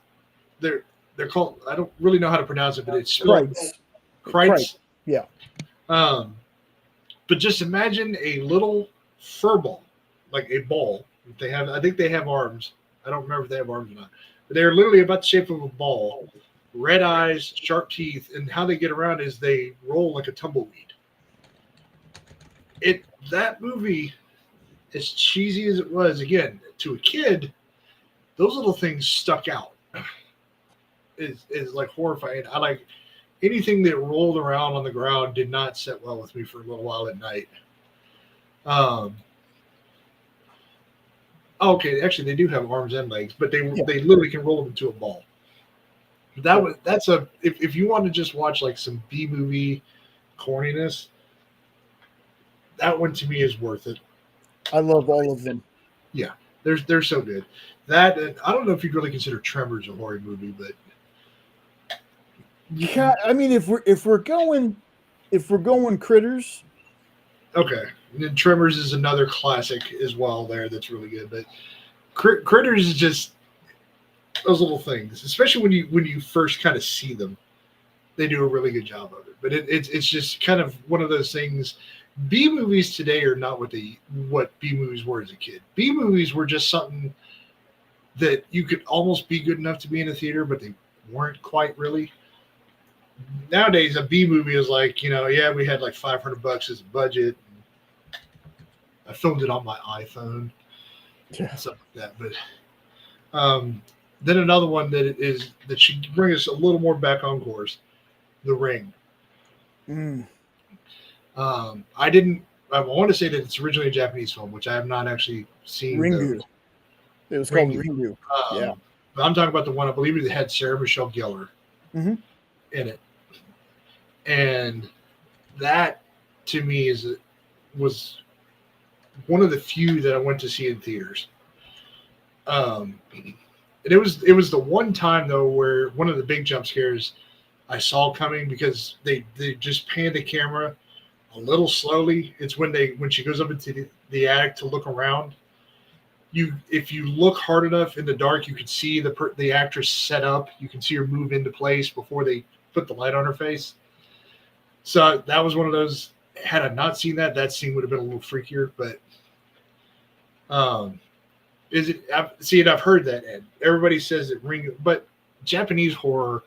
they're called, I don't really know how to pronounce it, but it's spelled Krites. Yeah. But just imagine a little fur ball, like a ball. I think they have arms. I don't remember if they have arms or not. But they're literally about the shape of a ball, red eyes, sharp teeth, and how they get around is they roll like a tumbleweed. That movie, as cheesy as it was, again, to a kid, those little things stuck out. Is like horrifying. I like anything that rolled around on the ground did not sit well with me for a little while at night. Okay, actually they do have arms and legs, but they literally can roll them into a ball. That's if you want to just watch like some B movie corniness, that one to me is worth it. I love all of them. Yeah, they're so good. That I don't know if you'd really consider Tremors a horror movie, but yeah, I mean, if we're going Critters, okay. And then Tremors is another classic as well. There, that's really good. But Critters is just those little things, especially when you first kind of see them, they do a really good job of it. But it's just kind of one of those things. B movies today are not what B movies were as a kid. B movies were just something that you could almost be good enough to be in a theater, but they weren't quite really. Nowadays, a B movie is like, we had like $500 as a budget. I filmed it on my iPhone, stuff like that. But then another one that should bring us a little more back on course, The Ring. I want to say that it's originally a Japanese film, which I have not actually seen. Ringu. It was called Ringu. Yeah. But I'm talking about the one, I believe it had Sarah Michelle Gellar in it. And that, to me, was one of the few that I went to see in theaters. And it was the one time, though, where one of the big jump scares I saw coming, because they just panned the camera a little slowly. It's when she goes up into the attic to look around. If you look hard enough in the dark, you can see the actress set up. You can see her move into place before they put the light on her face. So that was one of those. Had I not seen that scene would have been a little freakier. But I've heard that, and everybody says that Ring, but Japanese horror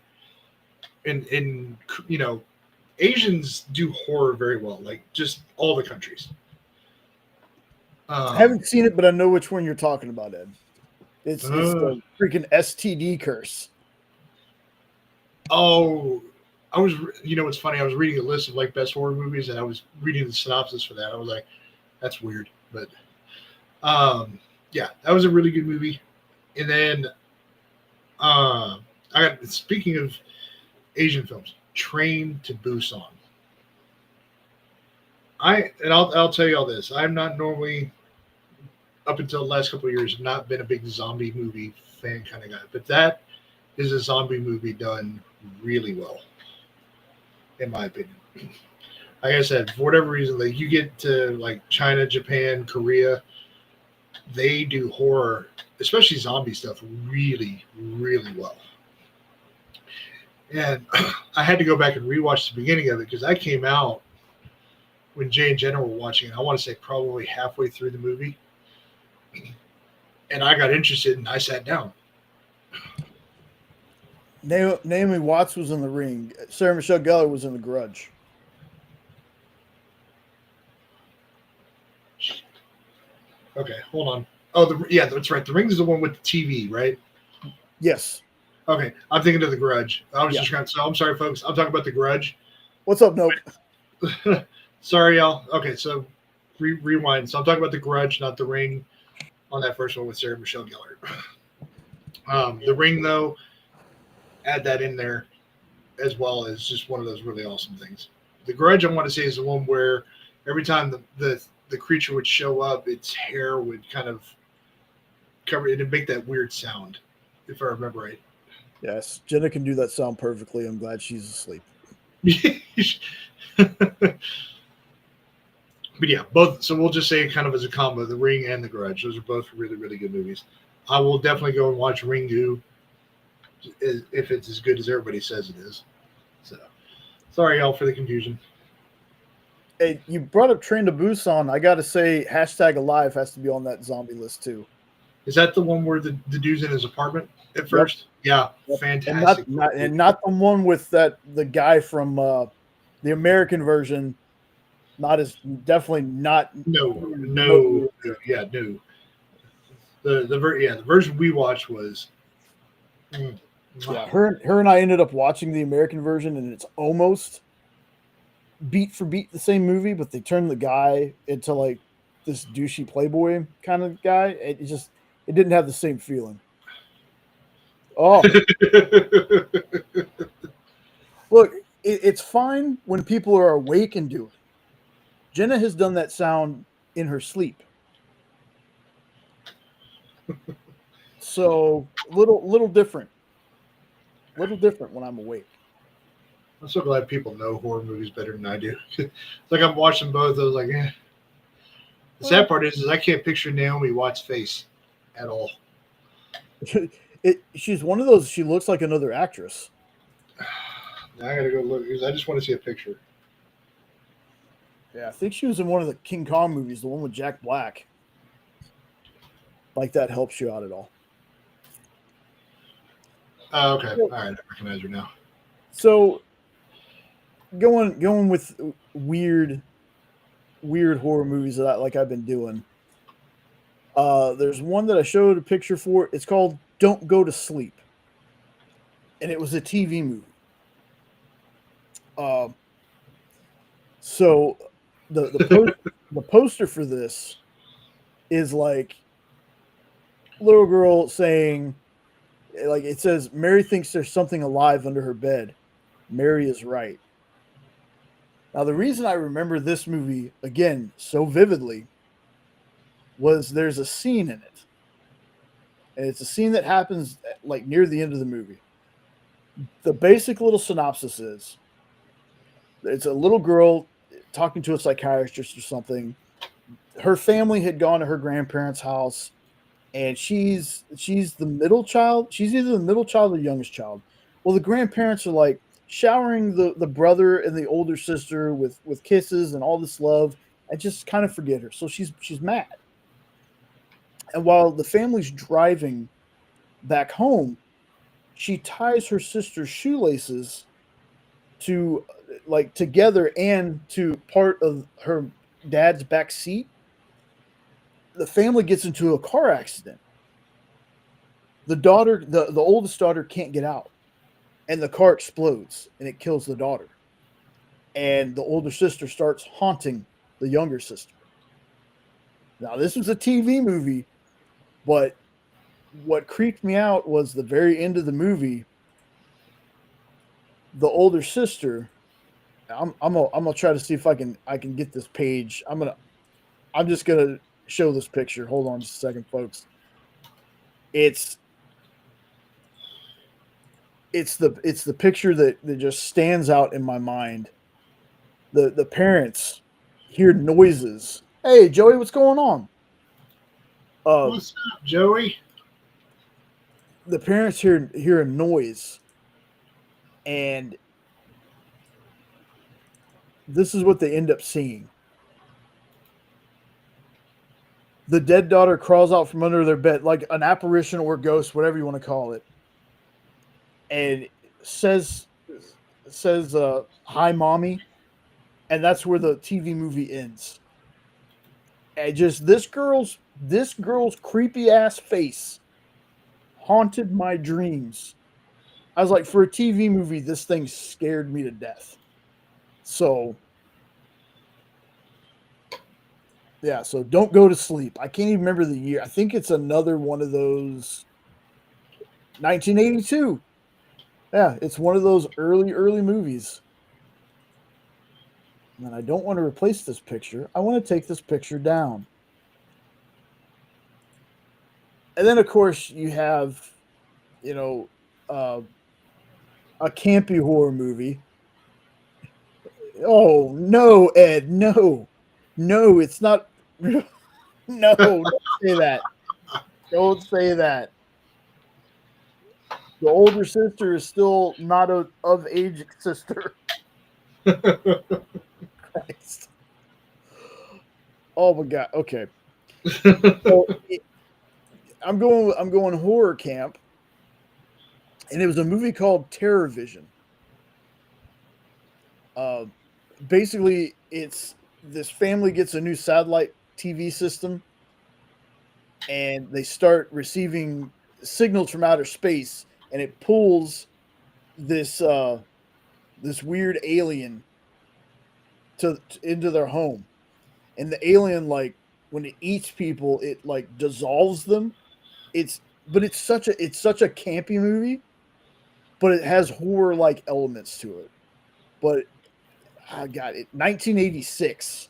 and you know, Asians do horror very well, like just all the countries. I haven't seen it, but I know which one you're talking about, Ed. It's the freaking STD curse. Oh, you know what's funny? I was reading a list of like best horror movies, and I was reading the synopsis for that. I was like, that's weird, but yeah, that was a really good movie. And then speaking of Asian films, Train to Busan. I'll tell you all this. I'm not normally, up until the last couple of years, not been a big zombie movie fan kind of guy, but that is a zombie movie done really well, in my opinion. Like I said, for whatever reason, like you get to like China, Japan, Korea, they do horror, especially zombie stuff, really, really well. And I had to go back and rewatch the beginning of it because I came out when Jay and Jenna were watching it. I want to say probably halfway through the movie, and I got interested and I sat down. Naomi Watts was in The Ring. Sarah Michelle Gellar was in The Grudge. Okay, hold on. Oh, yeah, that's right. The Ring is the one with the TV, right? Yes. Okay, I'm thinking of The Grudge. I was just trying to. So I'm sorry, folks. I'm talking about The Grudge. What's up, Nope? Sorry, y'all. Okay, so rewind. So I'm talking about The Grudge, not The Ring, on that first one with Sarah Michelle Gellar. The Ring, though, add that in there as well as just one of those really awesome things. The Grudge, I want to say, is the one where every time the creature would show up, its hair would kind of cover it and make that weird sound, if I remember right. Yes, Jenna can do that sound perfectly. I'm glad she's asleep. But yeah, both. So we'll just say kind of as a combo, The Ring and The Grudge. Those are both really, really good movies. I will definitely go and watch Ringu if it's as good as everybody says it is. So sorry, y'all, for the confusion. Hey, you brought up Train to Busan. I got to say, #Alive has to be on that zombie list too. Is that the one where the dude's in his apartment at first? Yep. Yeah, fantastic. And not the one with the guy from the American version. Definitely not. No. Yeah, no. The version we watched was. Yeah, her and I ended up watching the American version, and it's almost beat for beat the same movie, but they turned the guy into like this douchey playboy kind of guy. It didn't have the same feeling. Oh, look, it's fine when people are awake and do it. Jenna has done that sound in her sleep. So little different. Little different when I'm awake. I'm so glad people know horror movies better than I do. It's like I'm watching both. I was like, eh. The sad part is I can't picture Naomi Watts' face at all. She's one of those. She looks like another actress. Now I gotta go look because I just want to see a picture. Yeah, I think she was in one of the King Kong movies, the one with Jack Black. Like that helps you out at all. Oh, okay. All right, I recognize her now. So going with weird horror movies that I've been doing. There's one that I showed a picture for. It's called Don't Go to Sleep. And it was a TV movie. So the poster for this is like little girl saying, like it says, Mary thinks there's something alive under her bed. Mary is right. Now, the reason I remember this movie, again, so vividly was there's a scene in it. And it's a scene that happens like near the end of the movie. The basic little synopsis is it's a little girl talking to a psychiatrist or something. Her family had gone to her grandparents' house, and she's the middle child. She's either the middle child or the youngest child. Well, the grandparents are like showering the brother and the older sister with kisses and all this love, and just kind of forget her. So she's mad. And while the family's driving back home, she ties her sister's shoelaces to like together and to part of her dad's back seat. The family gets into a car accident. The daughter, the oldest daughter, can't get out, and the car explodes and it kills the daughter. And the older sister starts haunting the younger sister. Now, this was a TV movie, but what creeped me out was the very end of the movie. The older sister, I'm gonna try to see if I can get this page. I'm just gonna show this picture. Hold on just a second, folks. It's the picture that just stands out in my mind. The parents hear noises. Hey, Joey, what's going on? What's up, Joey? The parents hear a noise, and this is what they end up seeing. The dead daughter crawls out from under their bed, like an apparition or ghost, whatever you want to call it, and says, "Hi, mommy," and that's where the TV movie ends. And just this girl's creepy ass face haunted my dreams. I was like, for a TV movie, this thing scared me to death. So, yeah, so don't go to sleep. I can't even remember the year. I think it's another one of those 1982. Yeah, it's one of those early movies. And I don't want to replace this picture. I want to take this picture down. And then, of course, you have, a campy horror movie. Oh, no, Ed, no. No, it's not. No, don't say that. Don't say that. The older sister is still not of age sister. Christ. Oh my God. Okay. So I'm going horror camp, and it was a movie called Terror Vision. Basically, it's this family gets a new satellite TV system, and they start receiving signals from outer space, and it pulls this weird alien into their home, and the alien, like, when it eats people, it like dissolves them. It's such a campy movie, but it has horror like elements to it. But I got it 1986,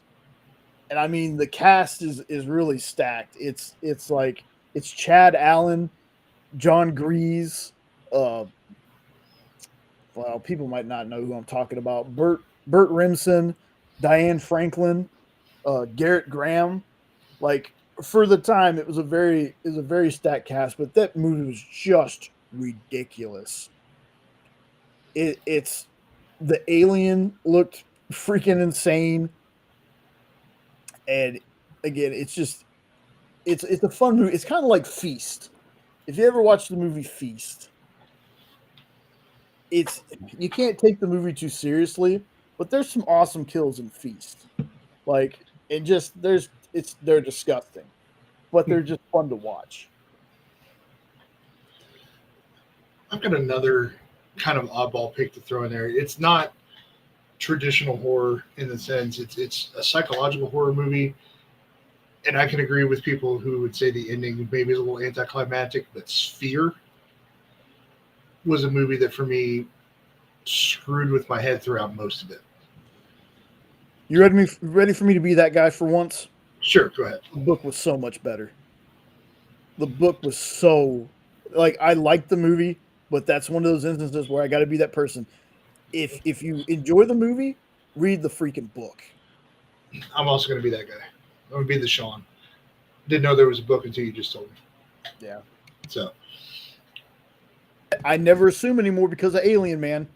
and I mean the cast is really stacked. It's Chad Allen, John Grease. Well, people might not know who I'm talking about. Burt Remsen, Diane Franklin, Garrett Graham. Like, for the time, it was a very stacked cast, but that movie was just ridiculous. It's the alien looked freaking insane, and again, it's a fun movie. It's kind of like Feast. If you ever watched the movie Feast, you can't take the movie too seriously, but there's some awesome kills in Feast. Like, they're disgusting, but they're just fun to watch. I've got another kind of oddball pick to throw in there. It's not traditional horror in the sense it's a psychological horror movie, and I can agree with people who would say the ending maybe is a little anticlimactic, but Sphere was a movie that for me screwed with my head throughout most of it. You ready for me to be that guy for once? Sure, go ahead. The book was so much better. The book was so, like, I liked the movie, but that's one of those instances where I got to be that person. If you enjoy the movie, read the freaking book. I'm also going to be that guy. I'm going to be the Sean. Didn't know there was a book until you just told me. Yeah. So I never assume anymore because of Alien Man.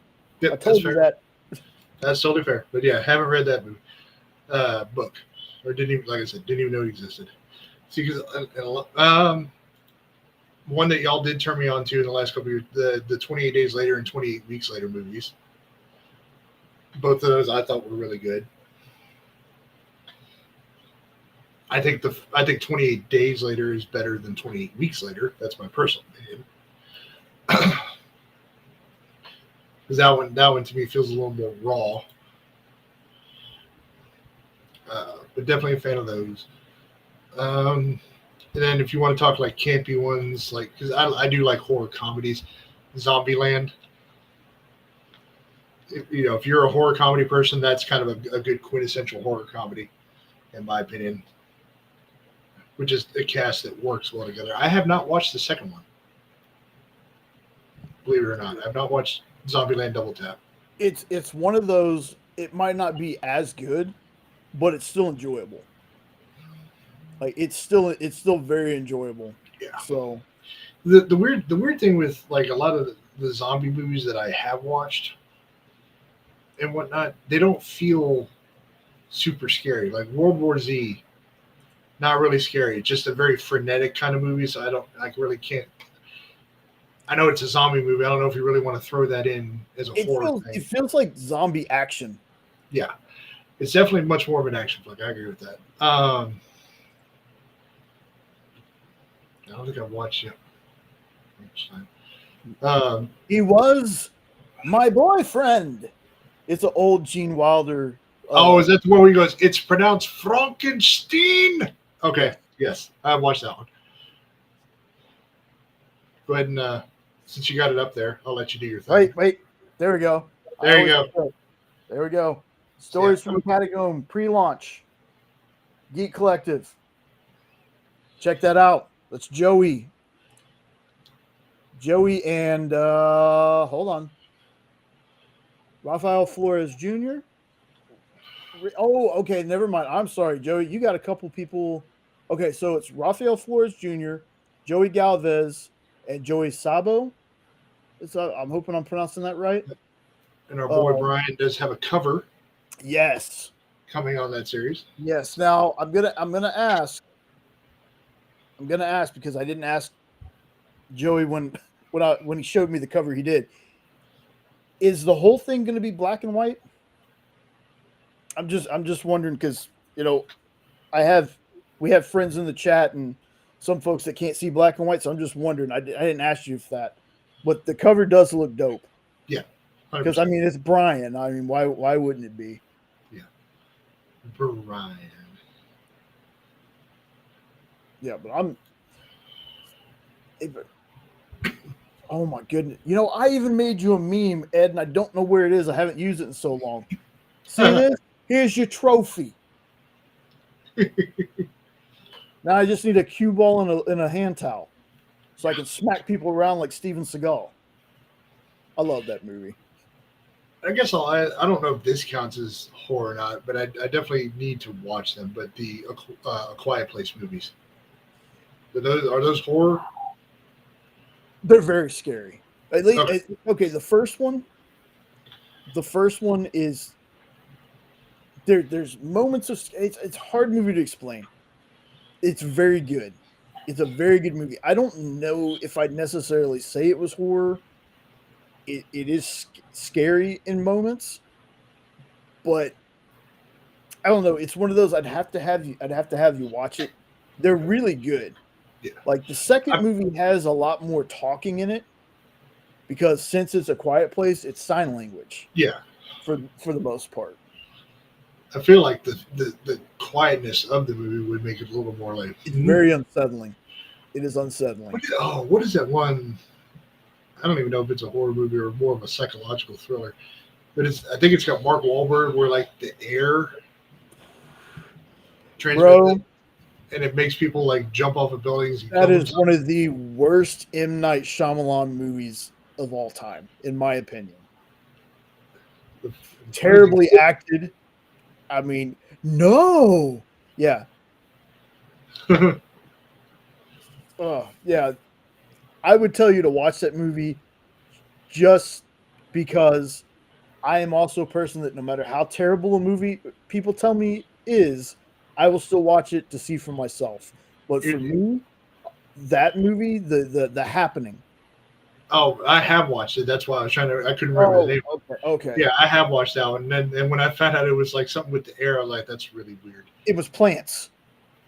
yep, I told you that. That's totally fair. But yeah, haven't read that movie, book, or didn't even, like I said, didn't even know it existed. See, because one that y'all did turn me on to in the last couple of years, the 28 Days Later and 28 Weeks Later movies. Both of those I thought were really good. I think 28 Days Later is better than 28 Weeks Later. That's my personal opinion. Because that one to me feels a little more raw. But definitely a fan of those. And then if you want to talk like campy ones, like because I do like horror comedies, Zombieland. If you're a horror comedy person, that's kind of a good quintessential horror comedy, in my opinion. Which is a cast that works well together. I have not watched the second one. Believe it or not, I've not watched Zombieland Double Tap. It's one of those. It might not be as good, but it's still enjoyable. Like it's still very enjoyable. Yeah. So the weird thing with like a lot of the zombie movies that I have watched and whatnot, they don't feel super scary. Like World War Z, not really scary. It's just a very frenetic kind of movie. So I really can't. I know it's a zombie movie. I don't know if you really want to throw that in as a horror thing. It feels like zombie action. Yeah, it's definitely much more of an action flick. I agree with that. I don't think I've watched it. He was my boyfriend. It's an old Gene Wilder. Is that the one where he goes, it's pronounced Frankenstein? Okay, yes, I've watched that one. Go ahead and, since you got it up there, I'll let you do your thing. Wait. There we go. There you go. There we go. Stories from the Catacomb pre-launch. Geek Collective. Check that out. That's Joey. Joey and hold on. Rafael Flores Jr. Oh, okay. Never mind. I'm sorry, Joey. You got a couple people. Okay, so it's Rafael Flores Jr., Joey Galvez, and Joey Sabo. I'm hoping I'm pronouncing that right. And our boy Brian does have a cover. Yes. Coming on that series. Yes. Now I'm gonna ask because I didn't ask Joey when he showed me the cover he did. Is the whole thing going to be black and white? I'm just wondering because we have friends in the chat and some folks that can't see black and white, so I'm just wondering. I didn't ask you for that, but the cover does look dope. Yeah, because I mean it's Brian. I mean why wouldn't it be? Yeah, Brian. Yeah, but oh my goodness. I even made you a meme, Ed, and I don't know where it is. I haven't used it in so long. See this? Here's your trophy. Now I just need a cue ball and a hand towel so I can smack people around like Steven Seagal. I love that movie. I guess I don't know if this counts as horror or not, but I definitely need to watch them. But the A Quiet Place movies. Are those horror? They're very scary. Okay, the first one is there's moments of it's a hard movie to explain. It's very good. It's a very good movie. I don't know if I'd necessarily say it was horror. It is scary in moments, but I don't know. It's one of those I'd have to have you watch it. They're really good. Yeah. Like the second movie has a lot more talking in it because since it's A Quiet Place, it's sign language. Yeah. For the most part. I feel like the quietness of the movie would make it a little more like it's very unsettling. It is unsettling. What is that one? I don't even know if it's a horror movie or more of a psychological thriller. But I think it's got Mark Wahlberg where like the air transmits and it makes people like jump off of buildings. That is one of the worst M. Night Shyamalan movies of all time, in my opinion. Terribly acted. I mean, no. Yeah. Yeah. I would tell you to watch that movie just because I am also a person that no matter how terrible a movie people tell me is, I will still watch it to see for myself. But for me, that movie, the Happening. Oh, I have watched it. That's why I couldn't remember the name. Okay. Yeah, I have watched that one. And when I found out it was like something with the air, I was like, that's really weird. It was plants.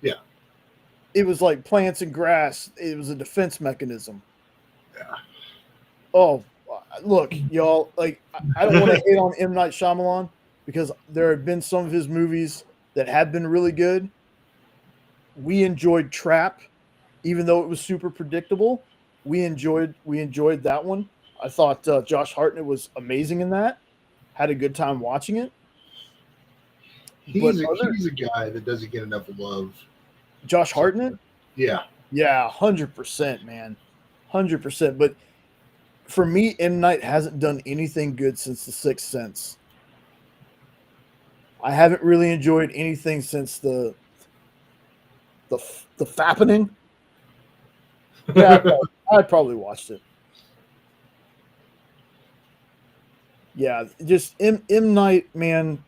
Yeah. It was like plants and grass. It was a defense mechanism. Yeah. Oh, look, y'all. Like, I don't want to hate on M. Night Shyamalan because there have been some of his movies that have been really good. We enjoyed Trap, even though it was super predictable. We enjoyed that one. I thought Josh Hartnett was amazing in that. Had a good time watching it. He's a guy that doesn't get enough love. Josh Hartnett? Yeah. Yeah, 100%, man. 100%. But for me, M. Night hasn't done anything good since The Sixth Sense. I haven't really enjoyed anything since the Fappening. Yeah, I probably watched it. Yeah, just M. Night, man.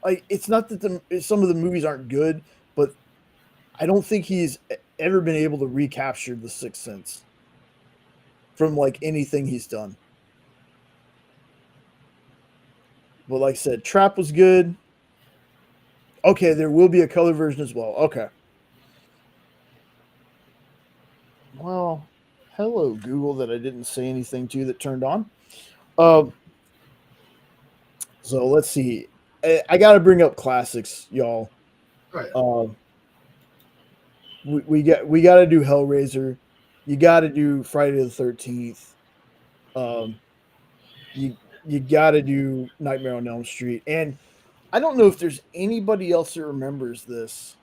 Like, it's not that some of the movies aren't good, but I don't think he's ever been able to recapture The Sixth Sense from like anything he's done. But like I said, Trap was good. Okay, there will be a color version as well. Okay. Well, hello, Google, that I didn't say anything to that turned on. So let's see. I got to bring up classics, y'all. Right. We got to do Hellraiser. You got to do Friday the 13th. You got to do Nightmare on Elm Street. And I don't know if there's anybody else that remembers this,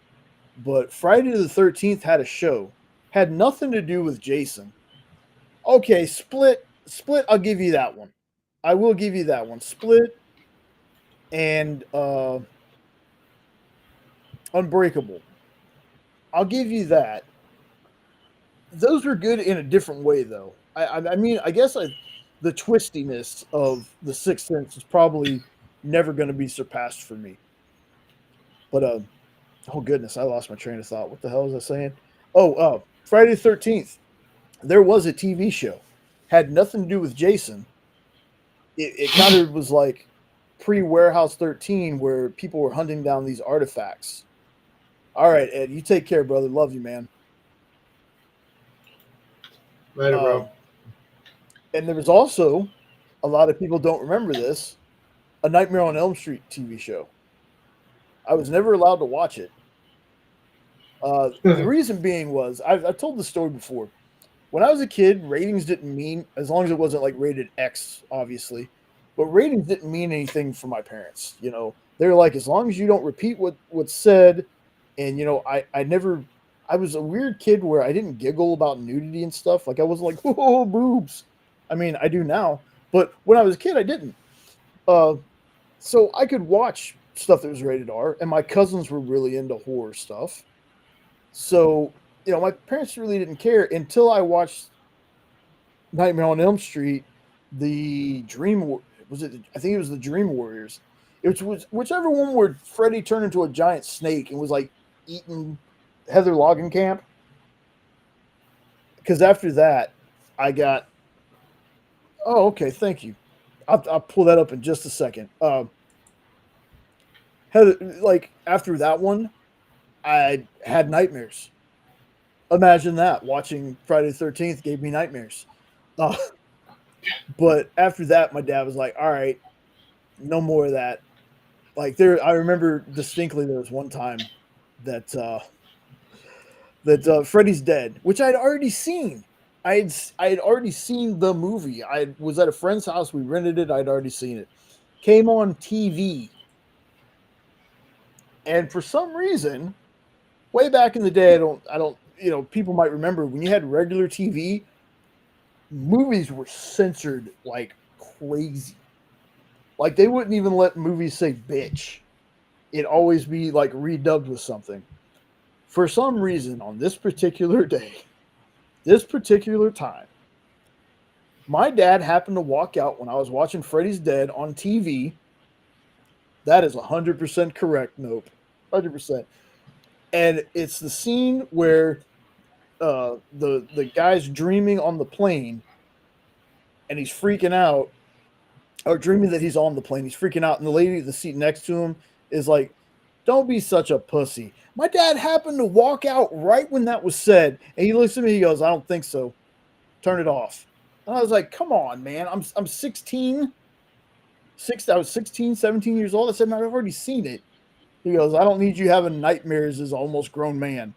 but Friday the 13th had a show. Had nothing to do with Jason. Okay, Split, I'll give you that one. I will give you that one. Split and Unbreakable. I'll give you that. Those were good in a different way, though. I mean, I guess the twistiness of The Sixth Sense is probably never going to be surpassed for me. But oh goodness, I lost my train of thought. What the hell was I saying? Oh, Friday the 13th. There was a TV show. Had nothing to do with Jason. It kind of was like pre-Warehouse 13 where people were hunting down these artifacts. All right, Ed, you take care, brother. Love you, man. Later, bro. And there was also, a lot of people don't remember this, a Nightmare on Elm Street TV show. I was never allowed to watch it. The reason being was, I've told the story before. When I was a kid, ratings didn't mean, as long as it wasn't like rated X, obviously, but ratings didn't mean anything for my parents. You know, they're like, as long as you don't repeat what's said, and you know, I was a weird kid where I didn't giggle about nudity and stuff. Like I wasn't like, oh, boobs. I mean, I do now, but when I was a kid, I didn't. So I could watch stuff that was rated R, and my cousins were really into horror stuff. So, you know, my parents really didn't care until I watched Nightmare on Elm Street, the was it? I think it was the Dream Warriors. It was whichever one where Freddy turned into a giant snake and was like eating Heather Camp. Because after that, I got. Oh, okay. Thank you. I'll pull that up in just a second. Heather, like after that one, I had nightmares. Imagine that. Watching Friday the 13th gave me nightmares. But after that, my dad was like, all right, no more of that. Like I remember distinctly there was one time that Freddy's Dead, which I'd already seen. I had already seen the movie. I was at a friend's house. We rented it. I'd already seen it. Came on TV. And for some reason, way back in the day, I don't, you know, people might remember when you had regular TV, movies were censored like crazy. Like they wouldn't even let movies say bitch. It'd always be like redubbed with something. For some reason, on this particular day, this particular time, my dad happened to walk out when I was watching Freddy's Dead on TV. That is 100% correct. Nope. 100%. And it's the scene where the guy's dreaming on the plane, and he's freaking out, or dreaming that he's on the plane. He's freaking out, and the lady at the seat next to him is like, "Don't be such a pussy." My dad happened to walk out right when that was said, and he looks at me. He goes, "I don't think so. Turn it off." And I was like, "Come on, man. I'm 16. I was 16, 17 years old." I said, "I've already seen it." He goes, "I don't need you having nightmares as an almost grown man."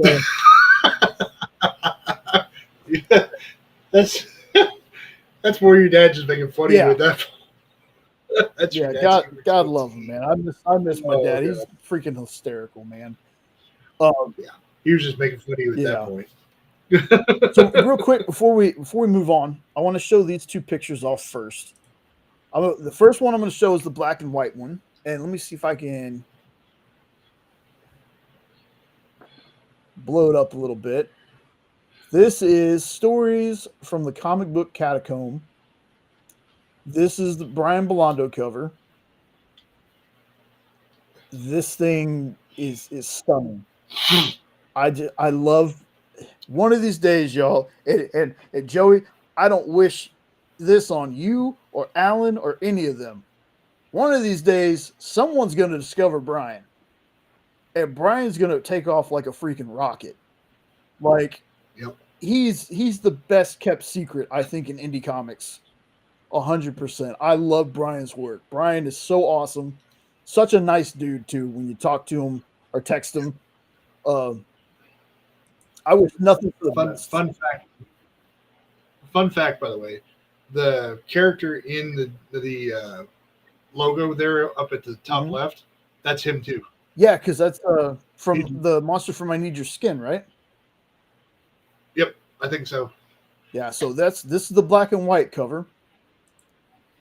So, Yeah, that's that's more your dad just making funny Yeah. with that. That's your yeah, dad's God love him, man. I miss my Oh, dad. God. He's freaking hysterical, man. He was just making funny at Yeah. that point. So real quick before we move on, I want to show these two pictures off first. The first one I'm going to show is the black and white one, and let me see if I can blow it up a little bit. This is Stories from the Comic Book Catacomb. This is the Brian Bellondo cover. This thing is stunning. I love. One of these days, y'all, and Joey, I don't wish this on you or Alan or any of them. One of these days, someone's going to discover Brian, and Brian's going to take off like a freaking rocket. Like, Yep. he's the best kept secret, I think, in indie comics. 100%. I love Brian's work. Brian is so awesome. Such a nice dude, too, when you talk to him or text him. I wish nothing for the best. Fun fact, by the way, the character in the logo there up at the top Mhm. left, that's him too. Yeah, because that's from the Monster from I Need Your Skin, right? Yep, I think so. Yeah, so this is the black and white cover.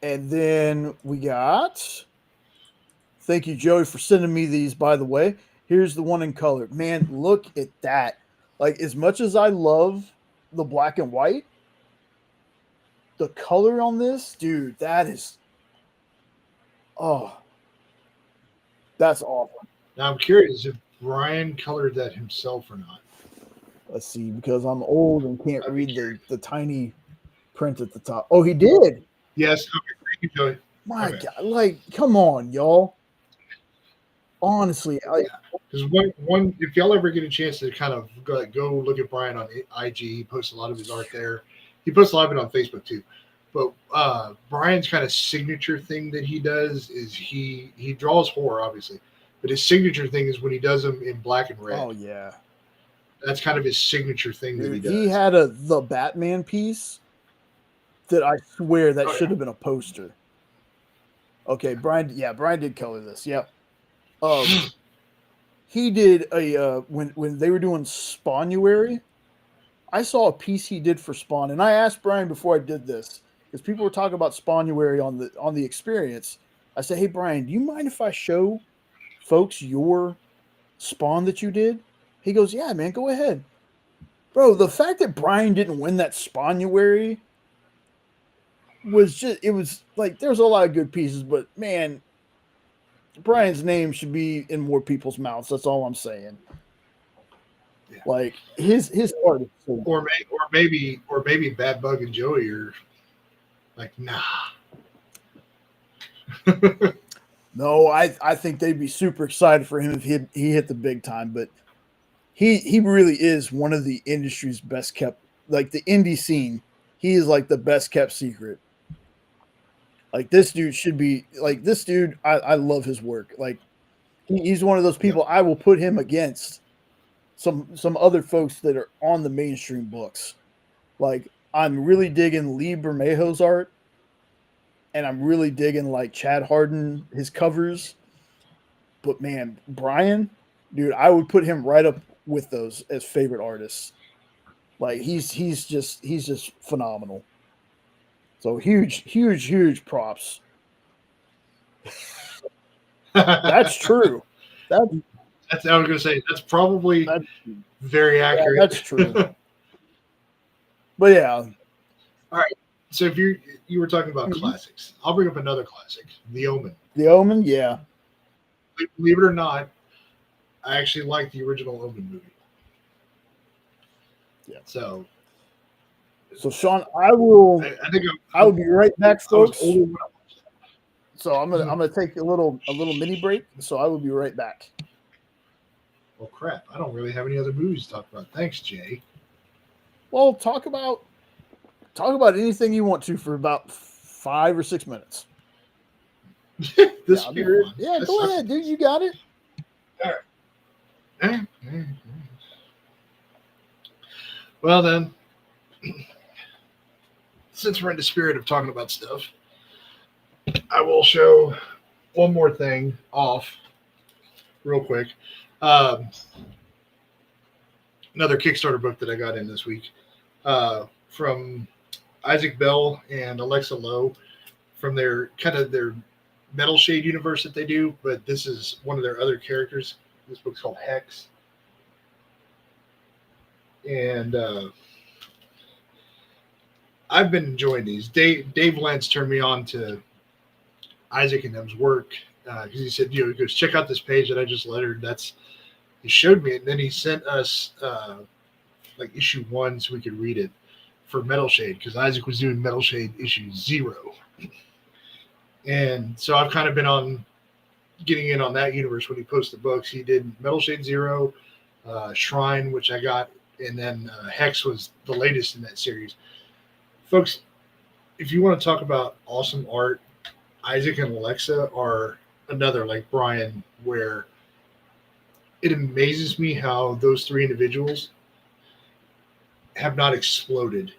And then we got, thank you, Joey, for sending me these, by the way. Here's the one in color. Man, look at that. Like, as much as I love the black and white, the color on this, dude, that is, oh, that's awesome. Now I'm curious if Brian colored that himself or not. Let's see, because I'm old and can't I'd be read the tiny print at the top. Oh, he did. Yes. Okay. Thank you, Joey. My Okay. God, like, come on, y'all. Honestly, Because one, if y'all ever get a chance to kind of go look at Brian on IG, he posts a lot of his art there. He posts a lot of it on Facebook too. But Brian's kind of signature thing that he does is he draws horror, obviously, but his signature thing is when he does them in black and red. oh yeah, That's kind of his signature thing that he dude, does. he had the Batman piece that I swear that should have been a poster. Okay, Brian did color this. Yep. He did a when they were doing Spawnuary. I saw a piece he did for Spawn, and I asked Brian before I did this because people were talking about Spawnuary on the experience. I said, "Hey Brian, do you mind if I show folks your Spawn that you did?" He goes, "Yeah, man, go ahead." Bro, the fact that Brian didn't win that Spawnuary it was like there's a lot of good pieces, but man, Brian's name should be in more people's mouths. That's all I'm saying. Yeah. Like his art is so or maybe Bad Bug and Joey are like, nah. No, I think they'd be super excited for him if he hit the big time, but he really is one of the industry's best kept, like the indie scene. He is like the best kept secret. Like this dude should be like this dude. I love his work. Like he's one of those people I will put him against some other folks that are on the mainstream books. Like I'm really digging Lee Bermejo's art, and I'm really digging like Chad Harden, his covers. But man, Brian, dude, I would put him right up with those as favorite artists. Like he's just phenomenal. So huge props. That's true. That's I was gonna say that's probably very accurate. Yeah, that's true. But yeah. All right. So if you were talking about classics, I'll bring up another classic, The Omen. The Omen, yeah. Believe it or not, I actually like the original Omen movie. Yeah. So Sean, I will be right back, folks. So I'm gonna take a little mini break. So I will be right back. Well, crap! I don't really have any other movies to talk about. Thanks, Jay. Well, talk about anything you want to for about 5 or 6 minutes. This yeah, go ahead, dude. You got it. All right. Well then, since we're in the spirit of talking about stuff, I will show one more thing off real quick. Another Kickstarter book that I got in this week from Isaac Bell and Alexa Lowe from their Metal Shade universe that they do, but this is one of their other characters. This book's called Hex. And I've been enjoying these. Dave Lentz turned me on to Isaac and them's work because he said, he goes, check out this page that I just lettered. He showed me it, and then he sent us like issue 1 so we could read it for Metal Shade because Isaac was doing Metal Shade issue 0. And so I've kind of been getting in on that universe when he posted books. He did Metal Shade 0, Shrine, which I got, and then Hex was the latest in that series. Folks, if you want to talk about awesome art, Isaac and Alexa are another, like Brian, where it amazes me how those 3 individuals have not exploded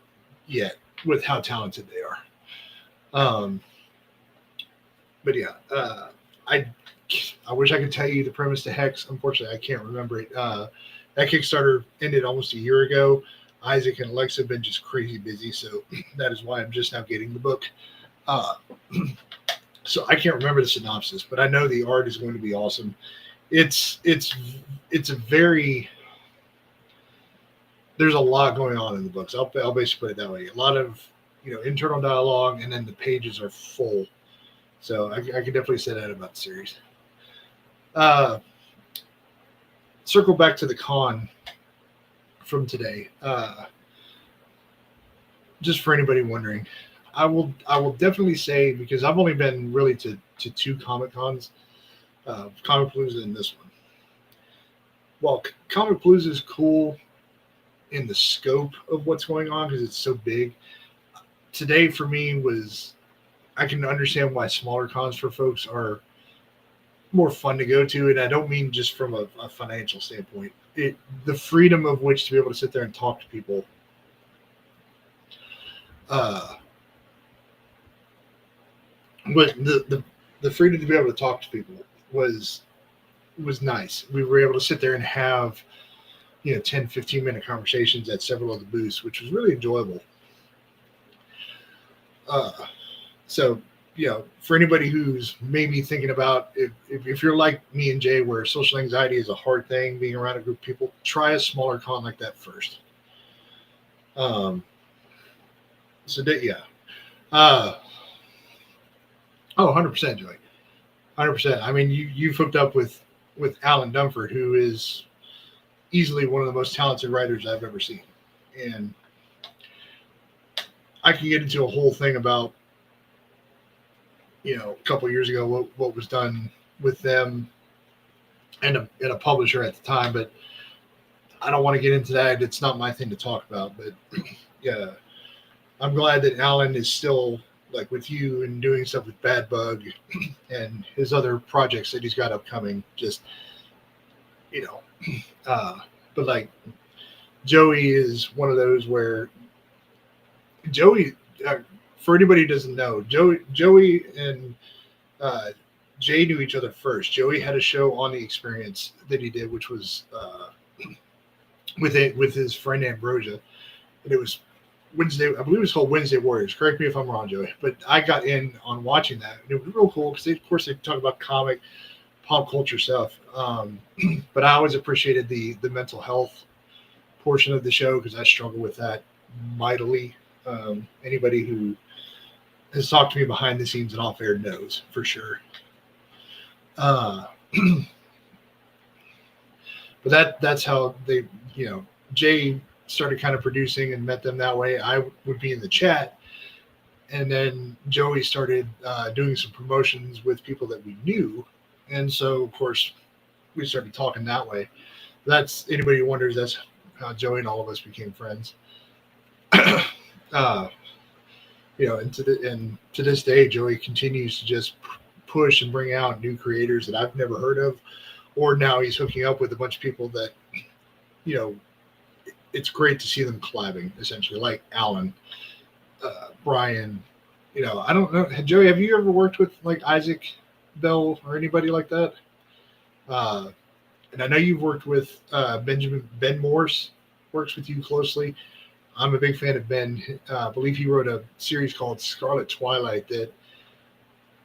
yet with how talented they are. But yeah, I wish I could tell you the premise to Hex. Unfortunately, I can't remember it. That Kickstarter ended almost a year ago. Isaac and Alexa have been just crazy busy, so that is why I'm just now getting the book. So I can't remember the synopsis, but I know the art is going to be awesome. It's a very, there's a lot going on in the books. I'll basically put it that way. A lot of internal dialogue, and then the pages are full. So I could definitely say that about the series. Circle back to the con from today. Just for anybody wondering, I will definitely say, because I've only been really to 2 Comic Cons, Comic Palooza and this one. While Comic Palooza is cool in the scope of what's going on because it's so big, today for me I can understand why smaller cons for folks are more fun to go to, and I don't mean just from a financial standpoint. The freedom of which to be able to sit there and talk to people. But the freedom to be able to talk to people was nice. We were able to sit there and have 10, 15-minute conversations at several of the booths, which was really enjoyable. So, for anybody who's maybe thinking about if you're like me and Jay, where social anxiety is a hard thing, being around a group of people, try a smaller con like that first. Oh, 100%, Joey. 100%. I mean, you've hooked up with Alan Dunford, who is easily one of the most talented writers I've ever seen. And I can get into a whole thing about, a couple of years ago, what was done with them and a publisher at the time, but I don't want to get into that. It's not my thing to talk about, but yeah, I'm glad that Alan is still like with you and doing stuff with Bad Bug and his other projects that he's got upcoming. Just, but like Joey is one of those where Joey, for anybody who doesn't know, Joey and Jay knew each other first. Joey had a show on The Experience that he did, which was with his friend Ambrosia, and it was Wednesday. I believe it was called Wednesday Warriors. Correct me if I'm wrong, Joey. But I got in on watching that, and it was real cool because of course they talk about comic, pop culture stuff. But I always appreciated the mental health portion of the show because I struggle with that mightily. Anybody who has talked to me behind the scenes and off air knows for sure. But that's how they, Jay started kind of producing and met them that way. I would be in the chat. And then Joey started doing some promotions with people that we knew. And so, of course, we started talking that way. That's anybody who wonders, that's how Joey and all of us became friends. And to this day, Joey continues to just push and bring out new creators that I've never heard of, or now he's hooking up with a bunch of people that, it's great to see them collabing, essentially, like Alan, Brian. I don't know, Joey, have you ever worked with like Isaac Bell or anybody like that? And I know you've worked with Ben Morse, works with you closely. I'm a big fan of Ben. I believe he wrote a series called Scarlet Twilight that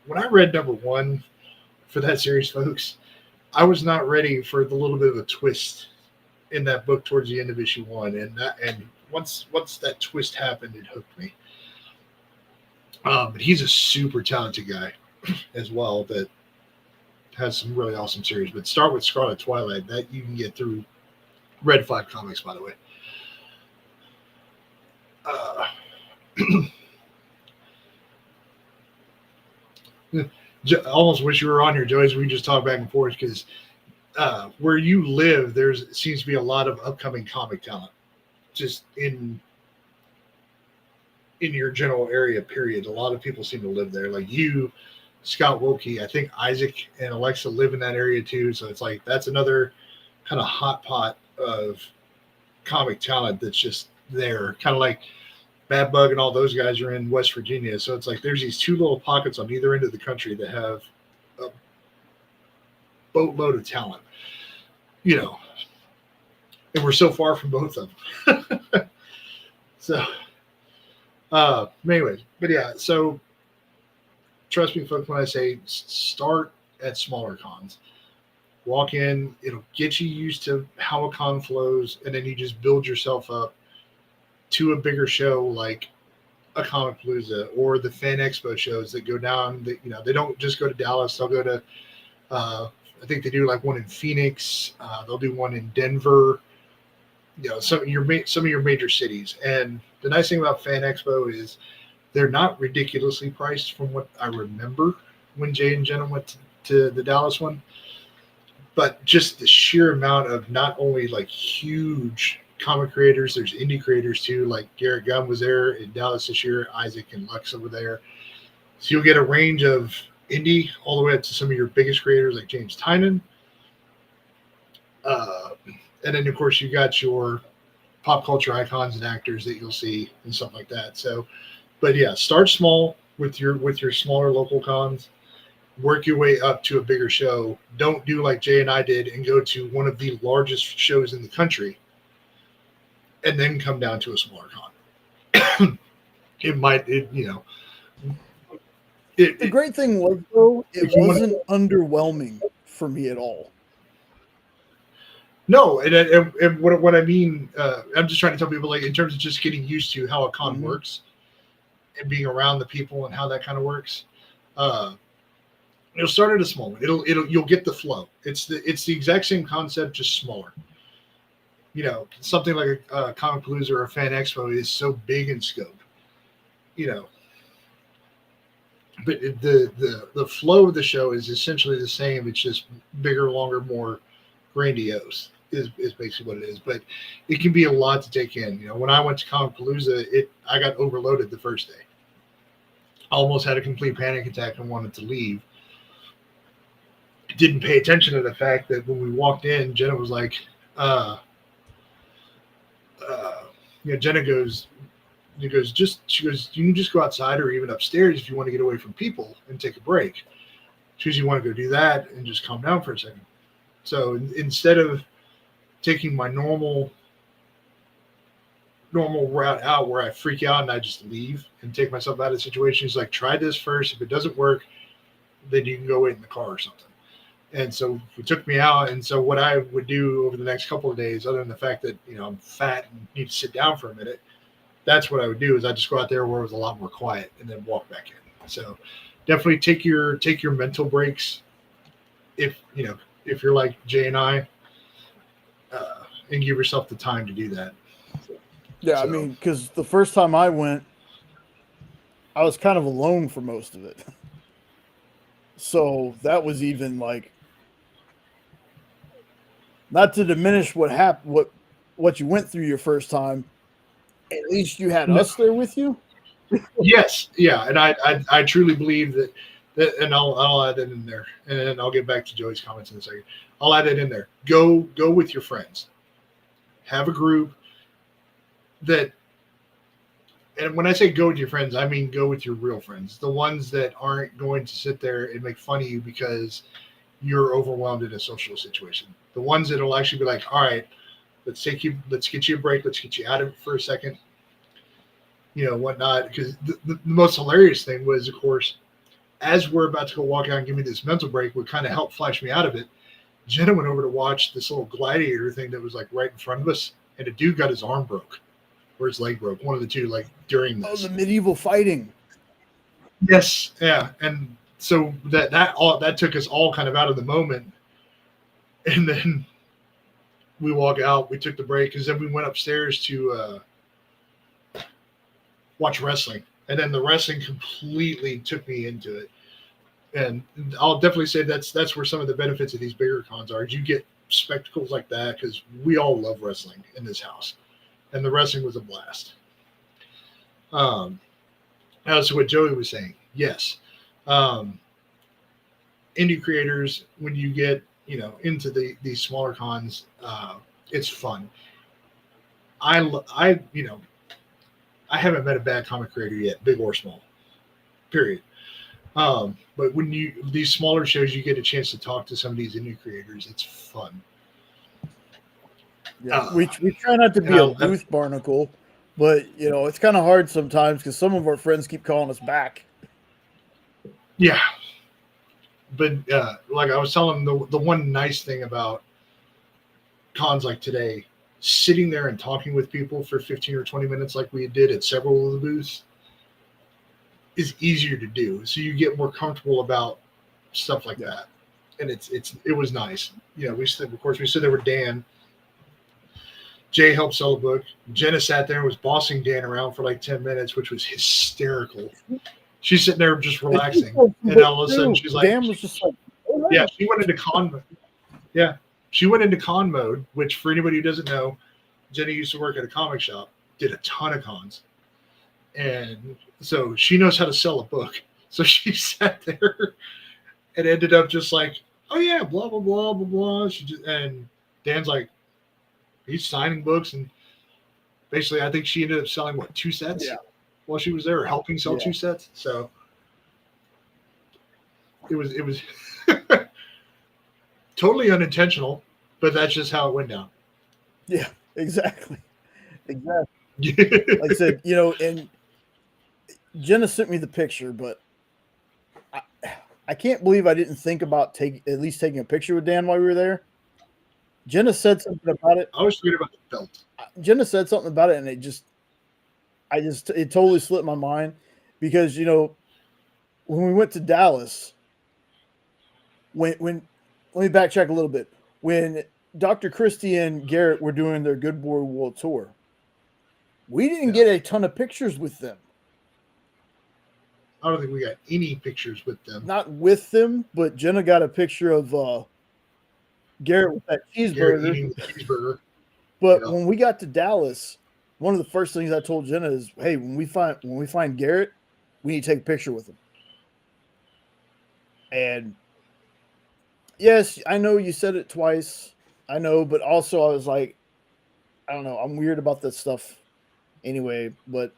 when I read number 1 for that series, folks, I was not ready for the little bit of a twist in that book towards the end of issue 1. And once that twist happened, it hooked me. But he's a super talented guy as well that has some really awesome series. But start with Scarlet Twilight. That you can get through Red 5 Comics, by the way. I almost wish you were on here, Joey, so we just talk back and forth, because where you live, seems to be a lot of upcoming comic talent just in your general area, period. A lot of people seem to live there, like you, Scott Wilkie. I think Isaac and Alexa live in that area too, so it's like that's another kind of hot pot of comic talent that's just there, kind of like Bad Bug and all those guys are in West Virginia. So it's like there's these two little pockets on either end of the country that have a boatload of talent, and we're so far from both of them. So anyways, but yeah, so trust me, folks, when I say start at smaller cons. Walk in, it'll get you used to how a con flows, and then you just build yourself up to a bigger show like a Comic Palooza or the Fan Expo shows that go down. They don't just go to Dallas. They'll go to, I think they do like one in Phoenix. They'll do one in Denver. Some of your major cities. And the nice thing about Fan Expo is they're not ridiculously priced from what I remember when Jay and Jenna went to the Dallas one. But just the sheer amount of not only like huge comic creators, there's indie creators too, like Garrett Gunn was there in Dallas this year, Isaac and Lexa were there. So you'll get a range of indie all the way up to some of your biggest creators like James Tynan. And then of course you got your pop culture icons and actors that you'll see and stuff like that. So, but yeah, start small with your smaller local cons. Work your way up to a bigger show. Don't do like Jay and I did and go to one of the largest shows in the country and then come down to a smaller con. The great thing was, though, it wasn't underwhelming for me at all. No, and what I mean, I'm just trying to tell people, like, in terms of just getting used to how a con works and being around the people and how that kind of works. It'll start at a small one. You'll get the flow. It's the exact same concept, just smaller. Something like a Comic Palooza or a Fan Expo is so big in scope. But the flow of the show is essentially the same. It's just bigger, longer, more grandiose is basically what it is. But it can be a lot to take in. When I went to Comic Palooza, I got overloaded the first day. I almost had a complete panic attack and wanted to leave. Didn't pay attention to the fact that when we walked in, Jenna was like, Jenna goes, she goes, you can just go outside or even upstairs if you want to get away from people and take a break. She goes, you want to go do that and just calm down for a second. So instead of taking my normal route out where I freak out and I just leave and take myself out of the situation, she's like, try this first. If it doesn't work, then you can go wait in the car or something. And so it took me out. And so what I would do over the next couple of days, other than the fact that, I'm fat and need to sit down for a minute, that's what I would do is I just go out there where it was a lot more quiet and then walk back in. So definitely take your mental breaks if you're like Jay and I, and give yourself the time to do that. So. Yeah, I So, mean, because the first time I went, I was kind of alone for most of it. So that was even like, not to diminish what happened, what you went through your first time. At least you had no, us there with you. yes, yeah, and I truly believe that, and I'll add that in there, and I'll get back to Joey's comments in a second. I'll add it in there. Go with your friends. Have a group that, and when I say go with your friends, I mean go with your real friends, the ones that aren't going to sit there and make fun of you because you're overwhelmed in a social situation. The ones that will actually be like, all right, let's get you a break, let's get you out of it for a second, whatnot. Because the most hilarious thing was, of course, as we're about to go walk out and give me this mental break, would kind of help flash me out of it. Jenna went over to watch this little gladiator thing that was like right in front of us, and a dude got his arm broke or his leg broke, one of the two, like during Oh, this. the medieval fighting. Yes, yeah, and so that took us all kind of out of the moment, and then we walk out. We took the break because then we went upstairs to watch wrestling, and then the wrestling completely took me into it. And I'll definitely say that's where some of the benefits of these bigger cons are. You get spectacles like that because we all love wrestling in this house, and the wrestling was a blast. As to what Joey was saying, yes, indie creators, when you get into these smaller cons, it's fun. I haven't met a bad comic creator yet, big or small, period. But when these smaller shows, you get a chance to talk to some of these indie creators. It's fun. Yeah, we try not to be a booth barnacle, but it's kind of hard sometimes because some of our friends keep calling us back. Yeah, but like I was telling them, the one nice thing about cons like today, sitting there and talking with people for 15 or 20 minutes like we did at several of the booths is easier to do. So you get more comfortable about stuff like that. And it was nice. We stood there with Dan. Jay helped sell a book. Jenna sat there and was bossing Dan around for like 10 minutes, which was hysterical. She's sitting there just relaxing. And all of a sudden she's like, Dan was just like, oh, yeah, she went into con mode. Yeah. She went into con mode, which for anybody who doesn't know, Jenny used to work at a comic shop, did a ton of cons. And so she knows how to sell a book. So she sat there and ended up just like, oh yeah, blah, blah, blah, blah, blah. And Dan's like, he's signing books. And basically, I think she ended up selling, 2 sets while she was there, or helping sell 2 sets. So it was totally unintentional, but that's just how it went down. Yeah, exactly. Like I said, and Jenna sent me the picture, but I can't believe I didn't think about at least taking a picture with Dan while we were there. Jenna said something about it. I was thinking about the belt. Jenna said something about it, and it totally slipped my mind because when we went to Dallas, when let me backtrack a little bit. When Dr. Christie and Garrett were doing their Good Boy World Tour, we didn't get a ton of pictures with them. I don't think we got any pictures with them. Not with them, but Jenna got a picture of Garrett with that cheeseburger. Garrett eating the cheeseburger. But when we got to Dallas, one of the first things I told Jenna is, hey, when we find Garrett, we need to take a picture with him. And yes, I know you said it twice. I know, but also I was like, I don't know, I'm weird about this stuff anyway, but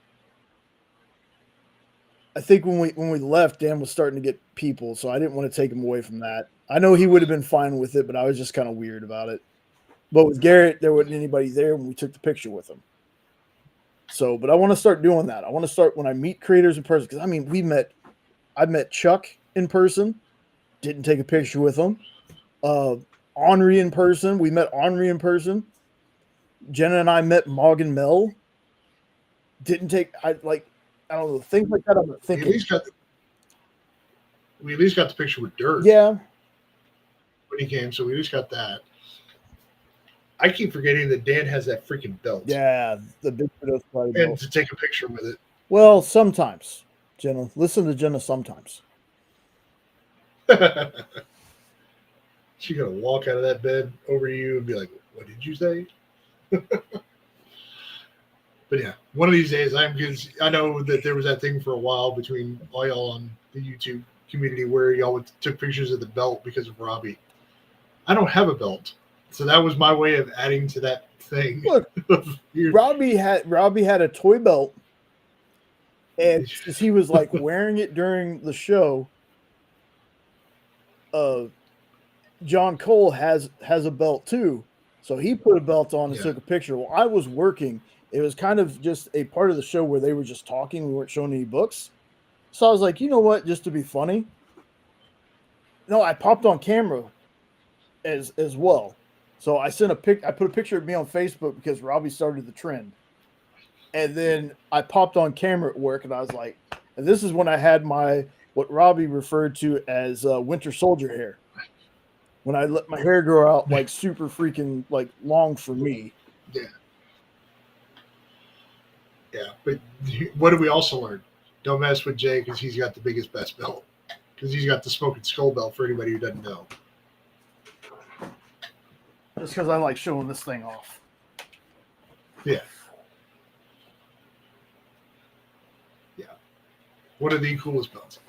I think when we left, Dan was starting to get people, so I didn't want to take him away from that. I know he would have been fine with it, but I was just kind of weird about it. But with Garrett, there wasn't anybody there when we took the picture with him. So, but I want to start doing that. I want to start when I meet creators in person, because I met Chuck in person, didn't take a picture with him. Henri in person, we met Henri in person. Jenna and I met Mog and Mel. I don't know, things like that. I'm thinking. We at least got the picture with Dirt. Yeah. When he came, so we at least got that. I keep forgetting that Dan has that freaking belt. Yeah, the big Widow Spotty And belt. to take a picture with it. Well, sometimes, Jenna. Listen to Jenna sometimes. She's gonna walk out of that bed over to you and be like, "What did you say?" But yeah, one of these days, because I know that there was that thing for a while between all y'all on the YouTube community where y'all took pictures of the belt because of Robbie. I don't have a belt, so that was my way of adding to that thing. Look, Robbie had a toy belt, and since he was like wearing it during the show, John Cole has a belt too, so he put a belt on and took a picture. Well, I was working. It was kind of just a part of the show where they were just talking. We weren't showing any books, so I was like, you know what, just to be funny. No, I popped on camera as well. So I sent I put a picture of me on Facebook because Robbie started the trend. And then I popped on camera at work and I was like, and this is when I had what Robbie referred to as winter soldier hair. When I let my hair grow out like super freaking like long for me. Yeah. Yeah. But what did we also learn? Don't mess with Jay because he's got the biggest, best belt. Because he's got the smoking skull belt for anybody who doesn't know. Just because I like showing this thing off. Yeah. Yeah. One of the coolest belts.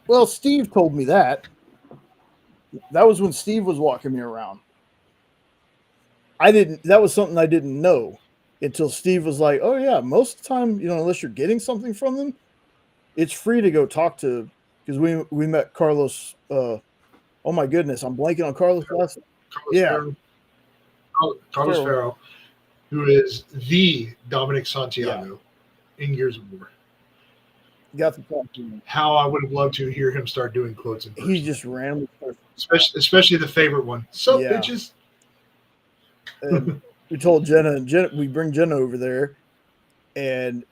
Well, Steve told me that. That was when Steve was walking me around. That was something I didn't know until Steve was like, oh yeah, most of the time, unless you're getting something from them, it's free to go talk to, because we met Carlos. Oh my goodness, I'm blanking on Carlos last. Carlos Ferro, who is the Dominic Santiago in Gears of War. Got to talk to him. How I would have loved to hear him start doing quotes in person. He just randomly, especially the favorite one. Sup, bitches. And we told Jenna, we bring Jenna over there, and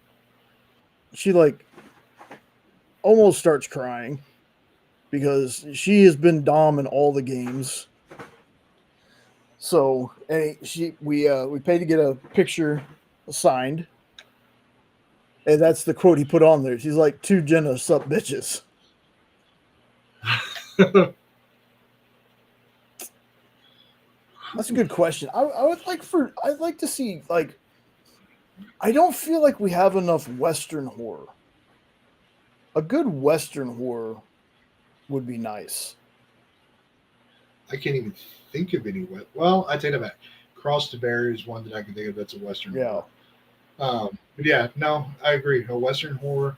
she like almost starts crying because she has been Dom in all the games. So, and we paid to get a picture signed, and that's the quote he put on there. She's like, "To Jenna, sup, bitches." That's a good question. I'd like to see, like, I don't feel like we have enough Western horror. A good Western horror would be nice. I can't even think of any. Well, I take that back. Cross the Bear is one that I can think of that's a Western horror. But yeah, no, I agree. A Western horror.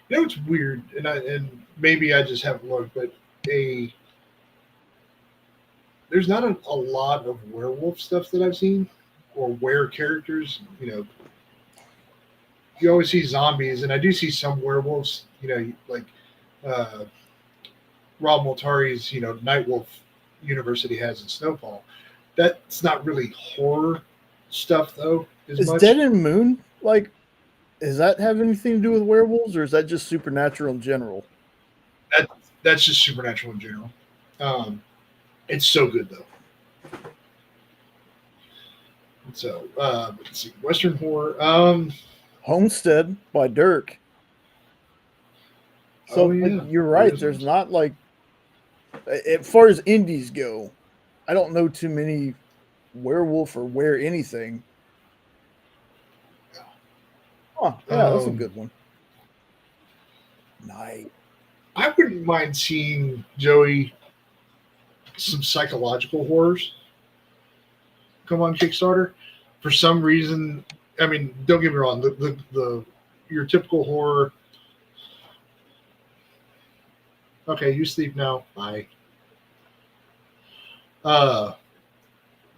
It's weird, and maybe I just haven't looked, but there's not a lot of werewolf stuff that I've seen, or were characters. You always see zombies, and I do see some werewolves. Like Rob Multari's, Nightwolf University has in Snowfall. That's not really horror stuff, though. Is Dead and Moon like? Does that have anything to do with werewolves, or is that just supernatural in general? That's just supernatural in general. It's so good though. So let's see, Western horror. Homestead by Dirk. So you're right. There's not like, as far as indies go, I don't know too many werewolf or were anything. Oh, yeah, that's a good one. Nice. I wouldn't mind seeing, Joey, some psychological horrors come on Kickstarter. For some reason, I mean, don't get me wrong, your typical horror. Okay, you sleep now. Bye.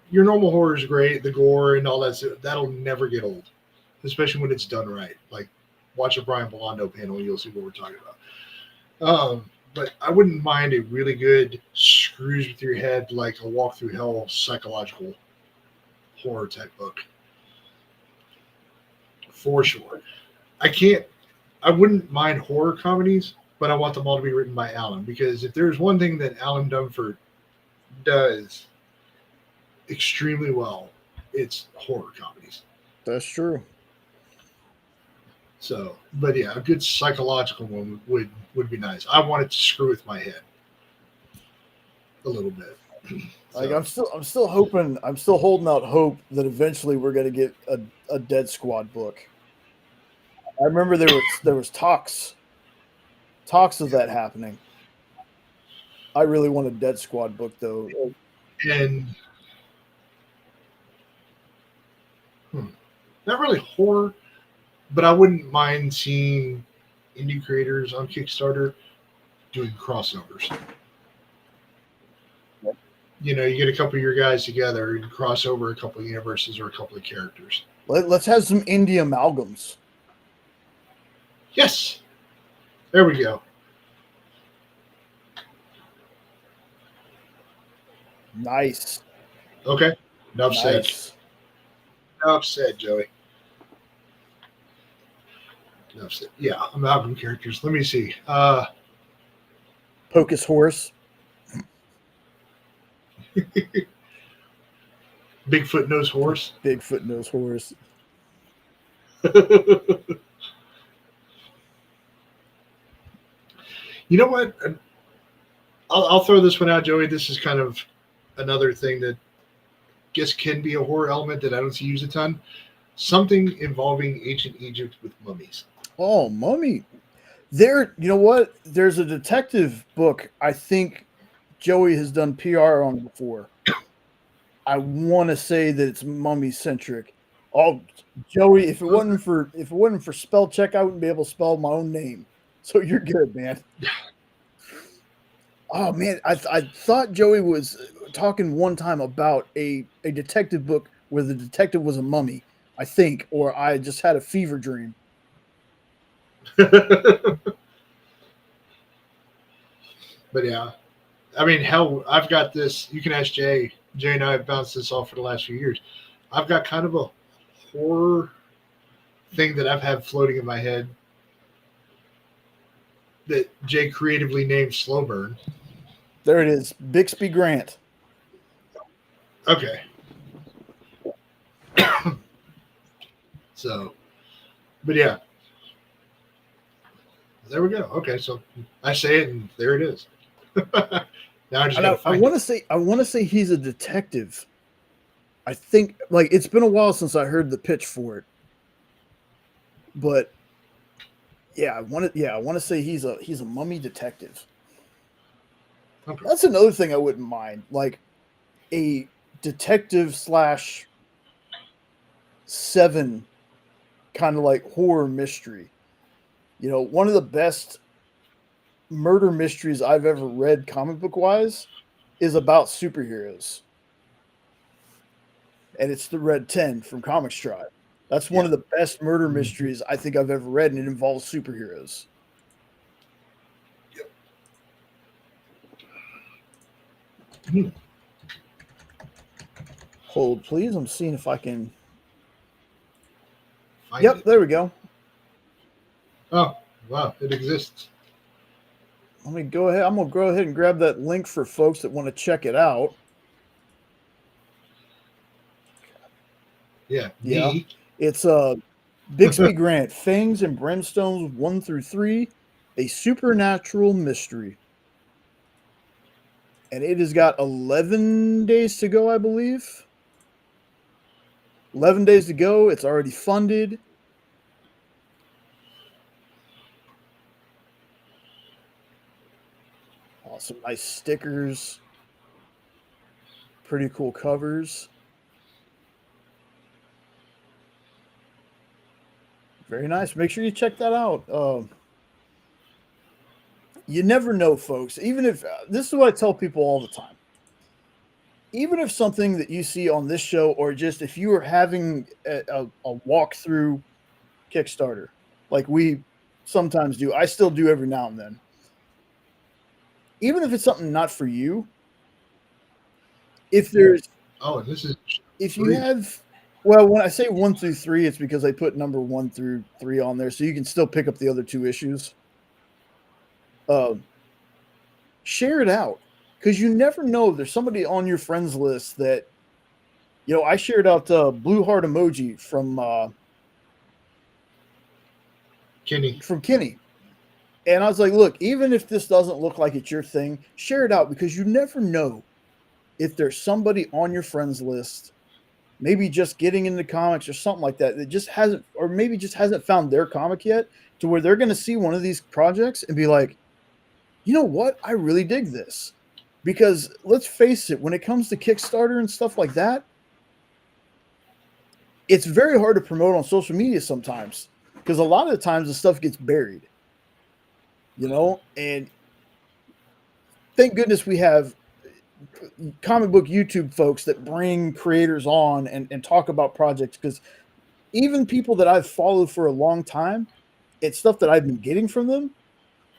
Your normal horror is great, the gore and all that. That'll never get old, especially when it's done right. Like, watch a Brian Bolondo panel, you'll see what we're talking about. But I wouldn't mind a really good screws with your head, like a Walk Through Hell psychological horror type book. for sure. I wouldn't mind horror comedies, but I want them all to be written by Alan, because if there's one thing that Alan Dunford does extremely well, it's horror comedies. That's true. So, but yeah, a good psychological one would be nice. I want it to screw with my head a little bit. Like I'm still hoping, I'm still holding out hope that eventually we're going to get a Dead Squad book. I remember there was talks of that happening. I really want a Dead Squad book though. And not really horror, but I wouldn't mind seeing indie creators on Kickstarter doing crossovers. You know, you get a couple of your guys together and cross over a couple of universes or a couple of characters. Let's have some indie amalgams. Yes. There we go. Nice. Okay. Enough said. Nice. Enough said, Joey. Enough said. Yeah, amalgam characters. Let me see. Pocus Horse. Bigfoot Nose Horse. Bigfoot Nose Horse. You know what? I'll throw this one out, Joey. This is kind of another thing that I guess can be a horror element that I don't see used a ton. Something involving ancient Egypt with mummies. Oh, mummy. You know what? There's a detective book I think Joey has done PR on before. I want to say that it's mummy centric. Oh, Joey, if it wasn't for spell check, I wouldn't be able to spell my own name. So you're good, man. Oh man, I thought Joey was talking one time about a detective book where the detective was a mummy, I think, or I just had a fever dream. But yeah, I mean, hell, I've got this. You can ask Jay. Jay and I have bounced this off for the last few years. I've got kind of a horror thing that I've had floating in my head that Jay creatively named Slow Burn. There it is, Bixby Grant. Okay. So, but yeah. There we go. Okay, so I say it, and there it is. Now I just gotta I find want it. to say he's a detective. I think like it's been a while since I heard the pitch for it, but yeah, I want to say he's a mummy detective. Okay. That's another thing I wouldn't mind, like a detective /7 kind of like horror mystery. You know, one of the best murder mysteries I've ever read comic book wise is about superheroes. And it's the Red 10 from Comic Tribe. That's one of the best murder mysteries I think I've ever read, and it involves superheroes. Yep. Hold, please. I'm seeing if I can. Find Yep, it. there we go. Oh, wow, it exists. Let me go ahead. I'm going to go ahead and grab that link for folks that want to check it out. Yeah. Yeah. It's Bixby Grant, Fangs and Brimstones 1 through 3, a supernatural mystery. And it has got 11 days to go, I believe. 11 days to go. It's already funded. Some nice stickers. Pretty cool covers. Very nice. Make sure you check that out. You never know, folks. Even if this is what I tell people all the time. Even if something that you see on this show, or just if you are having a walkthrough Kickstarter, like we sometimes do, I still do every now and then. Even if it's something not for you, if there's, Oh, this is. if you have Well, when I say 1 through 3, it's because I put number 1 through 3 on there, so you can still pick up the other 2 issues. Share it out, because you never know. There's somebody on your friends list that, I shared out Blue Heart Emoji from Kenny. And I was like, look, even if this doesn't look like it's your thing, share it out, because you never know if there's somebody on your friends list, maybe just getting into comics or something like that, that just hasn't, or maybe just hasn't found their comic yet, to where they're going to see one of these projects and be like, you know what? I really dig this. Because let's face it, when it comes to Kickstarter and stuff like that, it's very hard to promote on social media sometimes, because a lot of the times the stuff gets buried, and thank goodness we have comic book YouTube folks that bring creators on and talk about projects, because even people that I've followed for a long time, it's stuff that I've been getting from them.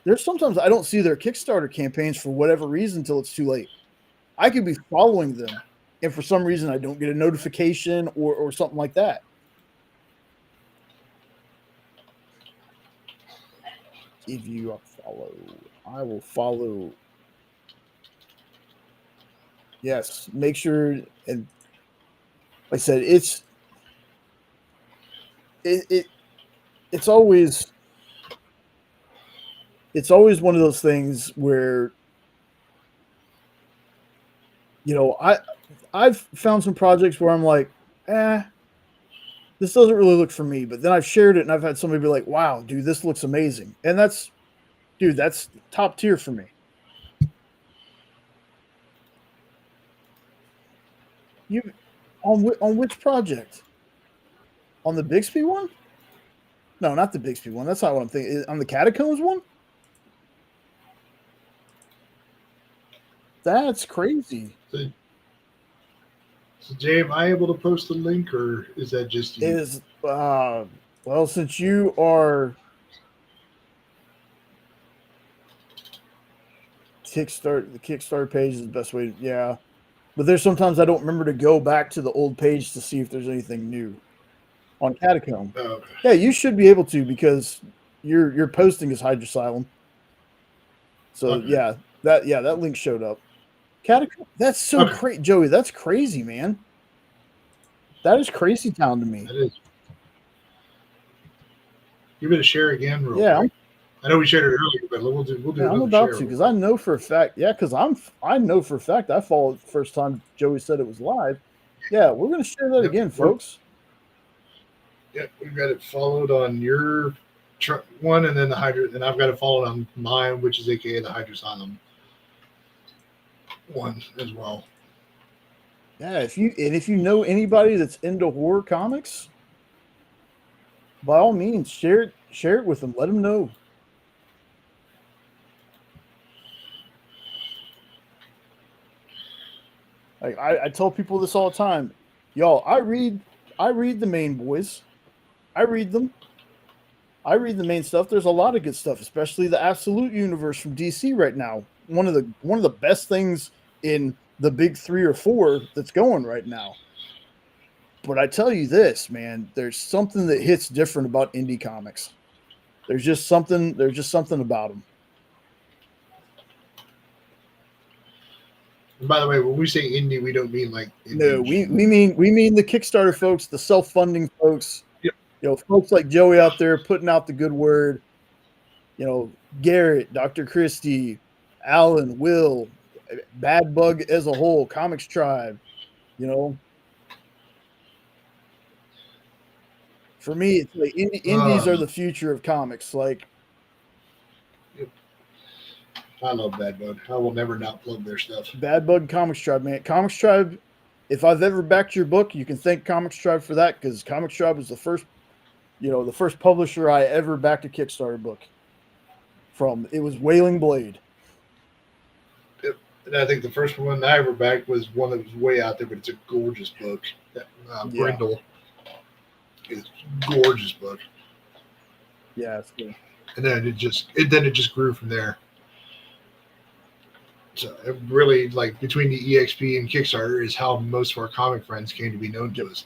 There's sometimes I don't see their Kickstarter campaigns for whatever reason until it's too late. I could be following them, and for some reason I don't get a notification or something like that. Give you a follow. I will follow. Yes, make sure, and like I said, it's always one of those things where, I've found some projects where I'm like, this doesn't really look for me, but then I've shared it and I've had somebody be like, wow, dude, this looks amazing. And that's top tier for me. You on which project? On the Bixby one? No, not the Bixby one. That's not what I'm thinking. On the Catacombs one? That's crazy. So Jay, am I able to post the link, or is that just you? Well, since you are the Kickstarter page is the best way. Yeah, but there's sometimes I don't remember to go back to the old page to see if there's anything new on Catacomb. Oh, okay. Yeah, you should be able to, because your posting is Hydrasylum. So Okay. that link showed up. Catacomb. That's so crazy, Joey. That's crazy, man. That is crazy town to me. That is. Give it a share again, real quick. I know we shared it earlier, but we'll do. I'm about to, because I know for a fact. Yeah, because I know for a fact I followed the first time Joey said it was live. Yeah, we're gonna share that again, folks. Yeah, we've got it followed on your one, and then the Hydra, and I've got it followed on mine, which is AKA the Hydrasylum one as well. Yeah, if you know anybody that's into horror comics, by all means, share it with them. Let them know. Like I tell people this all the time, y'all. I read the main boys. I read them. I read the main stuff. There's a lot of good stuff, especially the Absolute universe from DC right now. One of the best things in the big 3 or 4 that's going right now. But I tell you this, man, there's something that hits different about indie comics. There's just something about them. And by the way, when we say indie, we don't mean like indie. No, we mean the Kickstarter folks, the self-funding folks. Yep. Folks like Joey out there putting out the good word. Garrett, Dr. Christie, Alan, Will, Bad Bug as a whole, Comics Tribe. For me, it's like indies are the future of comics. Like, I love Bad Bug. I will never not plug their stuff. Bad Bug, Comics Tribe, man. Comics Tribe. If I've ever backed your book, you can thank Comics Tribe for that, because Comics Tribe was the first publisher I ever backed a Kickstarter book from. It was Wailing Blade. And I think the first one I ever backed was one that was way out there, but it's a gorgeous book. Brindle is a gorgeous book. Yeah, it's good. And then it just grew from there. So it really, like, between the EXP and Kickstarter is how most of our comic friends came to be known to us.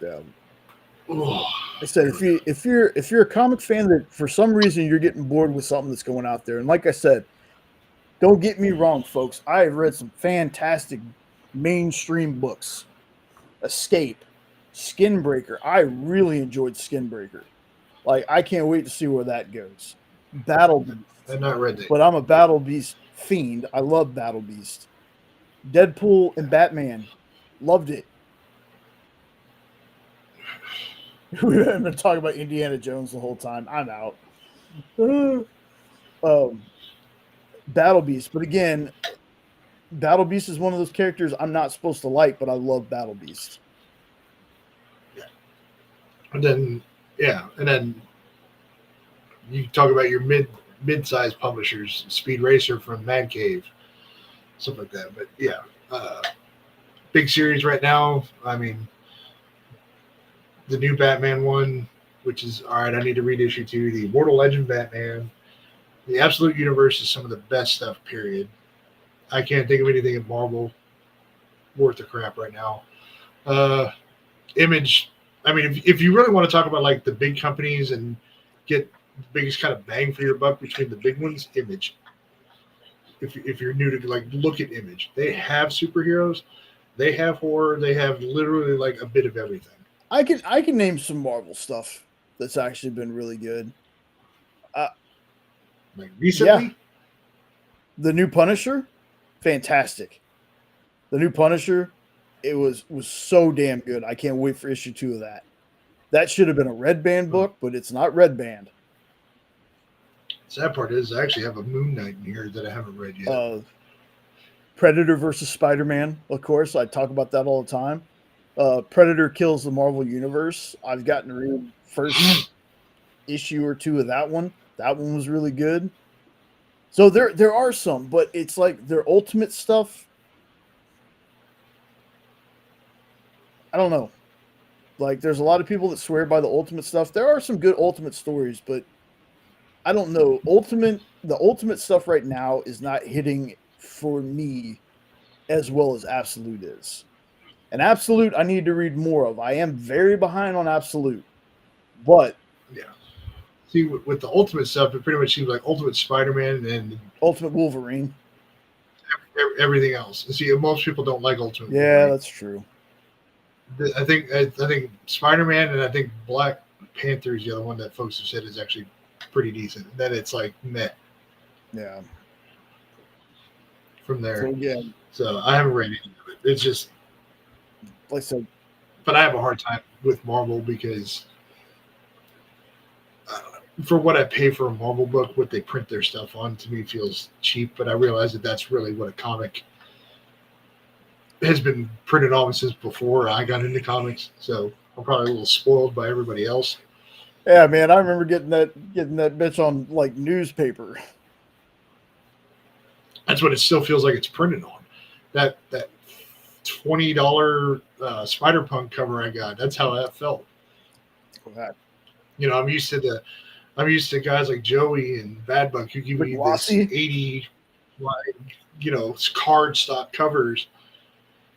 Yeah. Oh, I said if you're a comic fan that for some reason you're getting bored with something that's going out there, and like I said, don't get me wrong, folks. I have read some fantastic mainstream books. Escape, Skinbreaker. I really enjoyed Skinbreaker. Like I can't wait to see where that goes. Battle Beast, I've not read that. but I'm a Battle Beast fiend. I love Battle Beast. Deadpool and Batman, loved it. We haven't been talking about Indiana Jones the whole time. I'm out. Battle Beast, but again, Battle Beast is one of those characters I'm not supposed to like, but I love Battle Beast. And then you talk about your mid-sized publishers, Speed Racer from Man Cave, stuff like that. But yeah, big series right now. I mean, the new Batman one, which is all right. I need to read issue 2. The Immortal Legend Batman, the Absolute Universe is some of the best stuff. Period. I can't think of anything in Marvel worth the crap right now. Image. I mean, if you really want to talk about like the big companies and get the biggest kind of bang for your buck between the big ones, Image. If you're new to like look at Image, they have superheroes, they have horror, they have literally like a bit of everything. I can name some Marvel stuff that's actually been really good. Like recently, Yeah. The new Punisher, fantastic. The new Punisher, it was so damn good. I can't wait for issue 2 of that. That should have been a Red Band book, but it's not Red Band. Sad part is I actually have a Moon Knight in here that I haven't read yet. Predator versus Spider-Man, of course. I talk about that all the time. Predator kills the Marvel Universe. I've gotten to read first issue or 2 of that one. That one was really good. So there are some, but it's like their ultimate stuff. I don't know. Like there's a lot of people that swear by the ultimate stuff. There are some good ultimate stories, but I don't know. The ultimate stuff right now is not hitting for me as well as Absolute is. And Absolute, I need to read more of. I am very behind on Absolute, but yeah. See, with the ultimate stuff, it pretty much seems like Ultimate Spider-Man and Ultimate Wolverine, everything else. See, most people don't like Ultimate. Yeah, Wolverine. that's true. I think Spider-Man and I think Black Panther is the other one that folks have said is actually pretty decent. Then it's like meh. Yeah. From there. So, So I haven't read any of it. It's just like I said, but I have a hard time with Marvel because for what I pay for a Marvel book, what they print their stuff on to me feels cheap. But I realize that that's really what a comic has been printed on since before I got into comics. So I'm probably a little spoiled by everybody else. Yeah, man, I remember getting that bitch on like newspaper. That's what it still feels like it's printed on. That $20 Spider-Punk cover I got. That's how that felt. Okay. You know, I'm used to guys like Joey and Bad Buck who give me this 80 card stock covers.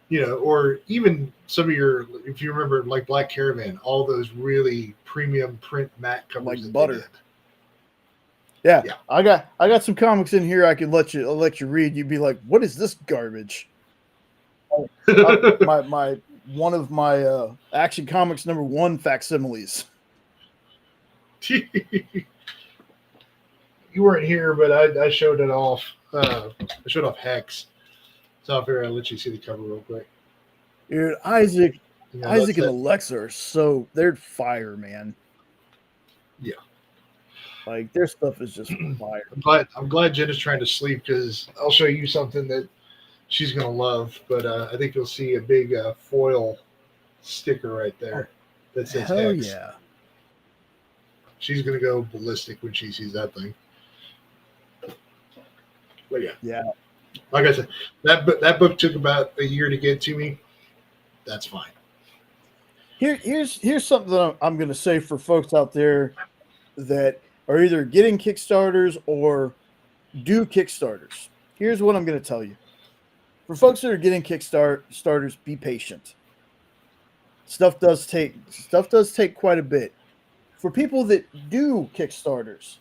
You know, or even some of your, if you remember, like Black Caravan, all those really premium print matte covers, like butter. Yeah, I got some comics in here I can let you read. You'd be like, "What is this garbage?" my one of my Action Comics #1 facsimiles. You weren't here, but I showed it off. I showed off Hex. So I'll let you see the cover real quick. Dude, Isaac and Alexa are they're fire, man. Yeah. Like their stuff is just fire. I'm glad Jen is trying to sleep because I'll show you something that she's gonna love. But I think you'll see a big foil sticker right there that says Hell Hex. Yeah. She's gonna go ballistic when she sees that thing. But yeah. Like I said, that book took about a year to get to me. That's fine. Here's something that I'm going to say for folks out there that are either getting Kickstarters or do Kickstarters. Here's what I'm going to tell you. For folks that are getting Kickstarters, be patient. stuff does take quite a bit. For people that do Kickstarters,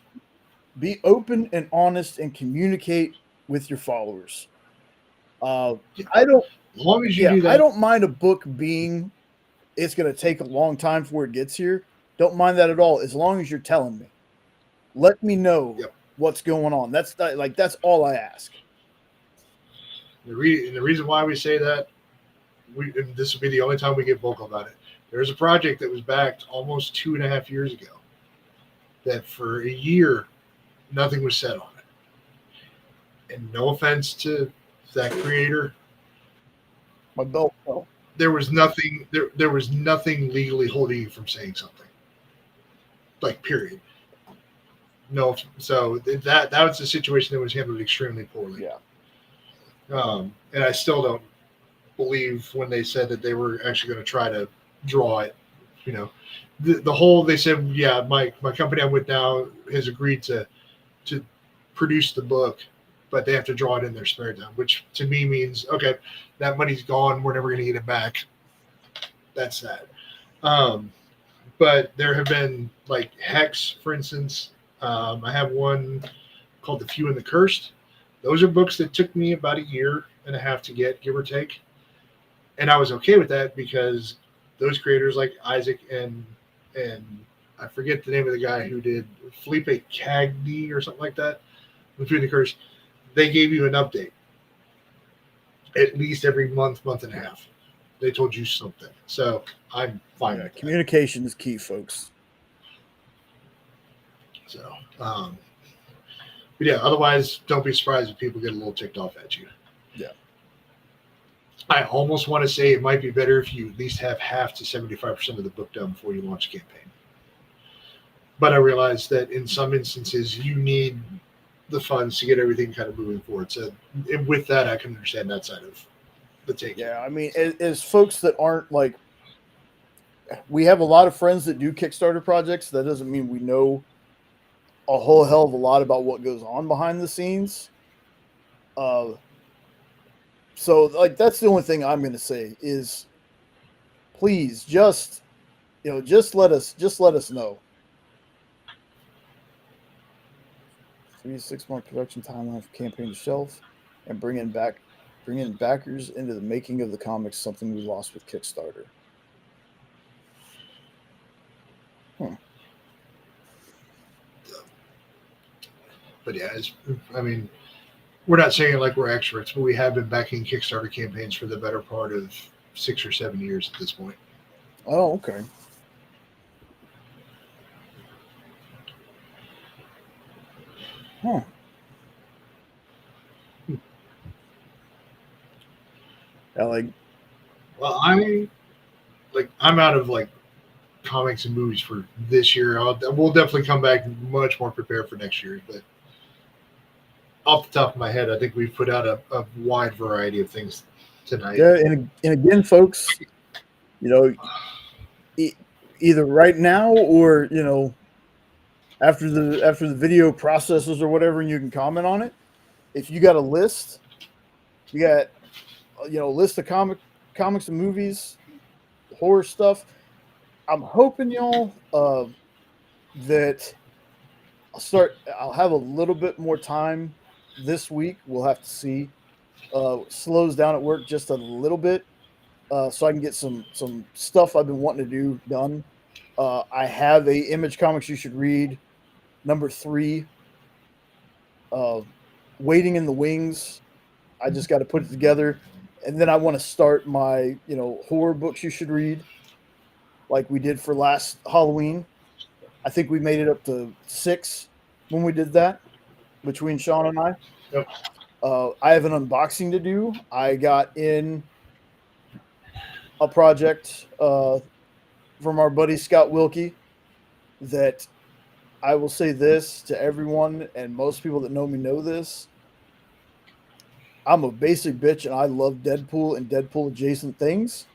be open and honest and communicate with your followers. I don't As long as you yeah, do that, I don't mind a book being it's going to take a long time before it gets here. Don't mind that at all as long as you're telling me. Let me know Yep. what's going on. That's all I ask. the reason why we say that, and this will be the only time we get vocal about it. There's a project that was backed almost 2.5 years ago that for a year nothing was said on it. And no offense to that creator, My belt fell. there was nothing legally holding you from saying something. Like, period. No, so that was a situation that was handled extremely poorly. Yeah. And I still don't believe when they said that they were actually going to try to draw it. You know, the whole, they said, yeah, my company I'm with now has agreed to produce the book, but they have to draw it in their spare time, which to me means, okay, that money's gone. We're never going to get it back. That's sad. But there have been, like, Hex, for instance. I have one called The Few and the Cursed. Those are books that took me about 1.5 years to get, give or take. And I was okay with that because those creators like Isaac and I forget the name of the guy who did Felipe Cagney or something like that, The Few and the Cursed, they gave you an update at least every month and a half. They told you something. So I'm fine with that. Communication is key, folks. So, but yeah, otherwise, don't be surprised if people get a little ticked off at you. Yeah. I almost want to say it might be better if you at least have half to 75% of the book done before you launch a campaign. But I realize that in some instances, you need the funds to get everything kind of moving forward. So, and with that, I can understand that side of the take. Yeah, I mean, as folks that aren't like, we have a lot of friends that do Kickstarter projects. That doesn't mean we know a whole hell of a lot about what goes on behind the scenes. So like that's the only thing I'm going to say is, please just let us know. 3 to 6 month production timeline for campaign to shelf, and bring in backers into the making of the comics. Something we lost with Kickstarter. But yeah, I mean, we're not saying it like we're experts, but we have been backing Kickstarter campaigns for the better part of 6 or 7 years at this point. Oh, okay. Huh. Yeah, well, I'm out of like comics and movies for this year. We'll definitely come back much more prepared for next year. But off the top of my head, I think we've put out a wide variety of things tonight. Yeah, and again, folks, either right now or after the video processes or whatever, and you can comment on it. If you got a list, you got a list of comics and movies, horror stuff. I'm hoping y'all that I'll have a little bit more time this week. We'll have to see. Slows down at work just a little bit, so I can get some stuff I've been wanting to do done. I have a Image Comics You Should Read #3, waiting in the wings. I just got to put it together, and then I want to start my horror books you should read, like we did for last Halloween. I think we made it up to 6 when we did that between Sean and I. Yep. I have an unboxing to do. I got in a project from our buddy Scott Wilkie that I will say this to everyone, and most people that know me know this. I'm a basic bitch, and I love Deadpool and Deadpool adjacent things.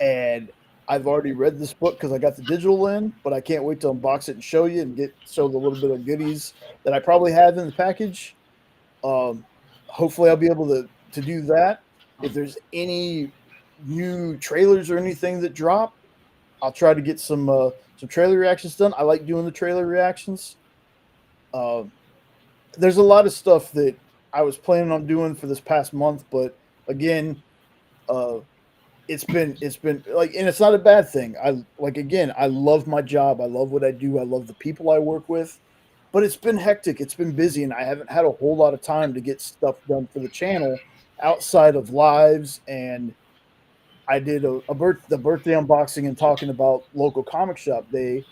And I've already read this book because I got the digital in, but I can't wait to unbox it and show you and show the little bit of goodies that I probably have in the package. Hopefully I'll be able to do that. If there's any new trailers or anything that drop, I'll try to get some trailer reactions done. I like doing the trailer reactions. There's a lot of stuff that I was planning on doing for this past month, but again, uh, it's been like, and it's not a bad thing. I love my job. I love what I do. I love the people I work with, but it's been hectic. It's been busy, and I haven't had a whole lot of time to get stuff done for the channel outside of lives. And I did the birthday unboxing and talking about local comic shop day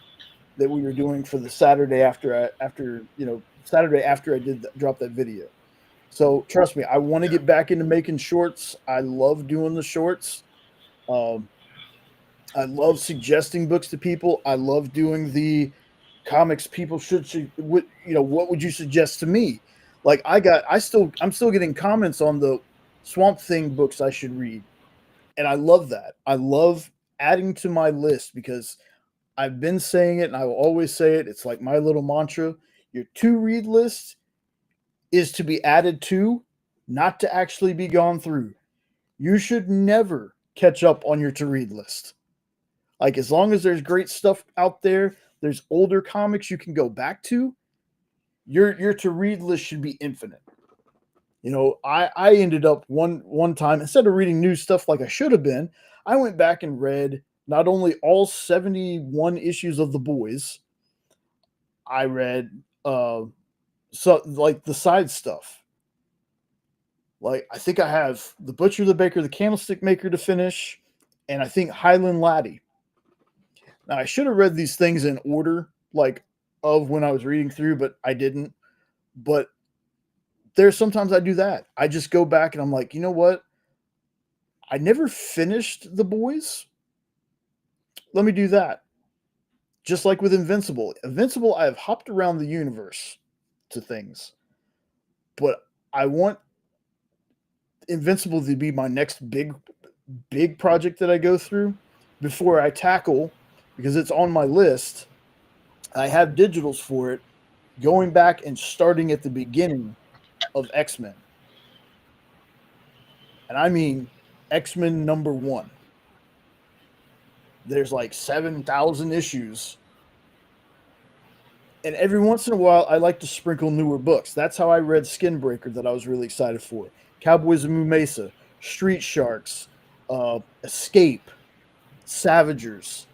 that we were doing for the Saturday Saturday after I drop that video. So trust me, I want to get back into making shorts. I love doing the shorts. Um, I love suggesting books to people. I love doing the comics people what would you suggest to me? Like I'm still getting comments on the Swamp Thing books I should read. And I love that. I love adding to my list because I've been saying it and I will always say it. It's like my little mantra. Your to read list is to be added to, not to actually be gone through. You should never catch up on your to read list. Like, as long as there's great stuff out there, there's older comics you can go back to, your to read list should be infinite. I ended up one time, instead of reading new stuff like I should have been, I went back and read not only all 71 issues of The Boys, I read like the side stuff. Like, I think I have The Butcher, the Baker, the Candlestick Maker to finish, and I think Highland Laddie. Now, I should have read these things in order, like, of when I was reading through, but I didn't. But there's sometimes I do that. I just go back and I'm like, you know what? I never finished The Boys. Let me do that. Just like with Invincible. Invincible, I have hopped around the universe to things. But I want Invincible to be my next big project that I go through before I tackle, because it's on my list. I have digitals for it, going back and starting at the beginning of X-Men. And I mean X-Men #1. There's like 7,000 issues. And every once in a while, I like to sprinkle newer books. That's how I read Skinbreaker, that I was really excited for. Cowboys of Moo Mesa, Street Sharks, Escape, Savagers.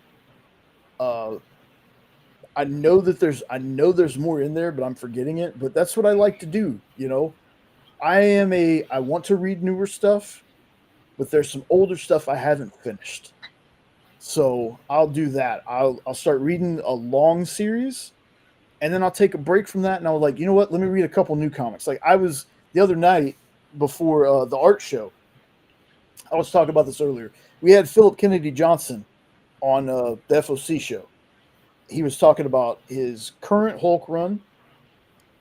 I know there's more in there, but I'm forgetting it. But that's what I like to do. I want to read newer stuff, but there's some older stuff I haven't finished. So I'll do that. I'll start reading a long series, and then I'll take a break from that, and I'll like, you know what? Let me read a couple new comics. Like, I was the other night before the art show. I was talking about this earlier. We had Philip Kennedy Johnson on the FOC show. He was talking about his current Hulk run,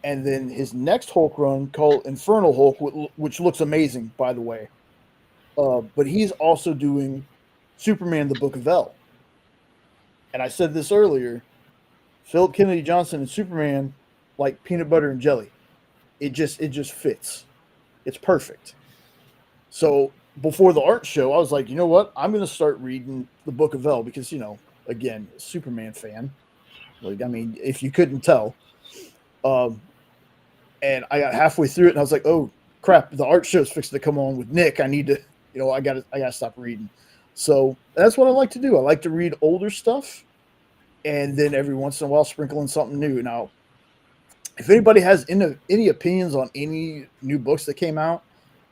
and then his next Hulk run called Infernal Hulk, which looks amazing, by the way. But he's also doing Superman, the Book of El. And I said this earlier, Philip Kennedy Johnson and Superman, like peanut butter and jelly. It just fits. It's perfect. So before the art show, I was like, you know what? I'm going to start reading the Book of El because, again, Superman fan. Like, I mean, if you couldn't tell. And I got halfway through it, and I was like, oh, crap, the art show's fixing to come on with Nick. I need to, I got to stop reading. So that's what I like to do. I like to read older stuff, and then every once in a while sprinkle in something new. Now, if anybody has any opinions on any new books that came out,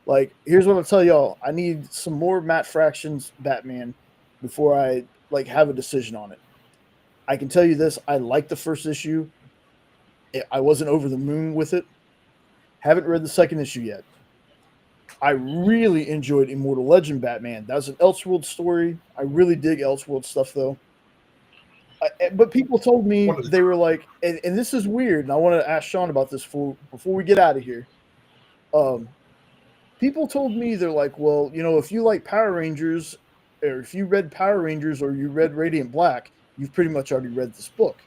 like, here's what I'll tell y'all. I need some more Matt Fraction's Batman before I have a decision on it. I can tell you this. I liked the first issue. I wasn't over the moon with it. Haven't read the second issue yet. I really enjoyed Immortal Legend Batman. That was an Elseworld story. I really dig Elseworld stuff, though. But people told me, they were like, and this is weird, and I want to ask Sean about this before we get out of here. People told me, they're like, well, if you like Power Rangers, or if you read Power Rangers or you read Radiant Black, you've pretty much already read this book.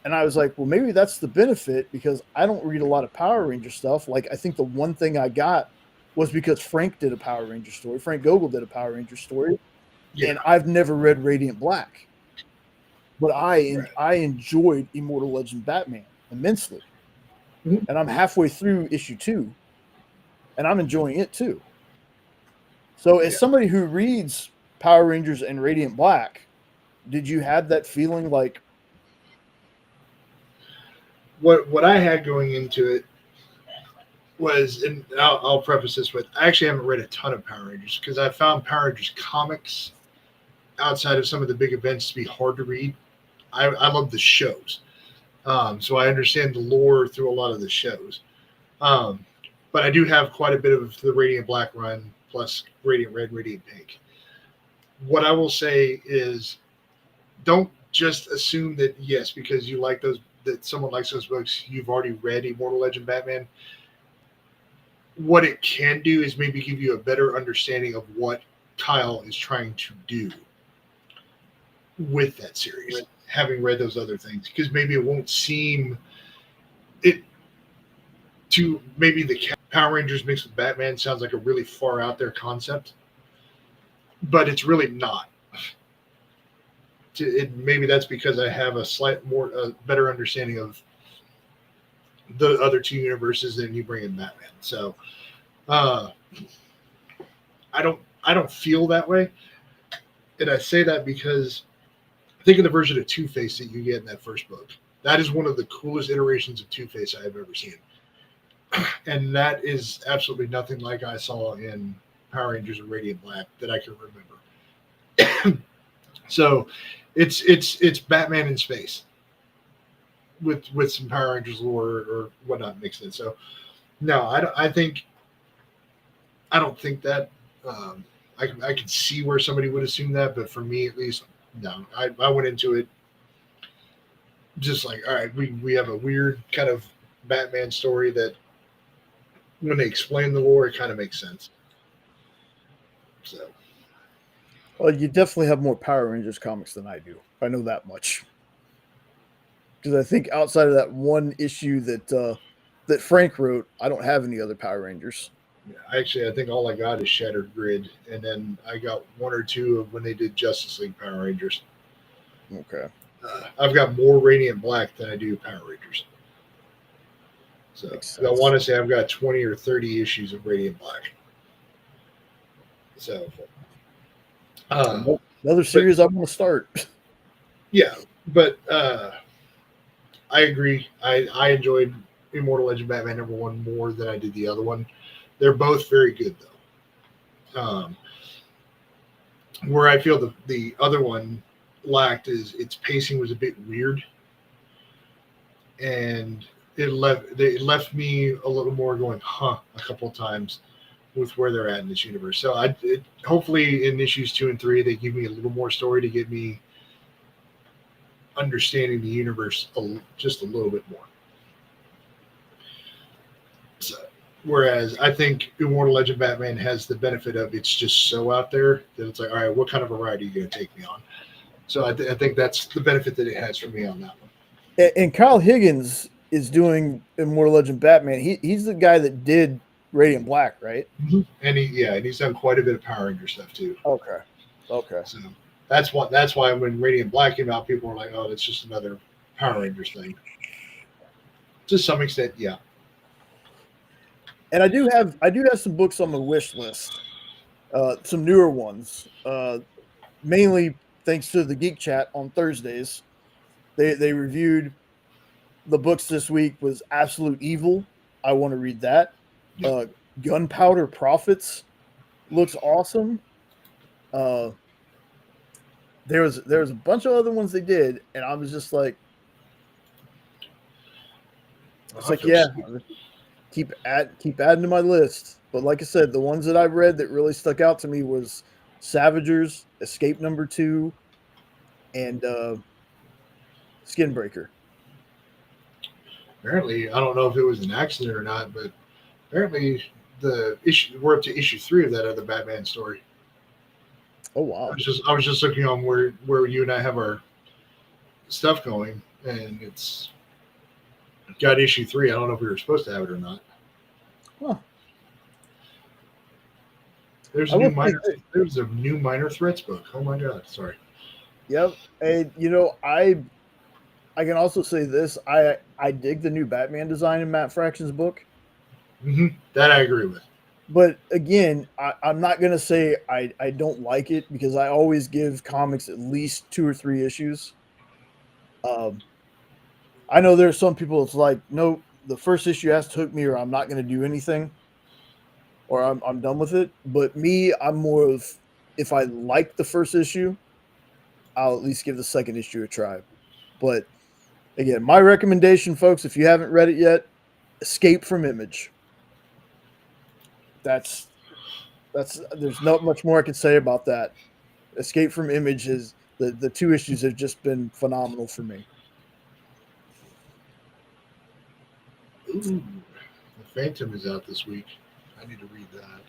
And I was like, well, maybe that's the benefit, because I don't read a lot of Power Ranger stuff. Like, I think the one thing I got was because Frank did a Power Ranger story. Frank Gogol did a Power Ranger story, Yeah. and I've never read Radiant Black, but Right. I enjoyed Immortal Legend Batman immensely, Mhm. and I'm halfway through issue 2, and I'm enjoying it too. So, as Yeah. somebody who reads Power Rangers and Radiant Black, did you have that feeling like, What I had going into it was, and I'll preface this with, I actually haven't read a ton of Power Rangers because I found Power Rangers comics outside of some of the big events to be hard to read. I love the shows, so I understand the lore through a lot of the shows. But I do have quite a bit of the Radiant Black run plus Radiant Red, Radiant Pink. What I will say is, don't just assume that yes, because you like those, that someone likes those books, you've already read Immortal Legend Batman. What it can do is maybe give you a better understanding of what Kyle is trying to do with that series, having read those other things, because maybe it won't seem it to maybe the Power Rangers mixed with Batman sounds like a really far out there concept, but it's really not. Maybe that's because I have a better understanding of the other two universes than you bring in Batman. So I don't feel that way, and I say that because think of the version of Two-Face that you get in that first book. That is one of the coolest iterations of Two-Face I have ever seen, and that is absolutely nothing like I saw in Power Rangers or Radiant Black that I can remember. So it's Batman in space with some Power Rangers lore or whatnot mixed in. So no, I don't think that. I can see where somebody would assume that, but for me at least, no. I went into it just like, all right, we have a weird kind of Batman story that when they explain the lore, it kind of makes sense. So well, you definitely have more Power Rangers comics than I do. I know that much. Because I think outside of that one issue that Frank wrote, I don't have any other Power Rangers. yeah, actually, I think all I got is Shattered Grid, and then I got one or two of when they did Justice League Power Rangers. Okay. I've got more Radiant Black than I do Power Rangers. So I want to say I've got 20 or 30 issues of Radiant Black. So another series I want to start. yeah, but I agree. I enjoyed Immortal Legend Batman #1 more than I did the other one. They're both very good though. Where I feel the other one lacked is its pacing was a bit weird, and it left me a little more going, huh, a couple of times with where they're at in this universe. So hopefully in issues 2 and 3 they give me a little more story to get me understanding the universe just a little bit more. So, whereas I think Immortal Legend Batman has the benefit of it's just so out there that it's like, all right, what kind of a ride are you going to take me on? So I think that's the benefit that it has for me on that one. And Kyle Higgins is doing Immortal Legend Batman. He's the guy that did Radiant Black, right? Mm-hmm. And he's done quite a bit of Power Ranger stuff too. Okay. So that's why when Radiant Black came out, people were like, oh, that's just another Power Rangers thing. To some extent, yeah. And I do have some books on the wish list, some newer ones, mainly thanks to the Geek Chat on Thursdays. They reviewed the books this week was Absolute Evil. I want to read that. Gunpowder Prophets looks awesome. There was a bunch of other ones they did, and I was just like, it's like, yeah, keep adding to my list. But like I said, the ones that I've read that really stuck out to me was Savagers, Escape #2, and Skinbreaker. Apparently, I don't know if it was an accident or not, but apparently we're up to issue 3 of that other Batman story. Oh wow! I was just looking on where you and I have our stuff going, and it's got issue 3. I don't know if we were supposed to have it or not. Huh. There's I a new will say minor. There's a new minor threats book. Oh my god, sorry. Yep. And I can also say this. I dig the new Batman design in Matt Fraction's book. That I agree with. But again, I'm not gonna say I don't like it because I always give comics at least 2 or 3 issues. Um, I know there are some people it's like, no, the first issue has to hook me or I'm not gonna do anything or I'm done with it. But me, I'm more of if I like the first issue, I'll at least give the second issue a try. But again, my recommendation, folks, if you haven't read it yet, Escape from Image. That's there's not much more I can say about that. Escape from Image is the 2 issues have just been phenomenal for me. Ooh, the Phantom is out this week. I need to read that.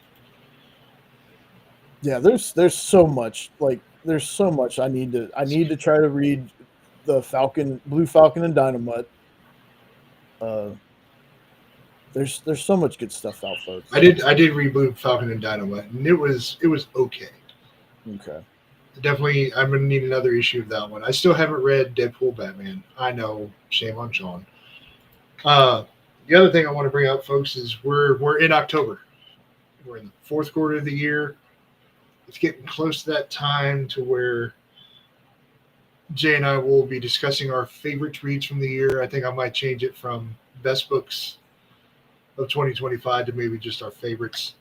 Yeah, there's so much there's so much I need to try to read the Blue Falcon and Dynamite. There's so much good stuff out, folks. I did read Blue Falcon and Dynamite, and it was okay. Okay. Definitely, I'm gonna need another issue of that one. I still haven't read Deadpool Batman. I know, shame on Sean. The other thing I want to bring up, folks, is we're in October. We're in the fourth quarter of the year. It's getting close to that time to where Jay and I will be discussing our favorite reads from the year. I think I might change it from best books of 2025 to maybe just our favorites.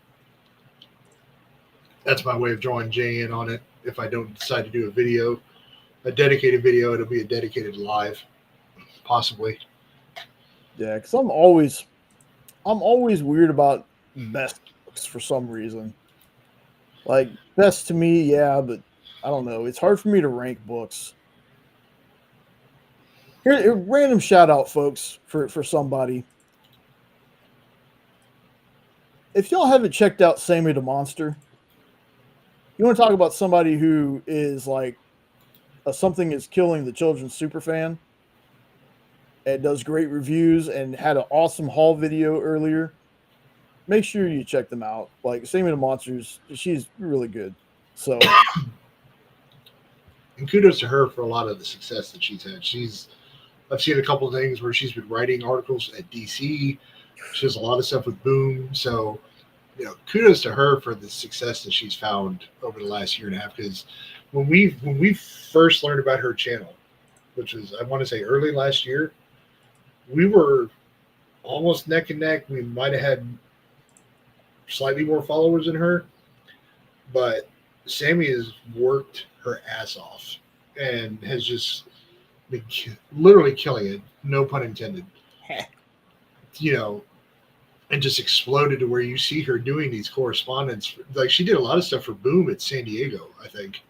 That's my way of drawing Jay in on it. If I don't decide to do a dedicated video, it'll be a dedicated live, possibly. Yeah, because I'm always weird about best books for some reason. Like best to me, yeah, but I don't know. It's hard for me to rank books. Here, a random shout out, folks, for somebody. If y'all haven't checked out Sammy the Monster, you want to talk about somebody who is like something is killing the children super fan and does great reviews and had an awesome haul video earlier. Make sure you check them out. Like Sammy the Monsters, she's really good. So, and kudos to her for a lot of the success that she's had. I've seen a couple of things where she's been writing articles at DC. She does a lot of stuff with Boom. So, kudos to her for the success that she's found over the last year and a half. Because when we first learned about her channel, which was I want to say early last year, we were almost neck and neck. We might have had slightly more followers than her, but Sammy has worked her ass off and has just been literally killing it. No pun intended. And just exploded to where you see her doing these correspondence. Like she did a lot of stuff for Boom at San Diego, I think.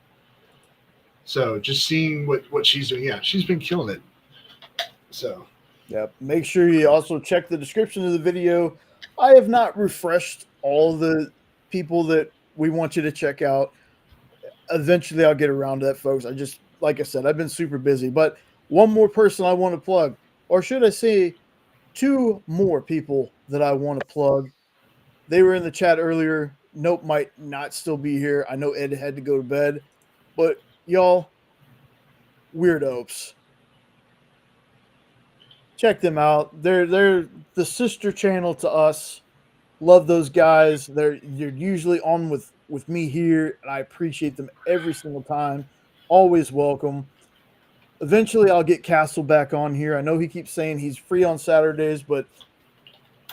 So just seeing what she's doing, yeah, she's been killing it. So yeah, make sure you also check the description of the video. I have not refreshed all the people that we want you to check out. Eventually, I'll get around to that, folks. Like I said, I've been super busy. But one more person I want to plug, or should I say, 2 more people that I want to plug. They were in the chat earlier. Nope might not still be here. I know Ed had to go to bed, but y'all, Weird-Opes. Check them out. They're the sister channel to us. Love those guys. They're usually on with me here, and I appreciate them every single time. Always welcome. Eventually, I'll get Castle back on here. I know he keeps saying he's free on Saturdays, but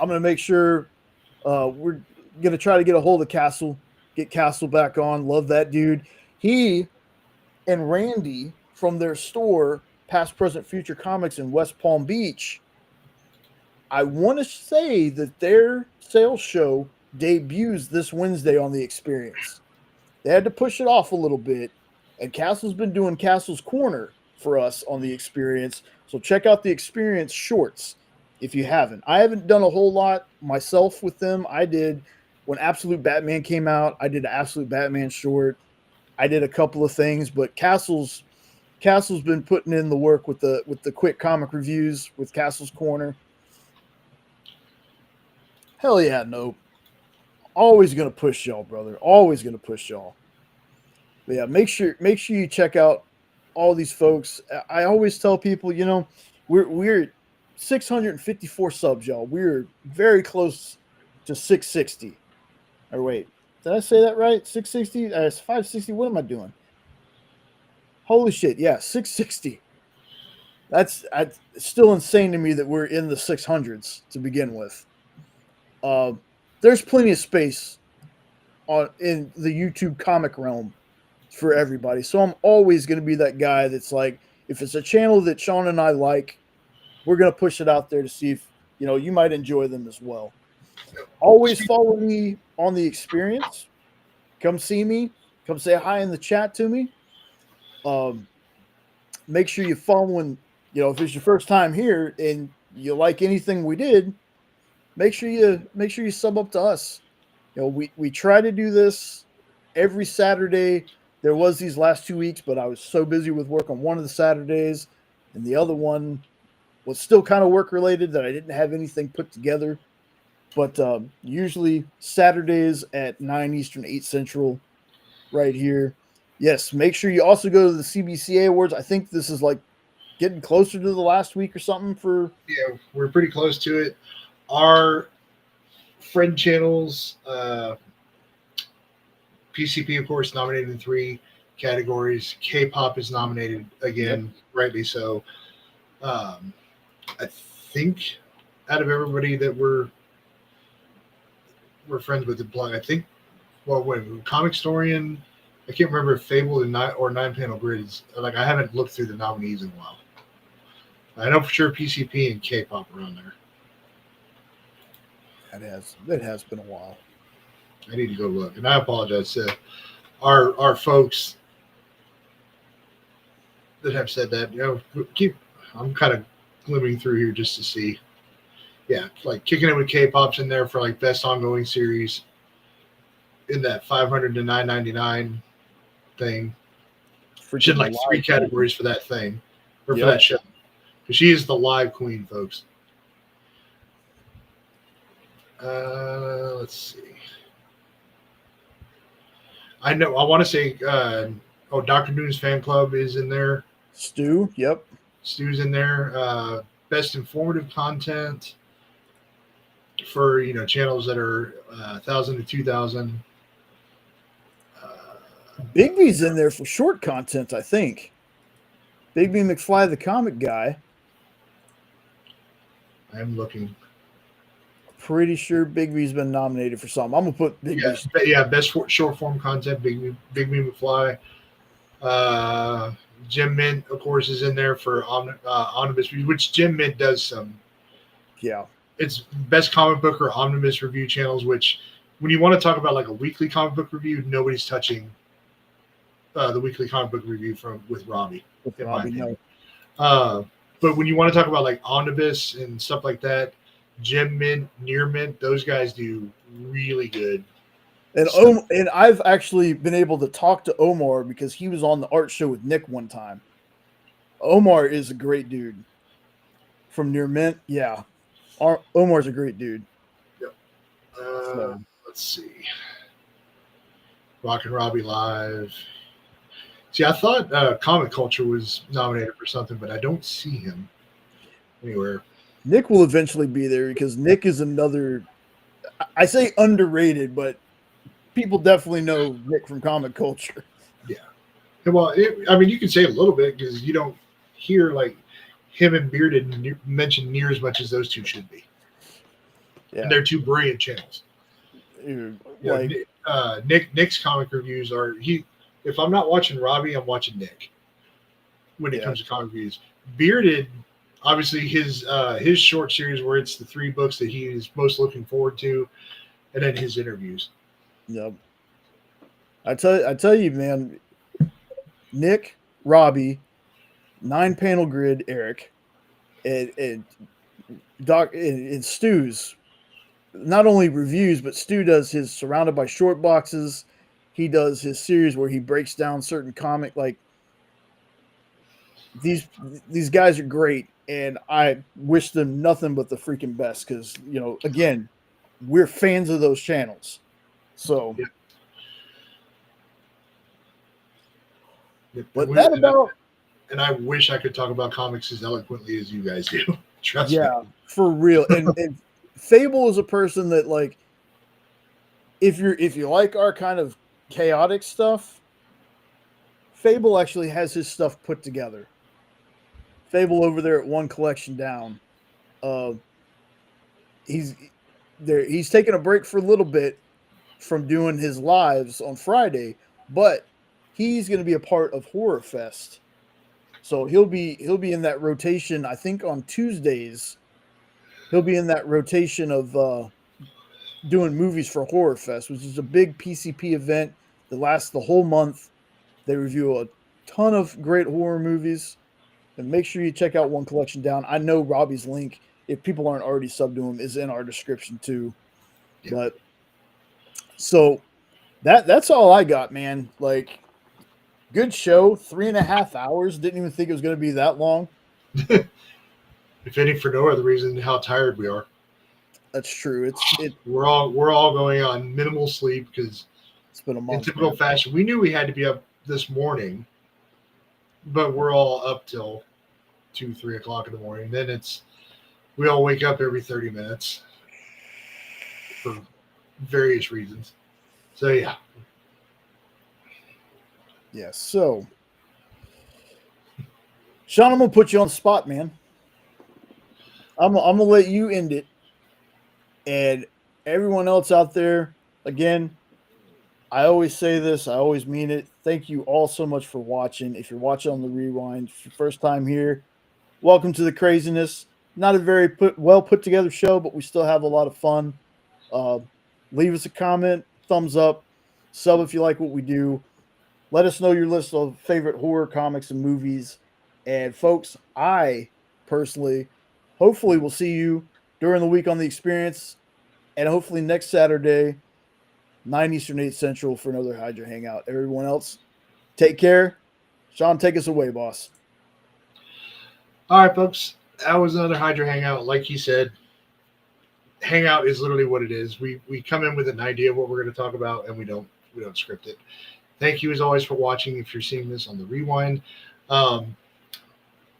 I'm going to make sure we're going to try to get a hold of Castle, get Castle back on. Love that dude. He and Randy from their store, Past, Present, Future Comics in West Palm Beach, I want to say that their sales show debuts this Wednesday on The Experience. They had to push it off a little bit, and Castle's been doing Castle's Corner for us on The Experience. So check out The Experience shorts if you haven't. I haven't done a whole lot myself with them. I did when Absolute Batman came out. I did an Absolute Batman short. I did a couple of things, but Castle's been putting in the work with the quick comic reviews with Castle's Corner. Hell yeah, nope. Always gonna push y'all, brother. Always gonna push y'all. But yeah, make sure you check out all these folks. I always tell people, we're 654 subs, y'all. We're very close to 660. Or wait, did I say that right? 660? It's 560. What am I doing? Holy shit! Yeah, 660. That's still insane to me that we're in the 600s to begin with. There's plenty of space in the YouTube comic realm for everybody. So I'm always going to be that guy that's like, if it's a channel that Sean and I like, we're going to push it out there to see if you might enjoy them as well. Always follow me on the experience. Come see me. Come say hi in the chat to me. Make sure you're following. If it's your first time here and you like anything we did, make sure you sub up to us. We try to do this every Saturday. There was these last 2 weeks, but I was so busy with work on one of the Saturdays, and the other one was still kind of work related that I didn't have anything put together. But usually Saturdays at 9 Eastern, 8 Central, right here. Yes, make sure you also go to the CBCA Awards. I think this is like getting closer to the last week or something for. Yeah, we're pretty close to it. Our friend channels, PCP, of course, nominated in 3 categories. Kpop is nominated again, rightly so. I think out of everybody that we're friends with the blog, I think, Comic Historian, I can't remember if Phable and 9-panel grid is, like, I haven't looked through the nominees in a while. I know for sure PCP and Kpop are on there. It has been a while. I need to go look, and I apologize to our folks that have said that. I'm kind of glimmering through here just to see. Yeah, like Kicking It with K-Pop's in there for like best ongoing series in that 500 to 999 thing. She had like 3 categories for that thing, or for that show. Because she is the live queen, folks. Let's see. I want to say, Dr. Noon's fan club is in there. Stu, yep. Stu's in there. Best informative content for, channels that are 1,000 to 2,000. Bigby's in there for short content, I think. Bigby McFly, the comic guy. I'm looking. Pretty sure Bigby's been nominated for something. I'm gonna put Bigby. Yeah, best short form content. Bigby McFly. Jim Mint, of course, is in there for omnibus review, which Jim Mint does some. Yeah, it's best comic book or omnibus review channels. Which, when you want to talk about like a weekly comic book review, nobody's touching the weekly comic book review with Robbie. No. But when you want to talk about like omnibus and stuff like that, Jim Mint, Near Mint, those guys do really good. And and I've actually been able to talk to Omar because he was on the art show with Nick one time. Omar is a great dude from Near Mint. Yeah, Omar's a great dude. Yep. Let's see. Rock and Robbie Live. See, I thought Comic Culture was nominated for something, but I don't see him anywhere. Nick will eventually be there because Nick is another, I say underrated, but people definitely know Nick from Comic Culture. Yeah. Well, you can say a little bit because you don't hear like him and Bearded mentioned near as much as those two should be. Yeah. And they're 2 brilliant channels. Nick's comic reviews are if I'm not watching Robbie, I'm watching Nick when it comes to comic reviews. Bearded, obviously his short series where it's the 3 books that he is most looking forward to, and then his interviews. Yep. I tell you, man, Nick, Robbie, 9-panel grid, Eric, and Doc and Stu's not only reviews, but Stu does his Surrounded by Short Boxes. He does his series where he breaks down certain comic. Like these guys are great, and I wish them nothing but the freaking best because again, we're fans of those channels. So, Yep. Yep. but that about and I wish I could talk about comics as eloquently as you guys do. Trust me. yeah, for real. And Phable is a person that like if you like our kind of chaotic stuff, Phable actually has his stuff put together. Phable over there at One Collection Down. He's there. He's taking a break for a little bit from doing his lives on Friday, but he's going to be a part of Horror Fest. So he'll be in that rotation. I think on Tuesdays, he'll be in that rotation of doing movies for Horror Fest, which is a big PCP event that lasts the whole month. They review a ton of great horror movies. And make sure you check out One Collection Down. I know Robbie's link, if people aren't already subbed to him, is in our description too. Yeah. But so that's all I got, man. Like, good show, 3.5 hours. Didn't even think it was going to be that long. If any, for no other reason, how tired we are. That's true. We're all going on minimal sleep because it's been a month. In typical fashion, we knew we had to be up this morning, but we're all up till 2-3 o'clock in the morning. Then we all wake up every 30 minutes for various reasons. So yeah. Yeah. So, Sean, I'm gonna put you on the spot, man. I'm gonna let you end it, and everyone else out there. Again, I always say this. I always mean it. Thank you all so much for watching. If you're watching on the rewind, if your first time here, welcome to the craziness. Not a very well put together show, but we still have a lot of fun. Leave us a comment, thumbs up, sub if you like what we do. Let us know your list of favorite horror comics and movies. And folks, I personally, hopefully will see you during the week on The Experience, and hopefully next Saturday, 9 Eastern, 8 Central for another Hydra Hangout. Everyone else, take care. Sean, take us away, boss. All right, folks. That was another Hydra Hangout. Like he said, Hangout is literally what it is. We come in with an idea of what we're going to talk about, and we don't script it. Thank you as always for watching. If you're seeing this on the rewind, I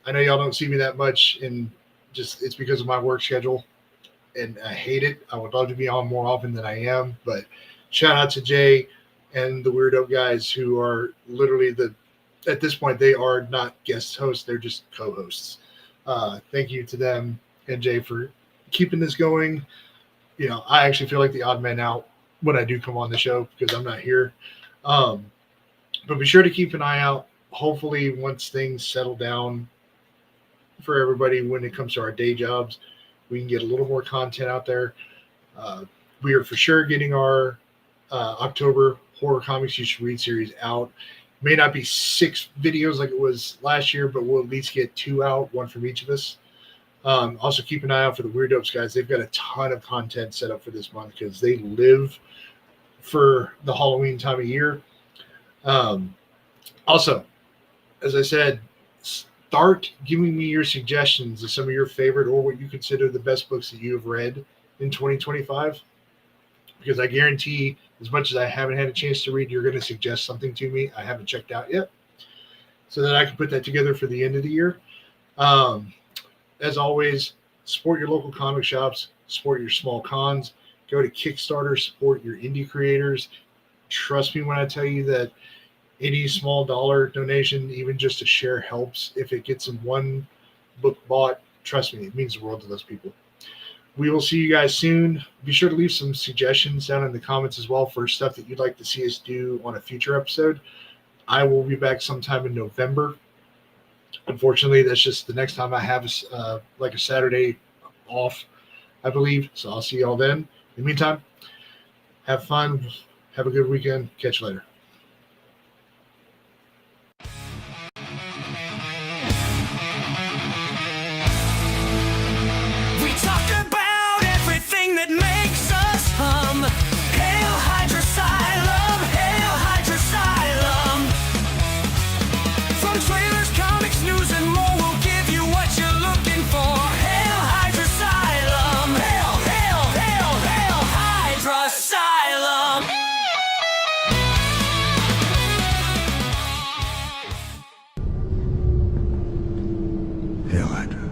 know y'all don't see me that much, and it's because of my work schedule, and I hate it. I would love to be on more often than I am, but shout out to Jay and the Weirdo guys who are literally at this point, they are not guest hosts. They're just co-hosts. Thank you to them and Jay for keeping this going. You know, I actually feel like the odd man out when I do come on the show because I'm not here. But be sure to keep an eye out. Hopefully, once things settle down for everybody when it comes to our day jobs, we can get a little more content out there. We are for sure getting our October Horror Comics You Should Read series out. May not be 6 videos like it was last year, but we'll at least get 2 out, 1 from each of us. Also, keep an eye out for the Weirdos guys. They've got a ton of content set up for this month because they live for the Halloween time of year. Also, as I said, start giving me your suggestions of some of your favorite or what you consider the best books that you have read in 2025. Because I guarantee, as much as I haven't had a chance to read, you're going to suggest something to me I haven't checked out yet, so that I can put that together for the end of the year. As always, support your local comic shops, support your small cons, go to Kickstarter, support your indie creators. Trust me when I tell you that any small dollar donation, even just a share, helps. If it gets in one book bought, trust me, it means the world to those people. We will see you guys soon. Be sure to leave some suggestions down in the comments as well for stuff that you'd like to see us do on a future episode. I will be back sometime in November. Unfortunately, that's just the next time I have like a Saturday off, I believe. So I'll see y'all then. In the meantime, have fun. Have a good weekend. Catch you later. We talk about everything that makes us hum. Hail Hydrasylum, hail Hydrasylum. From trailers, comics, news, and more, we'll give you what you're looking for. Hail Hydrasylum, hail, hail, hail, hail Hydrasylum. Hail Hydra.